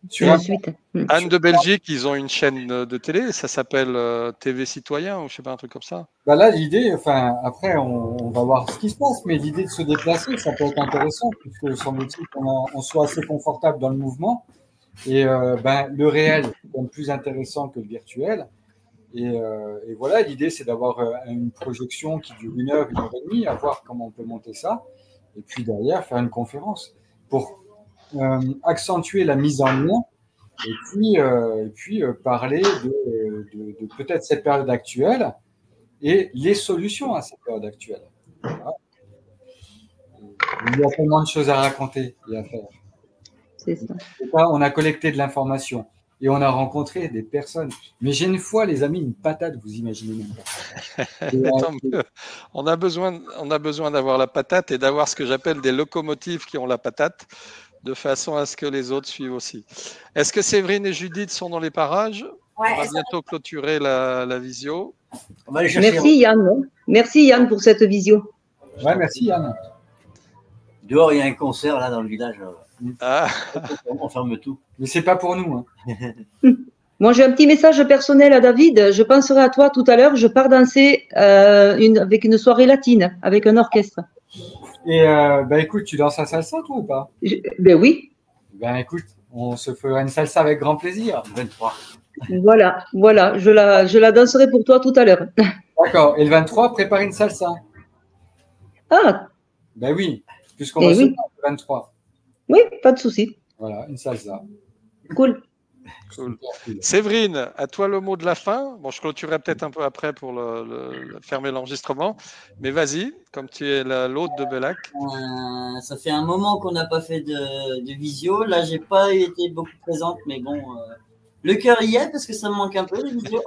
Speaker 4: suite.
Speaker 1: Anne de Belgique, ils ont une chaîne de télé, ça s'appelle TV Citoyen ou je sais pas, un truc comme ça.
Speaker 5: Bah là, l'idée, après, on va voir ce qui se passe, mais l'idée de se déplacer, ça peut être intéressant, puisque semble-t-il qu'on soit assez confortable dans le mouvement. Et le réel est plus intéressant que le virtuel. Et voilà, l'idée, c'est d'avoir une projection qui dure 1 heure, 1 heure et demie, à voir comment on peut monter ça. Et puis derrière, faire une conférence pour accentuer la mise en lien et puis parler de peut-être cette période actuelle et les solutions à cette période actuelle. Voilà. Il y a tellement de choses à raconter et à faire.
Speaker 4: C'est ça.
Speaker 5: On a collecté de l'information et on a rencontré des personnes. Mais j'ai une fois, les amis, une patate, vous imaginez même pas.
Speaker 1: On a besoin d'avoir la patate et d'avoir ce que j'appelle des locomotives qui ont la patate, de façon à ce que les autres suivent aussi. Est-ce que Séverine et Judith sont dans les parages?
Speaker 12: Ouais,
Speaker 1: on va bientôt clôturer la visio.
Speaker 4: Merci Yann. Merci Yann pour cette visio.
Speaker 5: Ouais, merci Yann.
Speaker 9: Dehors, il y a un concert là dans le village.
Speaker 1: Ah.
Speaker 9: On ferme tout.
Speaker 5: Mais c'est pas pour nous.
Speaker 4: Hein. Moi, j'ai un petit message personnel à David. Je penserai à toi tout à l'heure. Je pars danser avec une soirée latine, avec un orchestre.
Speaker 5: Et écoute, tu danses la salsa, toi, ou pas?
Speaker 4: Ben oui.
Speaker 5: Ben écoute, on se fera une salsa avec grand plaisir.
Speaker 9: 23.
Speaker 4: Voilà. Je la danserai pour toi tout à l'heure.
Speaker 5: D'accord. Et le 23, prépare une salsa.
Speaker 4: Ah.
Speaker 5: Ben oui. puisqu'on va
Speaker 4: oui.
Speaker 5: se voir le 23.
Speaker 4: Oui, pas de souci.
Speaker 5: Voilà, une salsa.
Speaker 4: Cool.
Speaker 1: Cool. Séverine, à toi le mot de la fin. Bon, je clôturerai peut-être un peu après pour fermer l'enregistrement. Mais vas-y, comme tu es l'hôte de Bellac.
Speaker 2: Ça fait un moment qu'on n'a pas fait de visio. Là, j'ai pas été beaucoup présente, mais bon, le cœur y est parce que ça me manque un peu, les visios.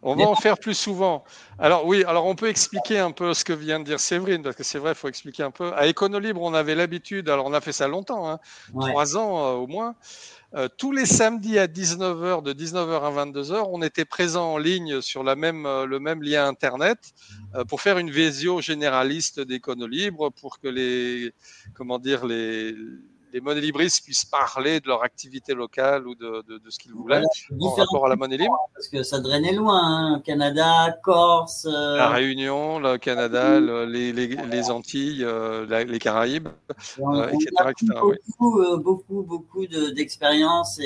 Speaker 1: On va en faire plus souvent. Alors oui, alors on peut expliquer un peu ce que vient de dire Séverine, parce que c'est vrai, il faut expliquer un peu. À Éconolibre, on avait l'habitude, alors on a fait ça longtemps, hein, 3 ans au moins. Tous les samedis à 19h, de 19h à 22h, on était présent en ligne sur le même lien Internet pour faire une visio généraliste d'Éconolibre pour que les monnaies libristes puissent parler de leur activité locale ou de ce qu'ils voulaient en rapport à la monnaie libre.
Speaker 2: Parce que ça drainait loin, hein. Canada, Corse.
Speaker 1: La Réunion, le Canada, les Antilles, les Caraïbes, etc.
Speaker 2: Beaucoup d'expérience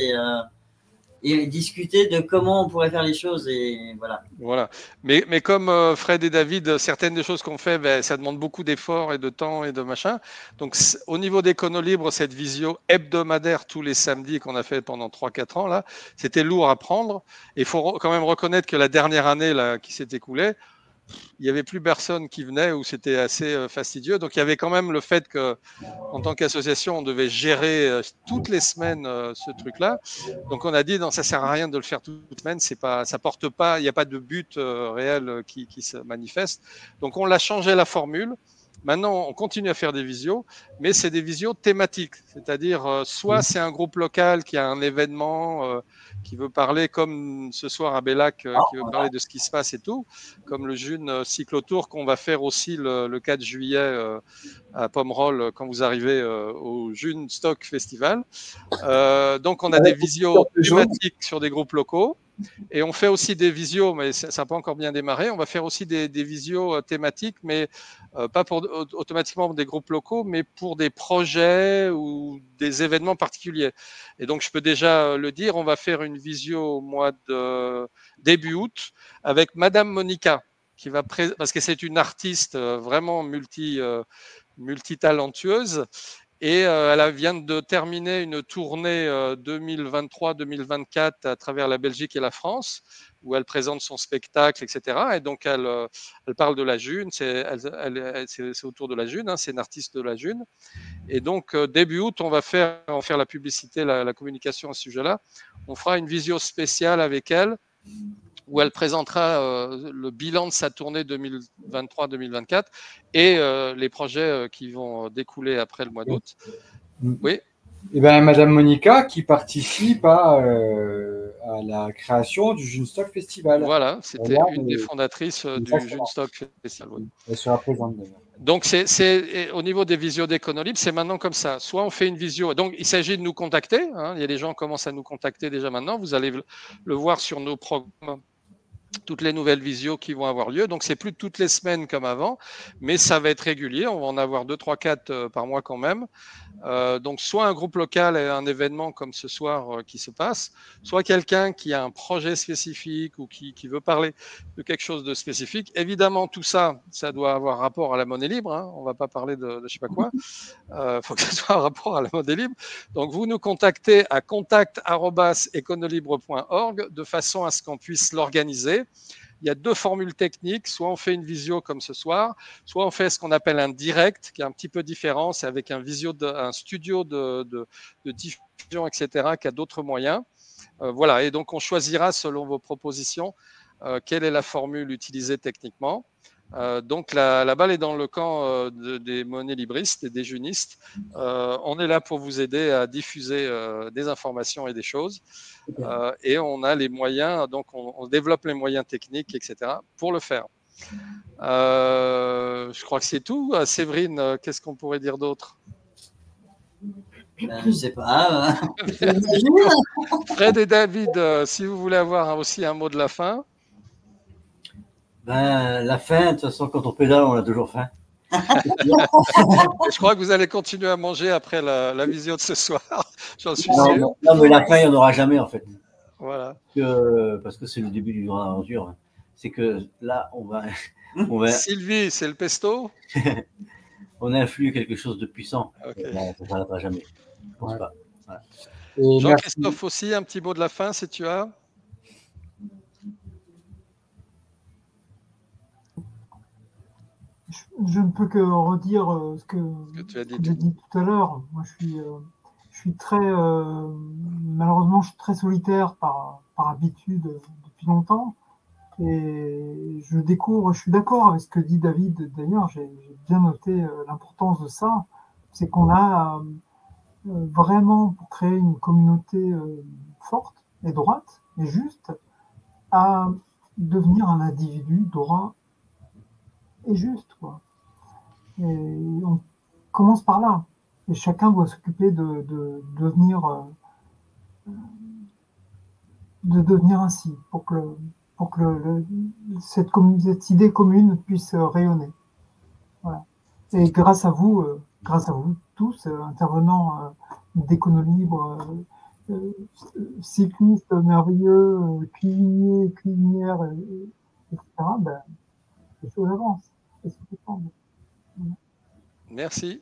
Speaker 2: et discuter de comment on pourrait faire les choses. Et voilà.
Speaker 1: Voilà. Mais comme Fred et David, certaines des choses qu'on fait, ça demande beaucoup d'efforts et de temps et de machin. Donc, au niveau d'Éconolibre, cette visio hebdomadaire tous les samedis qu'on a fait pendant 3-4 ans, là, c'était lourd à prendre. Et il faut quand même reconnaître que la dernière année là, qui s'est écoulée, il n'y avait plus personne qui venait ou c'était assez fastidieux. Donc, il y avait quand même le fait que, en tant qu'association, on devait gérer toutes les semaines ce truc-là. Donc, on a dit, non, ça sert à rien de le faire toutes les semaines. Ça porte pas, il n'y a pas de but réel qui se manifeste. Donc, on l'a changé la formule. Maintenant, on continue à faire des visios, mais c'est des visios thématiques. C'est-à-dire, soit c'est un groupe local qui a un événement qui veut parler, comme ce soir à Bellac, qui veut parler de ce qui se passe et tout, comme le June Cyclotour qu'on va faire aussi le 4 juillet à Pomerol quand vous arrivez au June Stock Festival. Donc, on a des visios thématiques sur des groupes locaux. Et on fait aussi des visios, mais ça n'a pas encore bien démarré. On va faire aussi des visios thématiques, mais pas automatiquement pour des groupes locaux, mais pour des projets ou des événements particuliers. Et donc, je peux déjà le dire, on va faire une visio au mois de début août avec Madame Monica, qui va parce que c'est une artiste vraiment multitalentueuse. Et elle vient de terminer une tournée 2023-2024 à travers la Belgique et la France, où elle présente son spectacle, etc. Et donc, elle parle de la June, c'est autour de la June, hein, c'est une artiste de la June. Et donc, début août, on va faire la publicité, la communication à ce sujet-là. On fera une visio spéciale avec elle, où elle présentera le bilan de sa tournée 2023-2024 et les projets qui vont découler après le mois d'août. Oui.
Speaker 5: Eh bien, Madame Monica qui participe à la création du June Stock Festival.
Speaker 1: Voilà, c'était une des fondatrices du June Stock Festival. Oui.
Speaker 5: Elle sera présente d'ailleurs.
Speaker 1: Donc, au niveau des visios d'Éconolibre, c'est maintenant comme ça. Soit on fait une visio. Donc, il s'agit de nous contacter. Hein. Il y a des gens qui commencent à nous contacter déjà maintenant. Vous allez le voir sur nos programmes. Toutes les nouvelles visios qui vont avoir lieu. Donc, c'est plus toutes les semaines comme avant, mais ça va être régulier. On va en avoir 2, 3, 4 par mois quand même. Donc, soit un groupe local et un événement comme ce soir qui se passe, soit quelqu'un qui a un projet spécifique ou qui veut parler de quelque chose de spécifique. Évidemment, tout ça, ça doit avoir rapport à la monnaie libre. Hein. On ne va pas parler de je ne sais pas quoi. Il faut que ça soit un rapport à la monnaie libre. Donc, vous nous contactez à contact@econolibre.org de façon à ce qu'on puisse l'organiser. Il y a 2 formules techniques. Soit on fait une visio comme ce soir, soit on fait ce qu'on appelle un direct, qui est un petit peu différent. C'est avec un studio de diffusion, etc., qui a d'autres moyens. Voilà. Et donc, on choisira selon vos propositions quelle est la formule utilisée techniquement. Donc, la balle est dans le camp des monnaies libristes et des junistes. On est là pour vous aider à diffuser des informations et des choses. Et on a les moyens, donc on développe les moyens techniques, etc., pour le faire. Je crois que c'est tout. Séverine, qu'est-ce qu'on pourrait dire d'autre?
Speaker 2: Je ne sais pas.
Speaker 1: Fred et David, si vous voulez avoir aussi un mot de la fin.
Speaker 9: La faim, de toute façon, quand on pédale, on a toujours faim.
Speaker 1: Je crois que vous allez continuer à manger après la visio de ce soir. J'en suis sûr.
Speaker 9: Non, mais la faim, il n'y en aura jamais, en fait.
Speaker 1: Voilà.
Speaker 9: Parce que c'est le début du grand aventure. C'est que là, on va...
Speaker 1: Sylvie, c'est le pesto?
Speaker 9: on influe quelque chose de puissant.
Speaker 1: Okay.
Speaker 9: Ben, ça ne s'arrêtera jamais. Je pense pas. Voilà.
Speaker 1: Jean-Christophe aussi, un petit mot de la fin si tu as.
Speaker 3: Je ne peux que redire ce que j'ai dit tout à l'heure. Moi, je suis très, malheureusement, je suis très solitaire par habitude depuis longtemps. Et je découvre, je suis d'accord avec ce que dit David. D'ailleurs, j'ai bien noté l'importance de ça. C'est qu'on a vraiment, pour créer une communauté forte et droite et juste, à devenir un individu droit et juste, quoi. Et on commence par là. Et chacun doit s'occuper de devenir ainsi, pour que cette idée commune puisse rayonner. Voilà. Et grâce à vous tous, intervenants d'Écono-Libre, cyclistes merveilleux, cuisinières, etc., ben, les choses avancent.
Speaker 1: Merci.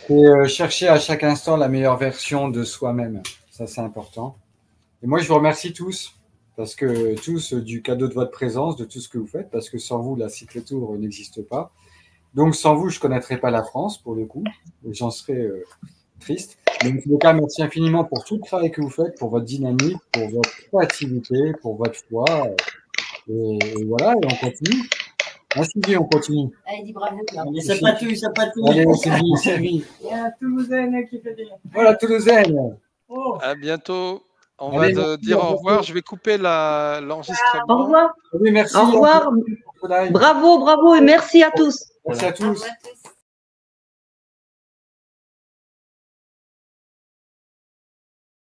Speaker 5: Et chercher à chaque instant la meilleure version de soi-même. Ça, c'est important. Et moi, je vous remercie tous, parce que tous, du cadeau de votre présence, de tout ce que vous faites, parce que sans vous, la cyclotour n'existe pas. Donc, sans vous, je ne connaîtrais pas la France, pour le coup, et j'en serais triste. Mais en tout cas, merci infiniment pour tout le travail que vous faites, pour votre dynamique, pour votre créativité, pour votre foi. Et voilà, et on continue. Merci, Sylvie, on continue.
Speaker 2: Allez, dis bravo. Mais ça patouille, ça patouille.
Speaker 5: Allez, Sylvie.
Speaker 6: Il y a Toulousaine qui fait des...
Speaker 5: Voilà, Toulousaine.
Speaker 6: Oh.
Speaker 1: À bientôt. On va dire au revoir. Je vais couper l'enregistrement.
Speaker 4: Au revoir.
Speaker 5: Oui, merci.
Speaker 4: Au revoir. Bravo et merci à tous.
Speaker 5: Merci à tous.